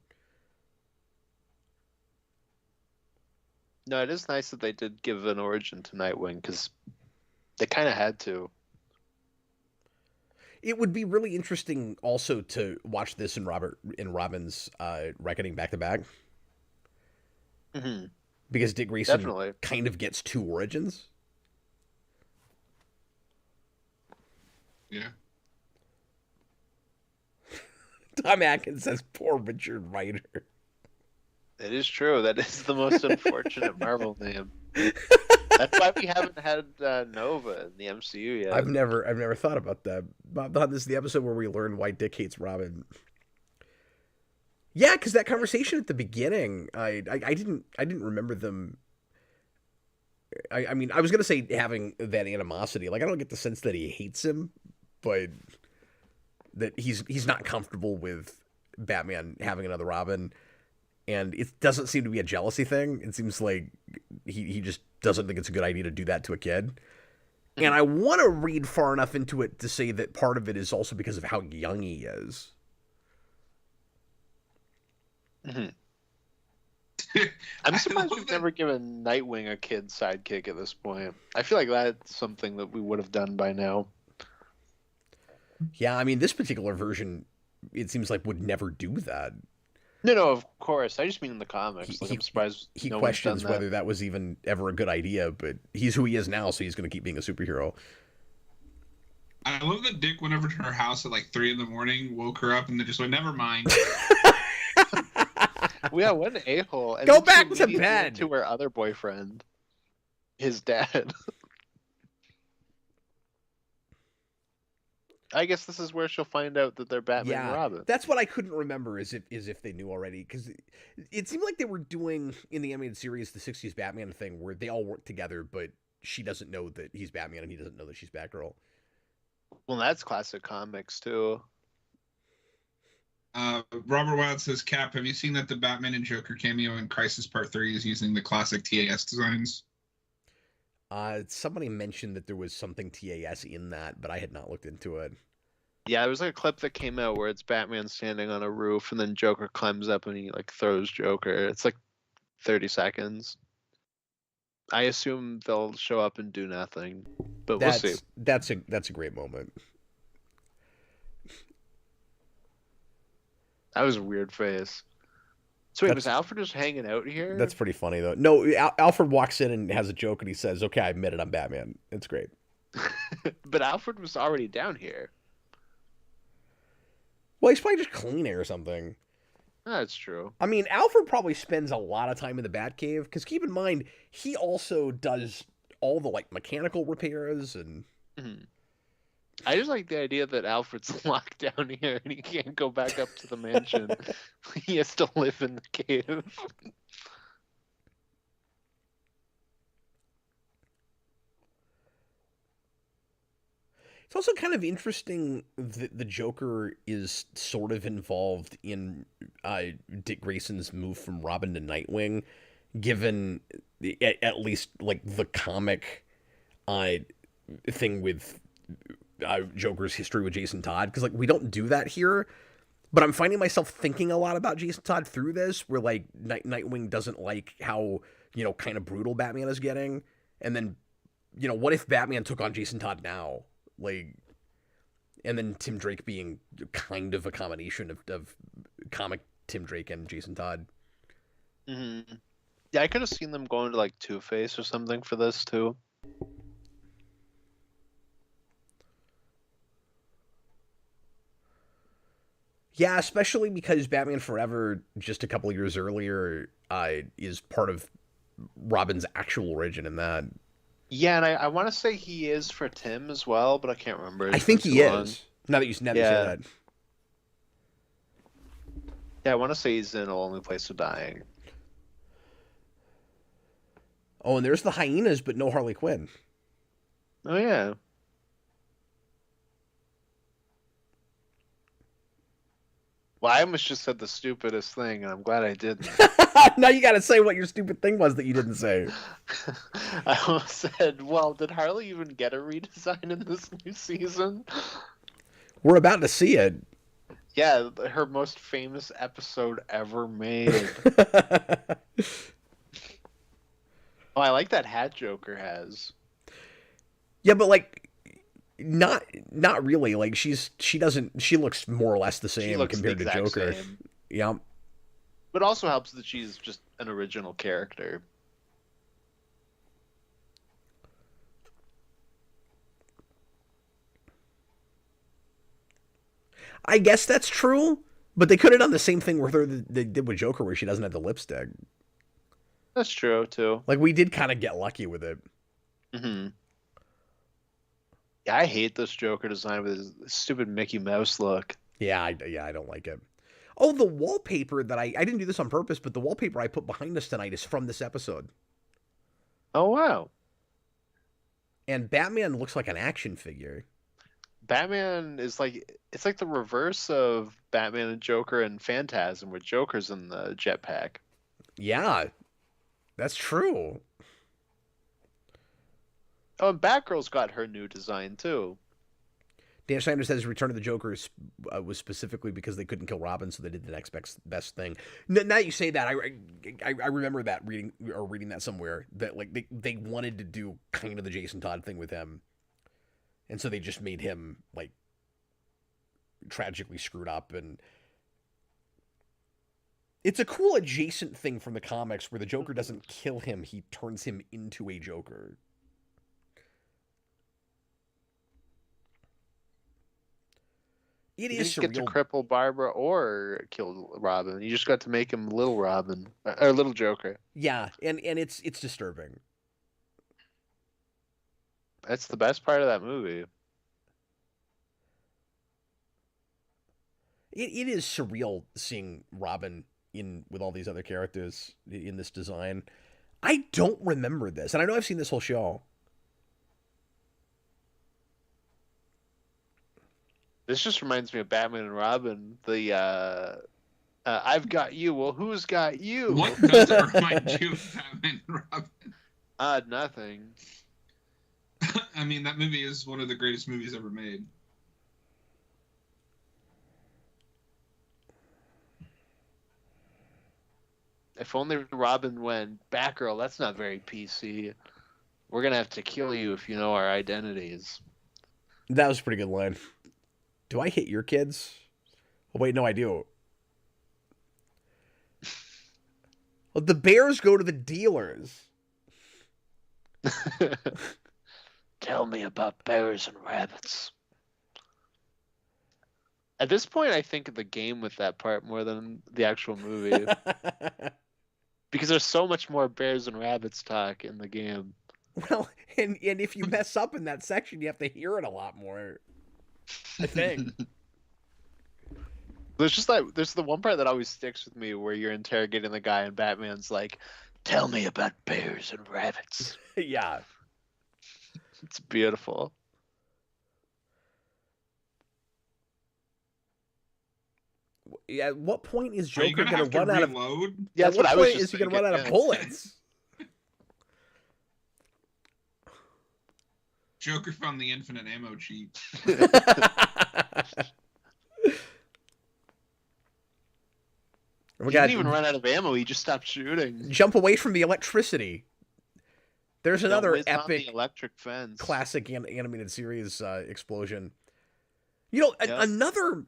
B: No, it is nice that they did give an origin to Nightwing because they kind of had to.
A: It would be really interesting also to watch this in Robin's Reckoning back to back.
B: Mm-hmm.
A: Because Dick Grayson
B: Definitely
A: kind of gets two origins.
C: Yeah.
A: Tom Atkins says, poor Richard Rider.
B: It is true. That is the most unfortunate Marvel name. That's why we haven't had Nova in the MCU yet.
A: I've never thought about that. Bob, this is the episode where we learn why Dick hates Robin. Yeah, because that conversation at the beginning, I didn't remember them. I mean, I was gonna say having that animosity. Like, I don't get the sense that he hates him, but that he's not comfortable with Batman having another Robin, and it doesn't seem to be a jealousy thing. It seems like he just doesn't think it's a good idea to do that to a kid. And I want to read far enough into it to say that part of it is also because of how young he is.
B: Mm-hmm. I'm surprised we've never given Nightwing a kid sidekick at this point. I feel like that's something that we would have done by now.
A: Yeah, I mean, this particular version, it seems like would never do that.
B: No, of course. I just mean in the comics. I'm surprised
A: he
B: no
A: questions
B: one's done
A: whether that was even ever a good idea, but he's who he is now, so he's going to keep being a superhero.
C: I love that Dick went over to her house at like 3 a.m, woke her up, and then just went, never mind.
B: Well, yeah, what an a-hole. And
A: Go
B: then she
A: back to
B: immediately
A: bed.
B: went to her other boyfriend, his dad. I guess this is where she'll find out that they're Batman and
A: Yeah,
B: Robin.
A: that's what I couldn't remember is if they knew already, because it seemed like they were doing in the animated series the '60s Batman thing where they all work together, but she doesn't know that he's Batman and he doesn't know that she's Batgirl.
B: Well, that's classic comics too.
C: Robert Wild says, Cap, have you seen that the Batman and Joker cameo in Crisis Part 3 is using the classic TAS designs?
A: Somebody mentioned that there was something TAS in that, but I had not looked into it.
B: Yeah, there was like a clip that came out where it's Batman standing on a roof and then Joker climbs up and he like throws Joker. It's like 30 seconds. I assume they'll show up and do nothing, but we'll see.
A: That's a great moment.
B: That was a weird face. So wait, was Alfred just hanging out here?
A: That's pretty funny though. No, Alfred walks in and has a joke and he says, "Okay, I admit it, I'm Batman." It's great.
B: But Alfred was already down here.
A: Well, he's probably just cleaning or something.
B: That's true.
A: I mean, Alfred probably spends a lot of time in the Batcave because keep in mind he also does all the like mechanical repairs and.
B: Mm-hmm. I just like the idea that Alfred's locked down here and he can't go back up to the mansion. He has to live in the cave.
A: It's also kind of interesting that the Joker is sort of involved in Dick Grayson's move from Robin to Nightwing, given at least like the comic thing with Joker's history with Jason Todd, because like we don't do that here, but I'm finding myself thinking a lot about Jason Todd through this, where like Nightwing doesn't like how kind of brutal Batman is getting, and then what if Batman took on Jason Todd now? Like, and then Tim Drake being kind of a combination of comic Tim Drake and Jason Todd.
B: Mm-hmm. Yeah, I could have seen them going to like Two-Face or something for this too.
A: Yeah, especially because Batman Forever, just a couple of years earlier, is part of Robin's actual origin in that.
B: Yeah, and I want to say he is for Tim as well, but I can't remember.
A: I think he is. Now that you say that.
B: Yeah, I want to say he's in A Lonely Place of Dying.
A: Oh, and there's the hyenas, but no Harley Quinn.
B: Oh, yeah. Well, I almost just said the stupidest thing, and I'm glad I didn't.
A: Now you got to say what your stupid thing was that you didn't say.
B: I almost said, well, did Harley even get a redesign in this new season?
A: We're about to see it.
B: Yeah, her most famous episode ever made. Oh, I like that hat Joker has.
A: Yeah, but like not really. Like she looks more or less the same compared to Joker. Same. Yeah.
B: But also helps that she's just an original character.
A: I guess that's true, but they could have done the same thing with her that they did with Joker, where she doesn't have the lipstick.
B: That's true too.
A: Like we did kind of get lucky with it.
B: Mm-hmm. Yeah, I hate this Joker design with his stupid Mickey Mouse look.
A: Yeah, I don't like it. Oh, the wallpaper that I didn't do this on purpose, but the wallpaper I put behind us tonight is from this episode.
B: Oh, wow.
A: And Batman looks like an action figure.
B: Batman is like, it's like the reverse of Batman and Joker and Phantasm, where Joker's in the jetpack.
A: Yeah, that's true.
B: Oh, and Batgirl's got her new design, too.
A: Dan Schneider says Return of the Joker was specifically because they couldn't kill Robin, so they did the next best thing. Now you say that, I remember that reading that somewhere, that like they wanted to do kind of the Jason Todd thing with him, and so they just made him like tragically screwed up. And it's a cool adjacent thing from the comics where the Joker doesn't kill him, he turns him into a Joker.
B: You didn't get to cripple Barbara or kill Robin. You just got to make him Little Robin or Little Joker.
A: Yeah, and it's disturbing.
B: That's the best part of that movie.
A: It is surreal seeing Robin in with all these other characters in this design. I don't remember this, and I know I've seen this whole show.
B: This just reminds me of Batman and Robin. The I've got you. Well, who's got you?
C: What does it remind you of Batman and Robin?
B: Nothing.
C: I mean, that movie is one of the greatest movies ever made.
B: If only Robin went, Batgirl, that's not very PC. We're gonna have to kill you if you know our identities.
A: That was a pretty good line. Do I hit your kids? Oh, wait, no, I do. Well, the bears go to the dealers.
B: Tell me about bears and rabbits. At this point, I think of the game with that part more than the actual movie. Because there's so much more bears and rabbits talk in the game.
A: Well, and if you mess up in that section, you have to hear it a lot more. I think.
B: There's the one part that always sticks with me where you're interrogating the guy and Batman's like, "Tell me about bears and rabbits."
A: Yeah.
B: It's beautiful.
A: Yeah, at what point is
C: Are you
A: Joker
C: gonna
A: going to
C: have
A: run out of?
C: reload?
B: Yeah,
A: At
B: that's
A: what
B: what I was
A: point
B: just
A: is he going to
B: thinking,
A: run out of
B: yeah.
A: bullets?
C: Joker found the infinite ammo cheat.
A: We
B: He
A: got
B: didn't even run out of ammo. He just stopped shooting.
A: jump away from the electricity. There's another
B: Don't whiz on
A: epic
B: the electric fence.
A: classic animated series explosion. You know,
B: Yeah.
A: another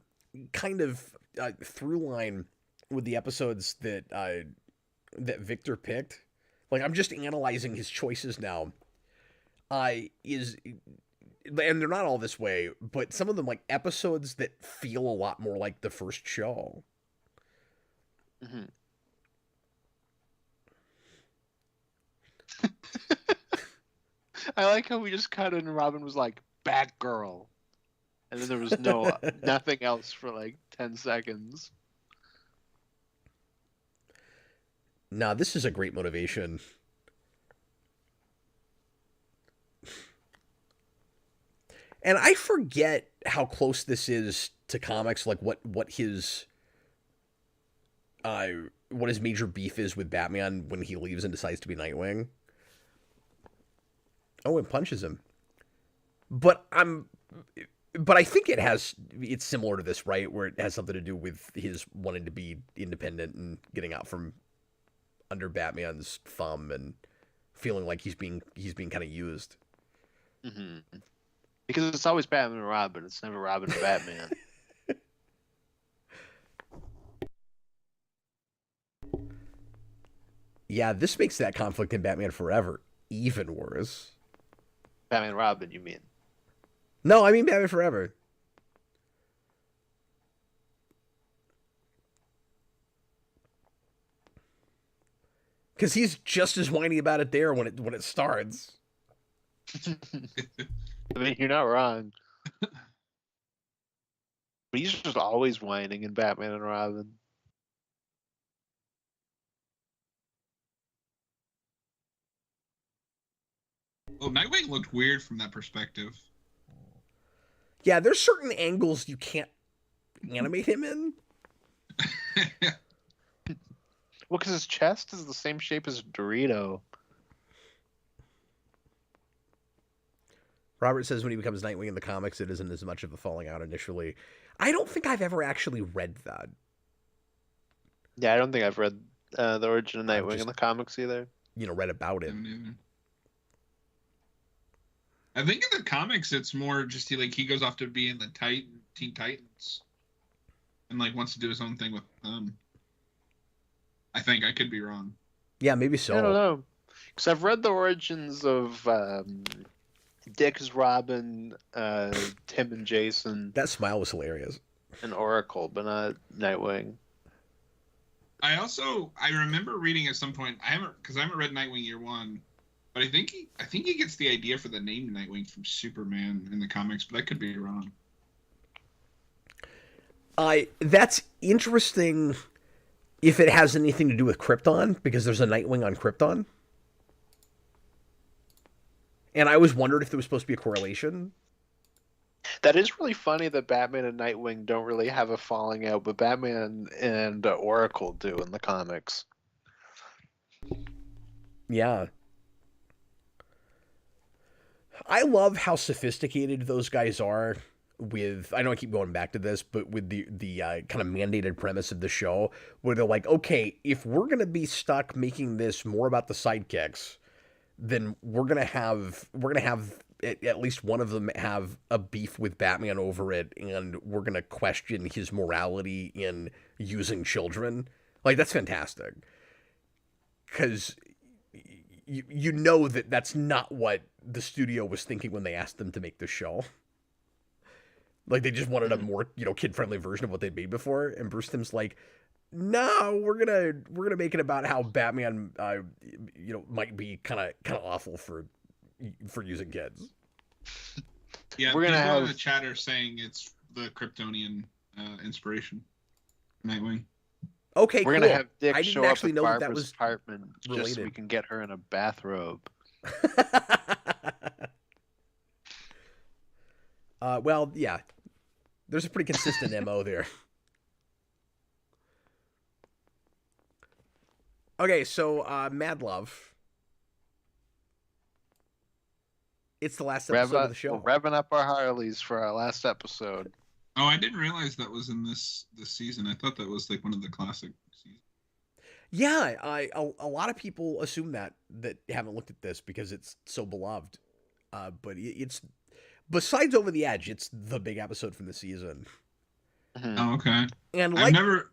A: kind of through line with the episodes that Victor picked. Like, I'm just analyzing his choices now. And they're not all this way, but some of them, like episodes that feel a lot more like the first show.
B: Mhm. I like how we just cut in and Robin was like, Batgirl. And then there was nothing else for like 10 seconds.
A: Nah, this is a great motivation. And I forget how close this is to comics, like what his major beef is with Batman when he leaves and decides to be Nightwing. Oh, and punches him. But I think it's similar to this, right? Where it has something to do with his wanting to be independent and getting out from under Batman's thumb and feeling like he's being kind of used.
B: Mm-hmm. Because it's always Batman and Robin. It's never Robin and Batman.
A: Yeah, this makes that conflict in Batman Forever even worse.
B: Batman and Robin, you mean?
A: No, I mean Batman Forever. Because he's just as whiny about it there when it starts.
B: I mean, you're not wrong. But he's just always whining in Batman and Robin.
C: Oh, Nightwing looked weird from that perspective.
A: Yeah, there's certain angles you can't animate him in.
B: Well, because his chest is the same shape as a Dorito.
A: Robert says when he becomes Nightwing in the comics, it isn't as much of a falling out initially. I don't think I've ever actually read that.
B: Yeah, I don't think I've read the origin of Nightwing
A: just-
B: in the comics either.
A: Read about it.
C: I think in the comics it's more just he goes off to be in the Teen Titans, and like wants to do his own thing with them. I think I could be wrong.
A: Yeah, maybe so.
B: I don't know. Because I've read the origins of Dick as Robin, Tim and Jason,
A: That smile was hilarious.
B: and Oracle, but not Nightwing.
C: I remember reading at some point. I haven't read Nightwing Year One, but I think he gets the idea for the name Nightwing from Superman in the comics, but I could be wrong.
A: That's interesting if it has anything to do with Krypton, because there's a Nightwing on Krypton. And I always wondered if there was supposed to be a correlation.
B: That is really funny that Batman and Nightwing don't really have a falling out, but Batman and Oracle do in the comics.
A: Yeah. I love how sophisticated those guys are with, I know I keep going back to this, but with the kind of mandated premise of the show, where they're like, okay, if we're going to be stuck making this more about the sidekicks, then we're gonna have at least one of them have a beef with Batman over it, and we're gonna question his morality in using children. Like, that's fantastic, because you know that that's not what the studio was thinking when they asked them to make the show. Like, they just wanted a more, kid friendly version of what they'd made before, and Bruce Timm's like, no, we're gonna make it about how Batman, might be kind of awful for using kids.
C: Yeah,
B: We're gonna
C: people in
B: have
C: the chat are saying it's the Kryptonian inspiration, Nightwing.
A: Okay,
B: we're
A: cool.
B: gonna have Dick
A: I
B: show
A: didn't
B: up
A: actually
B: at
A: know that
B: Barbara's
A: was
B: apartment just so
A: related.
B: we can get her in a bathrobe.
A: Well, yeah, there's a pretty consistent MO there. Okay, so Mad Love. It's the last episode of the show.
B: We're revving up our Harleys for our last episode.
C: Oh, I didn't realize that was in this season. I thought that was like one of the classic seasons.
A: Yeah, a lot of people assume that haven't looked at this because it's so beloved. But it's, besides Over the Edge, it's the big episode from the season.
B: Mhm.
C: Oh, okay.
A: And
C: I've never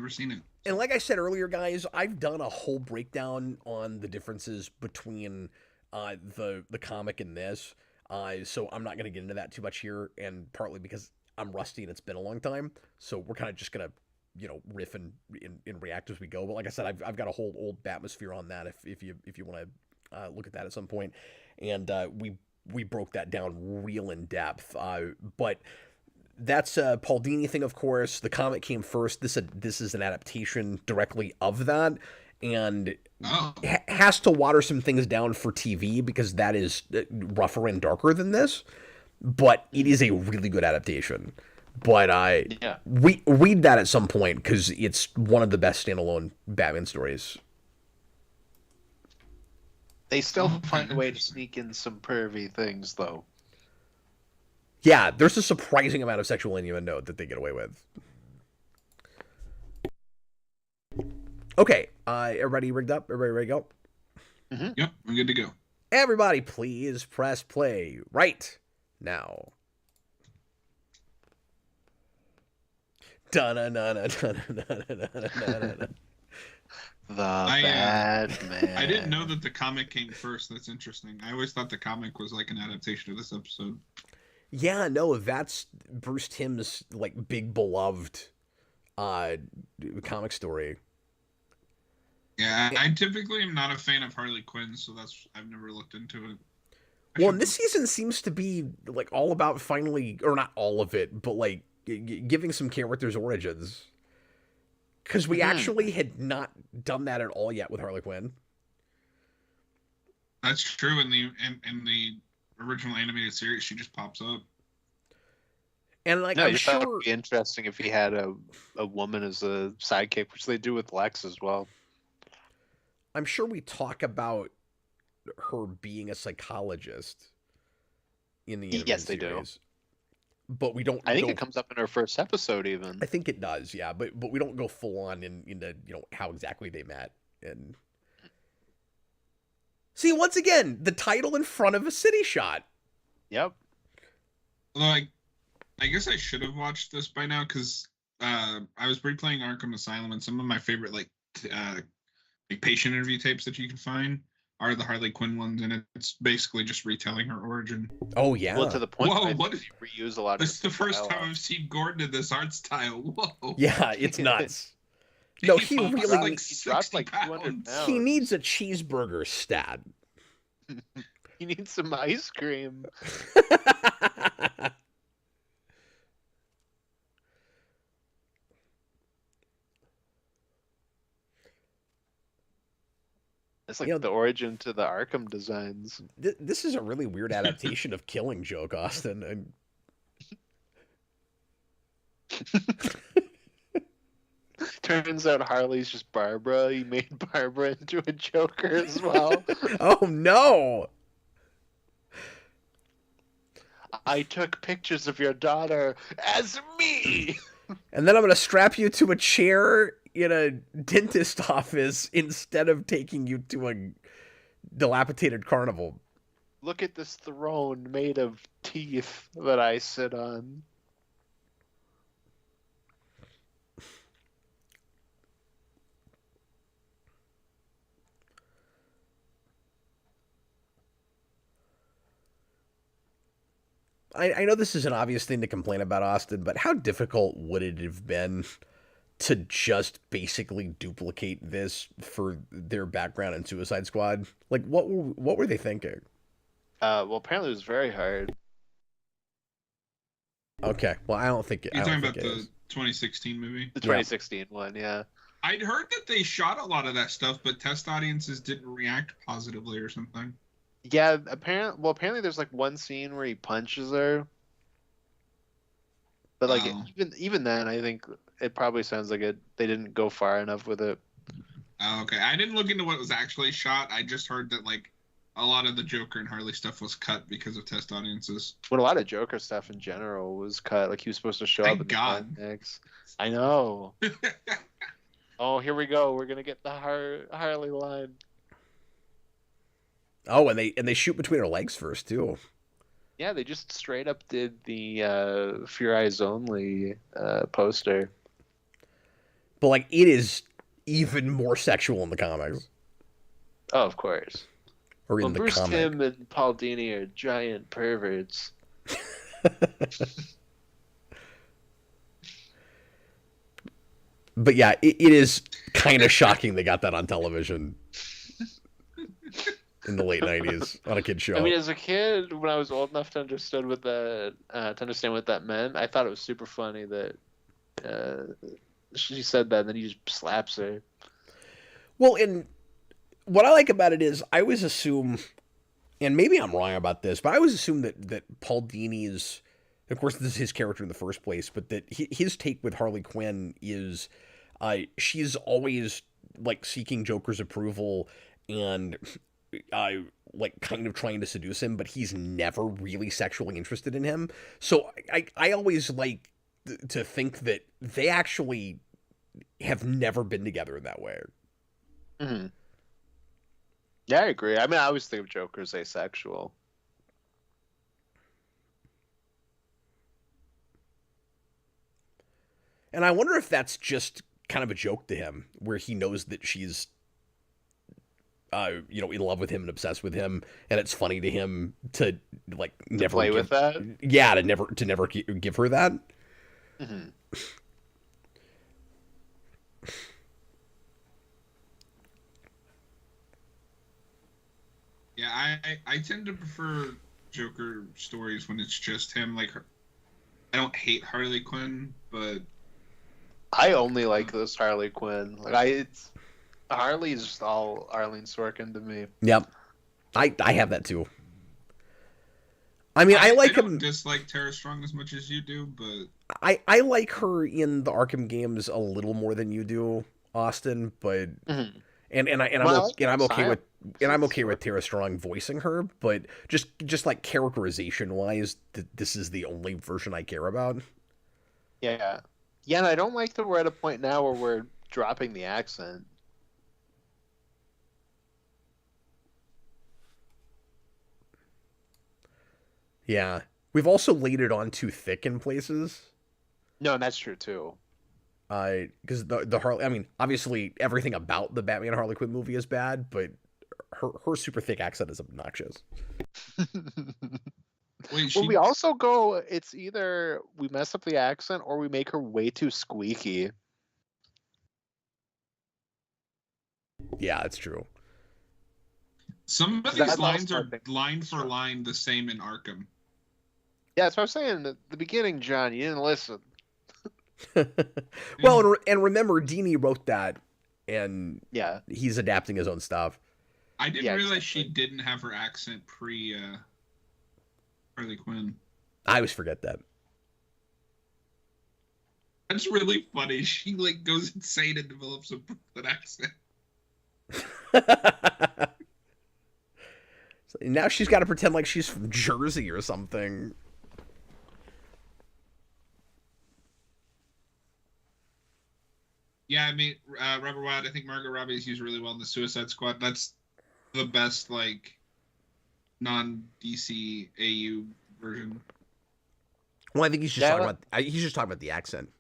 C: seen it.
A: And like I said earlier, guys, I've done a whole breakdown on the differences between the comic and this. So I'm not going to get into that too much here, and partly because I'm rusty and it's been a long time. So we're kind of just going to, riff and react as we go. But like I said, I've got a whole old Batmosphere on that if you want to look at that at some point. And we broke that down real in depth. But that's a Paul Dini thing, of course. The comic came first. This is an adaptation directly of that, and has to water some things down for TV because that is rougher and darker than this. But it is a really good adaptation. But read that at some point because it's one of the best standalone Batman stories.
B: They still find a way to sneak in some pervy things, though.
A: Yeah, there's a surprising amount of sexual innuendo that they get away with. Okay, everybody rigged up? Everybody ready to go?
B: Mm-hmm.
C: Yep, I'm good to go.
A: Everybody, please press play right now.
B: The Batman.
C: I didn't know that the comic came first. That's interesting. I always thought the comic was like an adaptation of this episode.
A: Yeah, no, that's Bruce Timm's like big beloved comic story.
C: Yeah, I typically am not a fan of Harley Quinn, so I've never looked into it.
A: Well, and this season seems to be like all about finally, or not all of it, but like giving some characters origins. Because we actually had not done that at all yet with Harley Quinn.
C: That's true. In the original animated series, she just pops up.
A: And like,
B: No,
A: I'm
B: you thought
A: sure
B: it'd be interesting if he had a woman as a sidekick, which they do with Lex as well.
A: I'm sure we talk about her being a psychologist in the animated
B: Yes, they
A: series.
B: do.
A: But we don't.
B: I think it comes up in her first episode, even.
A: I think it does, yeah. But we don't go full on into how exactly they met. And see, once again, the title in front of a city shot.
B: Yep.
C: Although I guess I should have watched this by now because I was replaying Arkham Asylum, and some of my favorite like patient interview tapes that you can find are the Harley Quinn ones, and it's basically just retelling her origin.
A: Oh yeah.
B: Well, to the point
C: Whoa,
B: where they reuse a lot of.
C: This is the first time I've seen Gordon in this art style. Whoa.
A: Yeah, it's nuts. No, he
C: drops
A: really
C: like
B: he dropped
C: 60
B: like 200
C: pounds.
B: pounds.
A: he needs a cheeseburger stat.
B: He needs some ice cream. It's like the origin to the Arkham designs.
A: This is a really weird adaptation of Killing Joke, Austin.
B: Turns out Harley's just Barbara. He made Barbara into a Joker as well.
A: Oh no!
B: I took pictures of your daughter as me!
A: And then I'm going to strap you to a chair in a dentist office instead of taking you to a dilapidated carnival.
B: Look at this throne made of teeth that I sit on.
A: I know this is an obvious thing to complain about, Austin, but how difficult would it have been to just basically duplicate this for their background in Suicide Squad? Like, what were they thinking?
B: Well, apparently it was very hard.
A: Okay, well, I don't think it.
C: You're talking about
A: the
C: 2016 movie?
B: The 2016 one, yeah.
C: I'd heard that they shot a lot of that stuff, but test audiences didn't react positively or something.
B: Yeah, apparently there's like one scene where he punches her. But like even then, I think it probably sounds like they didn't go far enough with it.
C: Oh, okay. I didn't look into what was actually shot. I just heard that like a lot of the Joker and Harley stuff was cut because of test audiences.
B: But a lot of Joker stuff in general was cut. Like he was supposed to show up in the comics. I know. Oh, here we go. We're gonna get the Harley line.
A: Oh, and they shoot between her legs first too.
B: Yeah, they just straight up did the Fear Eyes Only poster.
A: But like, it is even more sexual in the comics.
B: Oh, of course.
A: Or in the
B: Bruce
A: comic.
B: Timm and Paul Dini are giant perverts.
A: But yeah, it is kind of shocking they got that on television in the late 90s on a kid's show.
B: I mean, as a kid, when I was old enough to understand what that meant, I thought it was super funny that she said that, and then he just slaps her.
A: Well, and what I like about it is I always assume, and maybe I'm wrong about this, but I always assume that Paul Dini's, of course, this is his character in the first place, but that his take with Harley Quinn is she's always like seeking Joker's approval and like kind of trying to seduce him, but he's never really sexually interested in him. So I always like to think that they actually have never been together in that way.
B: Mm-hmm. Yeah, I agree. I mean, I always think of Joker as asexual.
A: And I wonder if that's just kind of a joke to him, where he knows that she's, in love with him and obsessed with him, and it's funny to him to like never
B: play with that.
A: Yeah, to never give her that.
B: Mm-hmm.
C: Yeah, I tend to prefer Joker stories when it's just him. Like, I don't hate Harley Quinn, but
B: I only like this Harley Quinn. Like Harley's just all Arlene Sorkin to me.
A: Yep, I have that too. I mean, I like
C: don't dislike Tara Strong as much as you do, but
A: I like her in the Arkham games a little more than you do, Austin. But I'm okay with Tara Strong voicing her, but just like characterization wise, this is the only version I care about.
B: Yeah, and I don't like that we're at a point now where we're dropping the accent.
A: Yeah, we've also laid it on too thick in places.
B: No, and that's true too.
A: Because the Harley, I mean, obviously everything about the Batman Harley Quinn movie is bad, but her super thick accent is obnoxious.
C: wait,
B: Well, we also go. It's either we mess up the accent or we make her way too squeaky.
C: Yeah,
A: it's true.
C: Some of these lines are line for line the same in Arkham.
B: Yeah, that's what I was saying at the beginning, John. You didn't listen.
A: Well, and remember, Dini wrote that, and
B: yeah,
A: he's adapting his own stuff.
C: I didn't
B: Yeah,
C: realize she
B: exactly.
C: didn't have her accent pre Harley Quinn.
A: I always forget that.
C: That's really funny. She like goes insane and develops a Brooklyn accent.
A: So now she's got to pretend like she's from Jersey or something.
C: Yeah, I mean, Robert Wild. I think Margot Robbie is used really well in the Suicide Squad. That's the best like non-DC AU version.
A: Well, I think he's just
B: Yeah,
A: talking about. He's just talking about the accent.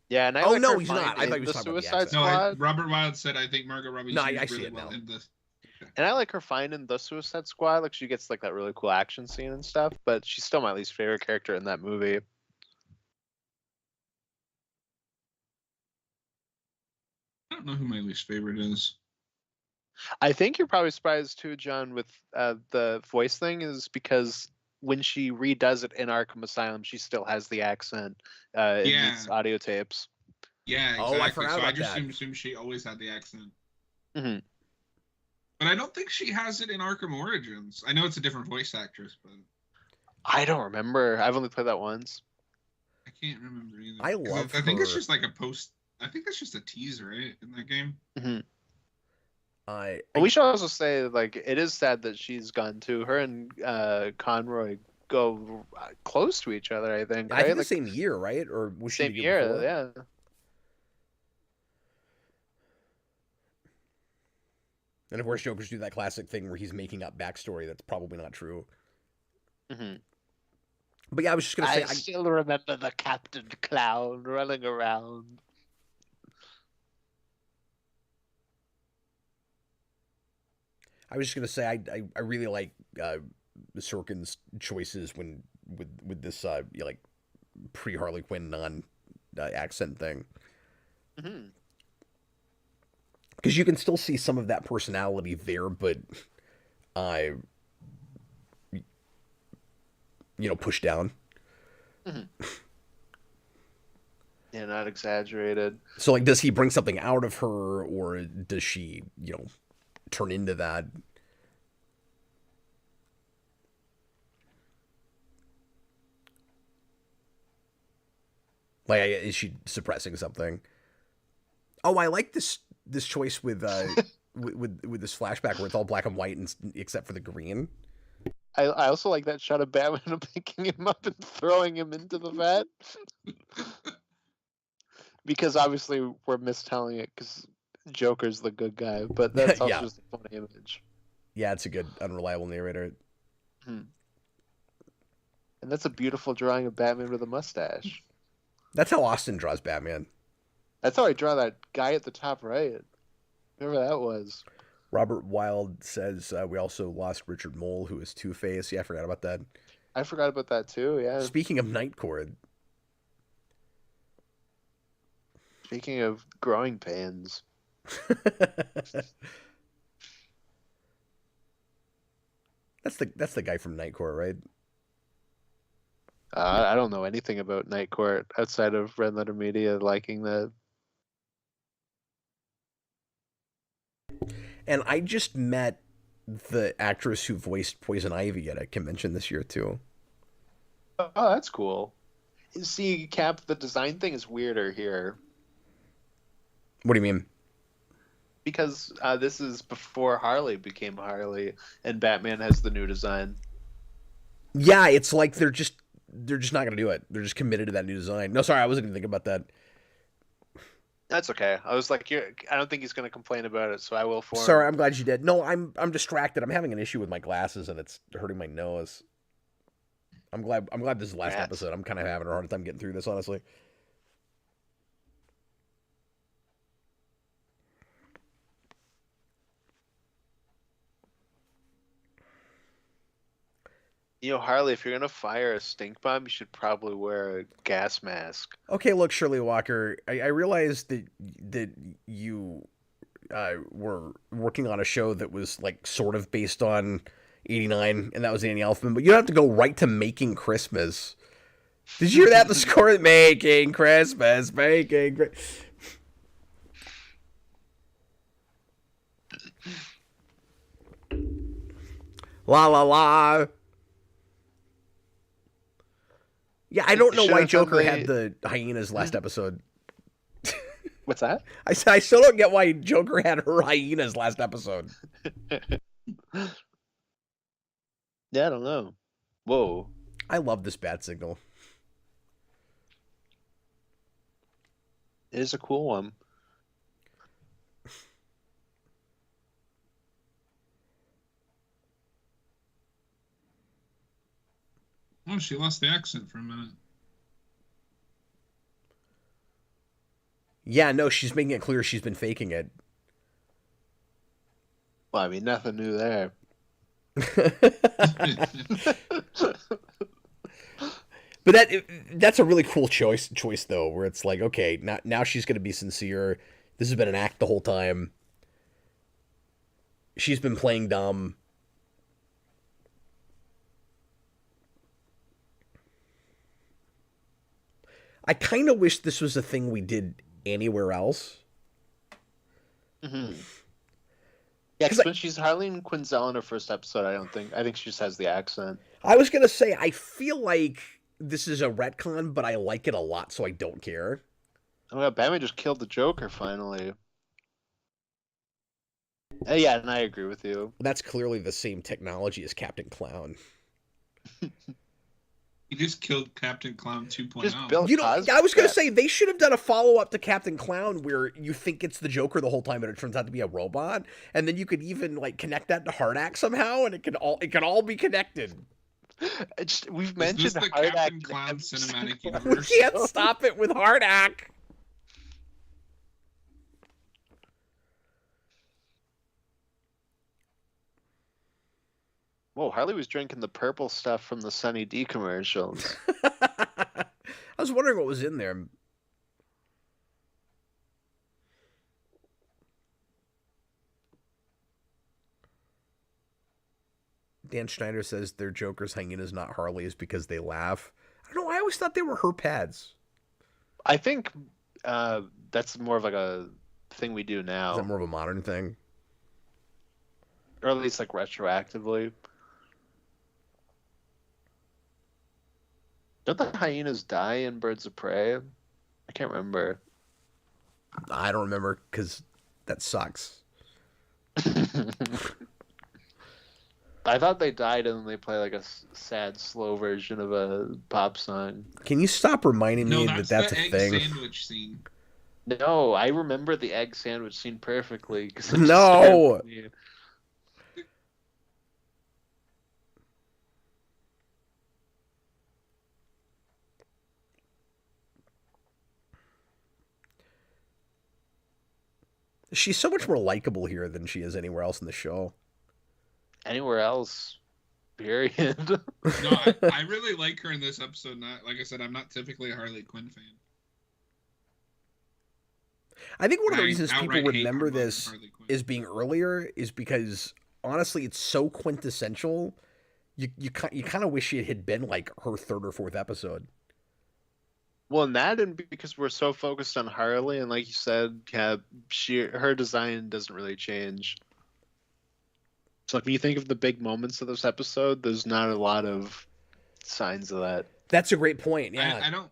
B: Yeah, and I
A: Oh,
B: like
A: no,
B: her
A: he's
B: fine
A: not. I thought he
B: in
A: was
B: the
A: talking about the
B: Suicide
A: accent.
C: No,
B: Squad.
C: Robert Wild said I think Margot Robbie's
A: No, I
C: used
A: see
C: really
A: it
C: well
A: now.
C: in the.
B: And I like her fine in the Suicide Squad. Like she gets like that really cool action scene and stuff. But she's still my least favorite character in that movie.
C: I don't know who my least favorite is.
B: I think you're probably surprised too, John, with the voice thing, is because when she redoes it in Arkham Asylum, she still has the accent in
C: Yeah.
B: these audio tapes.
C: Yeah, exactly.
A: Oh, I forgot
C: so I
A: about
C: just
A: that.
C: assumed she always had the accent.
B: hmm
C: But I don't think she has it in Arkham Origins. I know it's a different voice actress, but
B: I don't remember. I've only played that once.
C: I can't remember either.
A: I
C: 'Cause
A: love
C: I think it's
A: her.
C: just like a post. I think that's just a teaser, right, in that game.
B: But we should also say, like, it is sad that she's gone too. Her and Conroy go close to each other, I think.
A: I
B: Right?
A: think the
B: Like,
A: same year, right? Or was she
B: same
A: the year before?
B: yeah.
A: And of course, Joker's do that classic thing where he's making up backstory that's probably not true.
B: hmm
A: But yeah, I was just gonna say,
B: I still remember the Captain Clown running around.
A: I was just gonna say, I really like Sorkin's choices when with this like pre Harley Quinn non accent thing,
B: hmm
A: because you can still see some of that personality there, but I pushed down.
B: Yeah, not exaggerated.
A: So like, does he bring something out of her, or does she turn into that? Like, is she suppressing something? Oh, I like this choice with with this flashback where it's all black and white and except for the green.
B: I also like that shot of Batman picking him up and throwing him into the vat. Because obviously we're mistelling it because Joker's the good guy, but that's also
A: Yeah.
B: just a funny image.
A: Yeah, it's a good unreliable narrator.
B: And that's a beautiful drawing of Batman with a mustache.
A: That's how Austin draws Batman.
B: That's how I draw that guy at the top right. Whoever that was.
A: Robert Wild says we also lost Richard Mole, who is Two-Face. Yeah, I forgot about that.
B: I forgot about that too, yeah.
A: Speaking of Night Court,
B: Speaking of growing pains.
A: that's the guy from Night Court, right?
B: I don't know anything about Night Court outside of Red Letter Media liking that.
A: And I just met the actress who voiced Poison Ivy at a convention this year too.
B: Oh, that's cool. See, Cap, the design thing is weirder here
A: What do you mean?
B: because this is before Harley became Harley, and Batman has the new design.
A: Yeah, it's like they're just not gonna do it. They're just committed to that new design. No, sorry, I wasn't even thinking about that.
B: That's okay. I was like, I don't think he's going to complain about it, so I will for him.
A: Sorry, I'm glad you did. No, I'm distracted. I'm having an issue with my glasses and it's hurting my nose. I'm glad this is the last episode. I'm kind of having a hard time getting through this, honestly.
B: You know, Harley, if you're going to fire a stink bomb, you should probably wear a gas mask.
A: Okay, look, Shirley Walker, I realized that you were working on a show that was like sort of based on 89, and that was Danny Elfman, but you don't have to go right to Making Christmas. Did you hear that? The score, Making Christmas, Making Christmas. La la la. Yeah, I don't know why Joker had the hyenas last episode.
B: What's that?
A: I still don't get why Joker had her hyenas last episode.
B: Yeah, I don't know. Whoa.
A: I love this bat signal.
B: It is a cool one.
C: Oh, she lost the accent for a minute.
A: Yeah, no, she's making it clear she's been faking it.
B: Well, I mean, nothing new there.
A: But that's a really cool choice though, where it's like, okay, now she's gonna be sincere. This has been an act the whole time. She's been playing dumb. I kind of wish this was a thing we did anywhere else.
B: Mm-hmm. Yeah, because when she's Harleen Quinzel in her first episode, I think she just has the accent.
A: I was gonna say, I feel like this is a retcon, but I like it a lot, so I don't care.
B: Oh my god, Batman just killed the Joker finally. Yeah, and I agree with you.
A: That's clearly the same technology as Captain Clown.
C: He just killed Captain Clown 2.0.
B: Just Bill Cosby.
A: I was going to say, they should have done a follow-up to Captain Clown where you think it's the Joker the whole time, but it turns out to be a robot. And then you could even like connect that to Hardak somehow, and it can all be connected.
B: We've mentioned
C: the
B: Hardak
C: Captain Clown cinematic universe.
A: We can't stop it with Hardak.
B: Whoa, Harley was drinking the purple stuff from the Sunny D commercials.
A: I was wondering what was in there. Dan Schneider says their Joker's hyenas, not Harley's, because they laugh. I don't know. I always thought they were her pads.
B: I think that's more of like a thing we do now.
A: Is that more of a modern thing?
B: Or at least like retroactively. Don't the hyenas die in Birds of Prey? I can't remember.
A: I don't remember because that sucks.
B: I thought they died and then they play like a sad, slow version of a pop song.
A: Can you stop reminding me that that's
C: the
A: a
C: egg
A: thing?
C: Sandwich scene.
B: No, I remember the egg sandwich scene perfectly.
A: No! She's so much more likable here than she is anywhere else in the show.
B: Anywhere else, period.
C: No, I really like her in this episode. Not like I said, I'm not typically a Harley Quinn fan.
A: I think one of the reasons people remember this as being earlier is because honestly, it's so quintessential. You kind of wish it had been like her third or fourth episode.
B: Well, and because we're so focused on Harley, and like you said, yeah, her design doesn't really change. So if you think of the big moments of this episode, there's not a lot of signs of that.
A: That's a great point. Yeah,
B: I don't.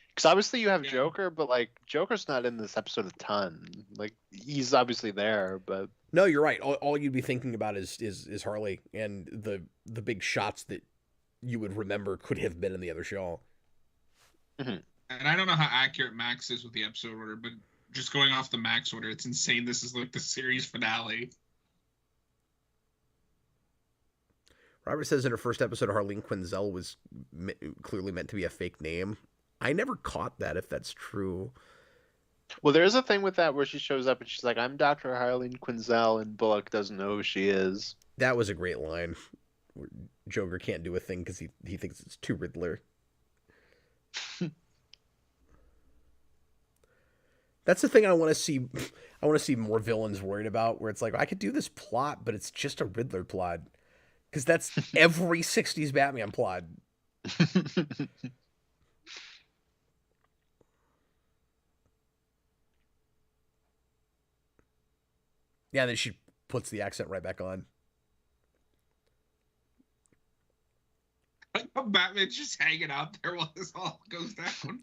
B: Because obviously you have Joker, but like Joker's not in this episode a ton. Like he's obviously there, but
A: no, you're right. All you'd be thinking about is Harley and the big shots that you would remember could have been in the other show.
B: Mm-hmm.
C: And I don't know how accurate Max is with the episode order, but just going off the Max order, it's insane. This is like the series finale.
A: Robert says in her first episode, Harleen Quinzel was clearly meant to be a fake name. I never caught that, if that's true.
B: Well, there is a thing with that where she shows up and she's like, I'm Dr. Harleen Quinzel, and Bullock doesn't know who she is.
A: That was a great line. Joker can't do a thing because he thinks it's too Riddler. That's the thing I want to see. I want to see more villains worried about, where it's like, I could do this plot, but it's just a Riddler plot. Because that's every 60s Batman plot. Yeah, then she puts the accent right back on.
C: Batman's just hanging out there while this all goes down.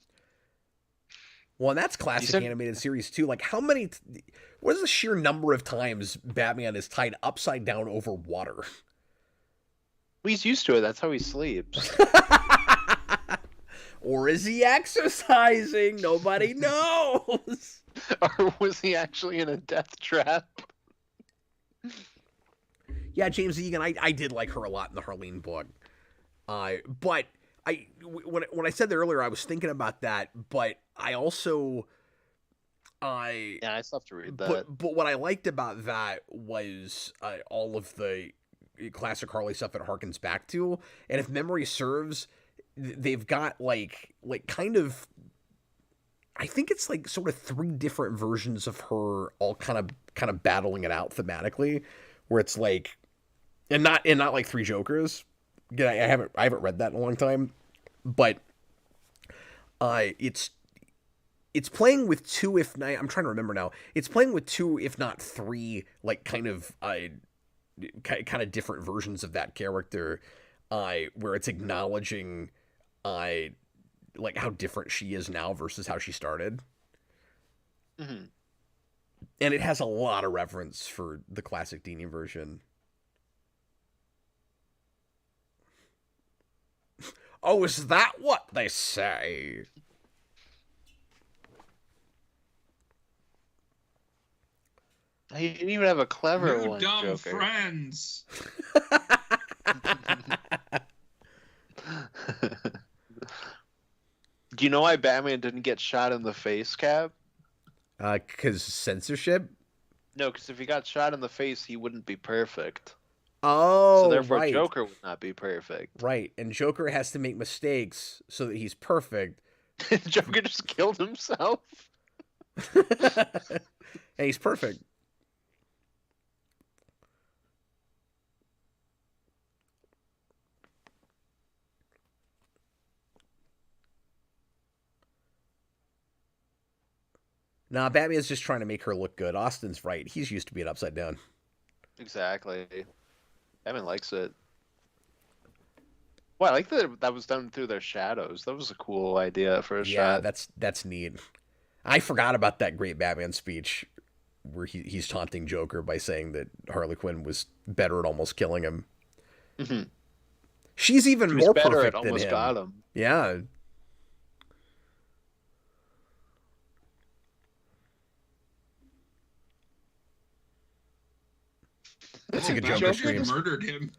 A: Well, and that's classic animated series too. Like, what is the sheer number of times Batman is tied upside down over water?
B: Well, he's used to it. That's how he sleeps.
A: Or is he exercising? Nobody knows.
B: Or was he actually in a death trap?
A: Yeah, James Egan, I did like her a lot in the Harleen book. But when I said that earlier, I was thinking about that, but I also
B: I still have to read that.
A: But what I liked about that was all of the classic Harley stuff it harkens back to, and if memory serves, they've got like kind of, I think it's like sort of 3 different versions of her all kind of battling it out thematically, where it's like, and not like 3 Jokers. Again, I haven't read that in a long time, but it's playing with 2, if not, I'm trying to remember now. It's playing with 2, if not 3, like kind of different versions of that character, where it's acknowledging like how different she is now versus how she started.
B: Mm-hmm.
A: And it has a lot of reference for the classic Dini version. Oh, is that what they say?
B: You didn't even have a clever
C: No
B: one,
C: dumb
B: Joker.
C: friends.
B: Do you know why Batman didn't get shot in the face, Cap?
A: 'Cause censorship?
B: No, because if he got shot in the face, he wouldn't be perfect.
A: Oh,
B: So therefore,
A: right.
B: Joker would not be perfect.
A: Right, and Joker has to make mistakes so that he's perfect.
B: Joker just killed himself.
A: And he's perfect. Nah, Batman's just trying to make her look good. Austin's right. He's used to being upside down.
B: Exactly. Batman likes it. Well, I like that was done through their shadows. That was a cool idea for a shot.
A: Yeah, that's neat. I forgot about that great Batman speech where he's taunting Joker by saying that Harley Quinn was better at almost killing him.
B: Mm-hmm.
A: She's even
B: He was
A: more
B: better
A: perfect
B: at
A: than
B: almost
A: him.
B: got him.
A: Yeah. That's a good
C: Batman
A: Joker
B: Joker
A: stream.
C: murdered him.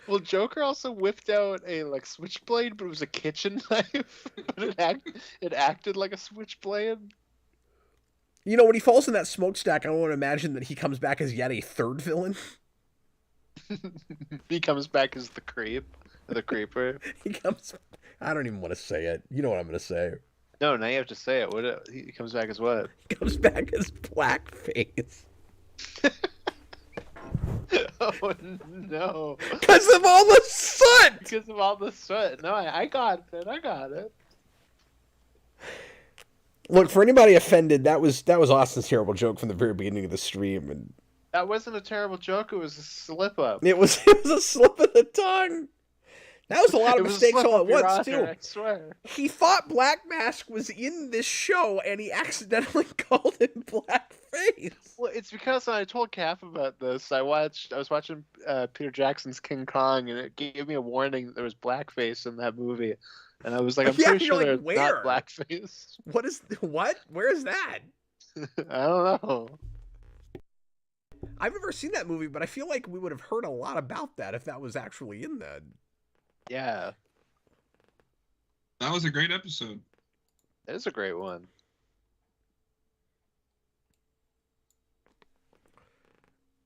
B: Well, Joker also whipped out a switchblade, but it was a kitchen knife. But it acted like a switchblade.
A: You know, when he falls in that smokestack, I want to imagine that he comes back as yet a third villain.
B: He comes back as the creeper.
A: He comes. I don't even want to say it. You know what I'm going to say.
B: No, now you have to say it. He comes back as what?
A: He comes back as Blackface.
B: Oh no!
A: Because of all the soot.
B: Because of all the soot. No, I got it. I got it.
A: Look, for anybody offended, that was Austin's terrible joke from the very beginning of the stream, and
B: That wasn't a terrible joke. It was a slip up.
A: it was a slip of the tongue. That was a lot of mistakes all at once too.
B: I swear.
A: He thought Black Mask was in this show, and he accidentally called him Blackface.
B: Well, it's because when I told Cap about this, I was watching Peter Jackson's King Kong, and it gave me a warning that there was blackface in that movie, and I was like, I'm
A: Yeah,
B: pretty
A: you're
B: sure
A: like,
B: there's not
A: where?
B: blackface.
A: What? Where is that?
B: I don't know.
A: I've never seen that movie, but I feel like we would have heard a lot about that if that was actually in that.
B: Yeah,
C: That was a great episode.
B: it is a great one.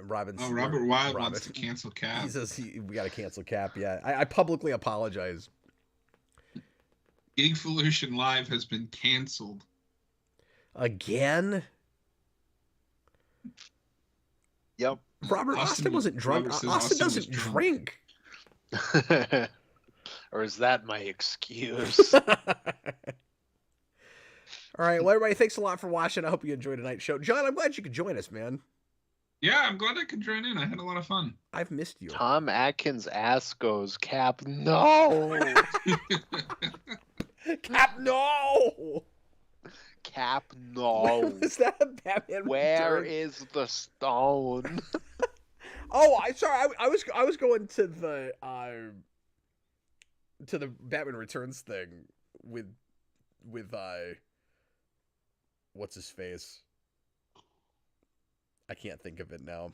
A: Robin's,
C: Oh, Robert Wild
A: Robin.
C: wants to cancel Cap.
A: He says we got to cancel Cap. Yeah, I publicly apologize.
C: Geekvolution Live has been canceled.
A: Again?
B: Yep.
A: Robert, Austin wasn't drunk.
C: Robert says
A: Austin
C: Austin was
A: doesn't
C: drunk.
A: drink.
B: Or is that my excuse?
A: All right, well, everybody, thanks a lot for watching. I hope you enjoyed tonight's show. John, I'm glad you could join us, man.
C: Yeah, I'm glad I could join in. I had a lot of fun.
A: I've missed you.
B: Tom Atkins' ass goes, Cap, no!
A: Cap, no!
B: Cap, no!
A: Was that a Batman
B: Where
A: Returns?
B: is the stone?
A: Oh, I was going to the Batman Returns thing with what's his face? I can't think of it now.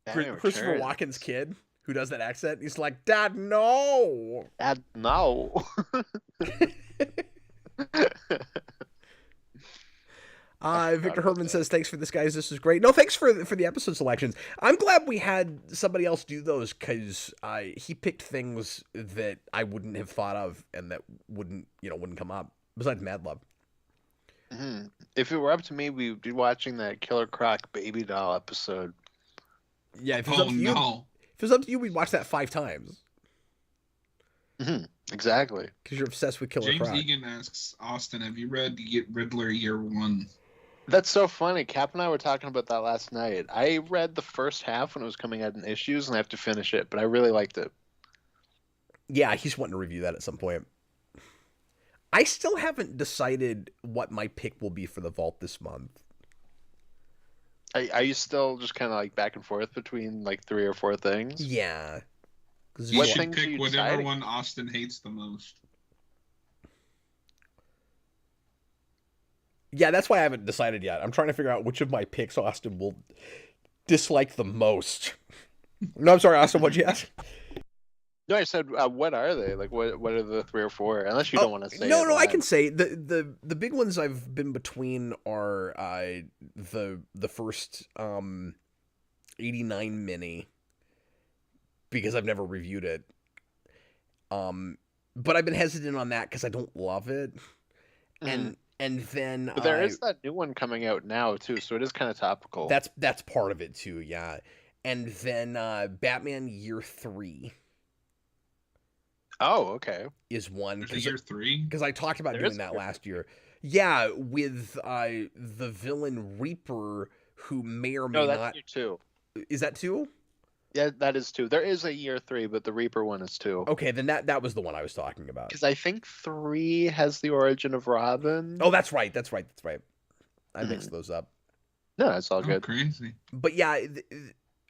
A: Christopher Walken's kid who does that accent. He's like, Dad, no.
B: Dad, no.
A: Viktor Hermann says, thanks for this, guys. This is great. No, thanks for the episode selections. I'm glad we had somebody else do those because he picked things that I wouldn't have thought of and that wouldn't come up besides Mad Love.
B: Mm-hmm. If it were up to me, we'd be watching that Killer Croc Baby Doll episode.
A: Yeah, if it was up to you, we'd watch that 5 times.
B: Mm-hmm. Exactly.
A: Because you're obsessed with Killer Croc.
C: James Egan asks, Austin, have you read Riddler Year One?
B: That's so funny. Cap and I were talking about that last night. I read the first half when it was coming out in issues, and I have to finish it, but I really liked it.
A: Yeah, he's wanting to review that at some point. I still haven't decided what my pick will be for the vault this month.
B: Are you still just kind of like back and forth between like 3 or 4 things?
A: Yeah.
C: You should pick whatever one Austin hates the most.
A: Yeah, that's why I haven't decided yet. I'm trying to figure out which of my picks Austin will dislike the most. No, I'm sorry, Austin, what'd you ask?
B: No, I said, what are they? Like, what are the 3 or 4? Unless you don't want to say.
A: No, I can say the big ones I've been between are the first 89 mini because I've never reviewed it. But I've been hesitant on that because I don't love it, and then
B: but there is that new one coming out now too, so it is kind of topical.
A: That's part of it too, yeah. And then Batman Year 3.
B: Oh, okay.
A: Is one.
C: There's a Year 3?
A: Because I talked about doing that last year. Yeah, with the villain Reaper, who may or may not.
B: No, that's Year 2.
A: Is that 2?
B: Yeah, that is 2. There is a Year 3, but the Reaper one is 2.
A: Okay, then that was the one I was talking about.
B: Because I think 3 has the origin of Robin.
A: Oh, that's right. I mixed those up.
B: No, it's all good.
C: Crazy.
A: But yeah,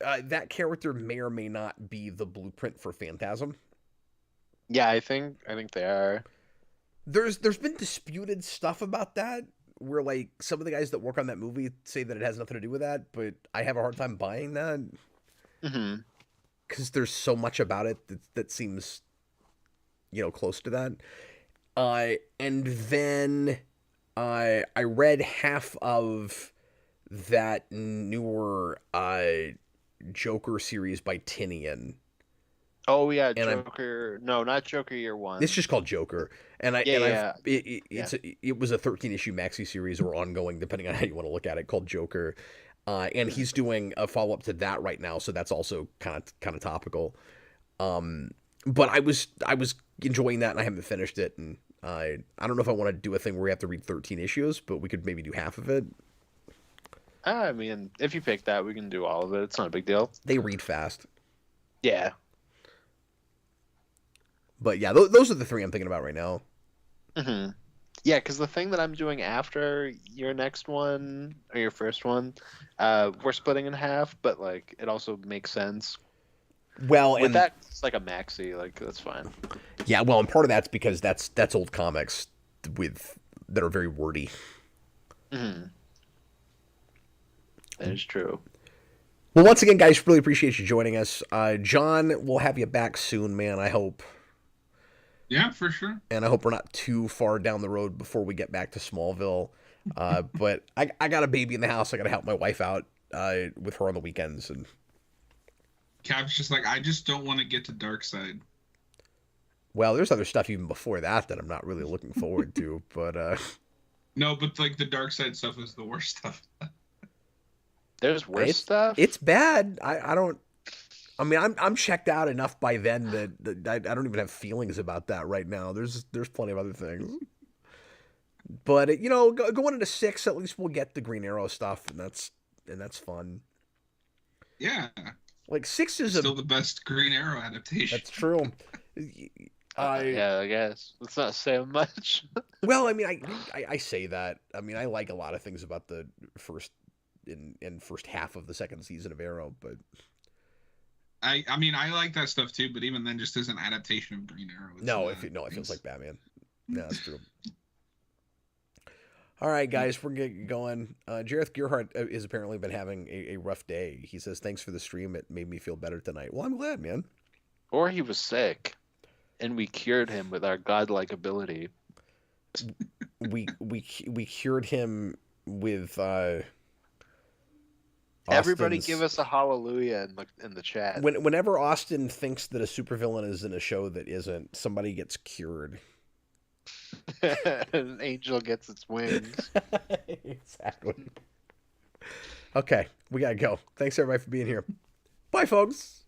A: that character may or may not be the blueprint for Phantasm.
B: Yeah, I think they are.
A: There's been disputed stuff about that, where like some of the guys that work on that movie say that it has nothing to do with that, but I have a hard time buying that.
B: Mm-hmm.
A: Because there's so much about it that seems, close to that. And then I read half of that newer Joker series by Tinian.
B: Oh yeah, Joker. No, not Joker Year 1.
A: It's just called Joker, and it was a 13-issue maxi series or ongoing, depending on how you want to look at it, called Joker. And he's doing a follow up to that right now, so that's also kind of topical. But I was enjoying that, and I haven't finished it, and I don't know if I want to do a thing where we have to read 13 issues, but we could maybe do half of it.
B: I mean, if you pick that, we can do all of it. It's not a big deal.
A: They read fast.
B: Yeah.
A: But yeah, those are the 3 I'm thinking about right now.
B: Mm-hmm. Yeah, because the thing that I'm doing after your next one or your first one, we're splitting in half, but like it also makes sense.
A: Well,
B: with that, it's like a maxi, like that's fine.
A: Yeah, well, and part of that's because that's old comics that are very wordy.
B: Mm-hmm. That is true.
A: Well, once again, guys, really appreciate you joining us. John, we'll have you back soon, man. I hope.
C: Yeah, for sure.
A: And I hope we're not too far down the road before we get back to Smallville. But I got a baby in the house. I got to help my wife out with her on the weekends. And
C: Cap's just like, I just don't want to get to Darkseid.
A: Well, there's other stuff even before that I'm not really looking forward to. But
C: no, but like the Darkseid stuff is the worst stuff.
B: There's worse stuff?
A: It's bad. I mean, I'm checked out enough by then that I don't even have feelings about that right now. There's plenty of other things. But going into 6, at least we'll get the Green Arrow stuff, and that's fun.
C: Yeah,
A: Like 6 is
C: still the best Green Arrow adaptation.
A: That's true.
B: Yeah, I guess let's not say much.
A: Well, I mean, I say that. I mean, I like a lot of things about the first first half of the second season of Arrow, but
C: I mean, I like that stuff too, but even then, just as an adaptation of Green Arrow.
A: It feels like Batman. No, that's true. All right, guys, we're going. Jareth Gearhart has apparently been having a rough day. He says, "Thanks for the stream. It made me feel better tonight." Well, I'm glad, man.
B: Or he was sick, and we cured him with our godlike ability.
A: We cured him with.
B: Everybody
A: Austin's...
B: give us a hallelujah in the chat.
A: Whenever Austin thinks that a supervillain is in a show that isn't, somebody gets cured.
B: An angel gets its wings.
A: Exactly. Okay, we gotta go. Thanks everybody for being here. Bye, folks.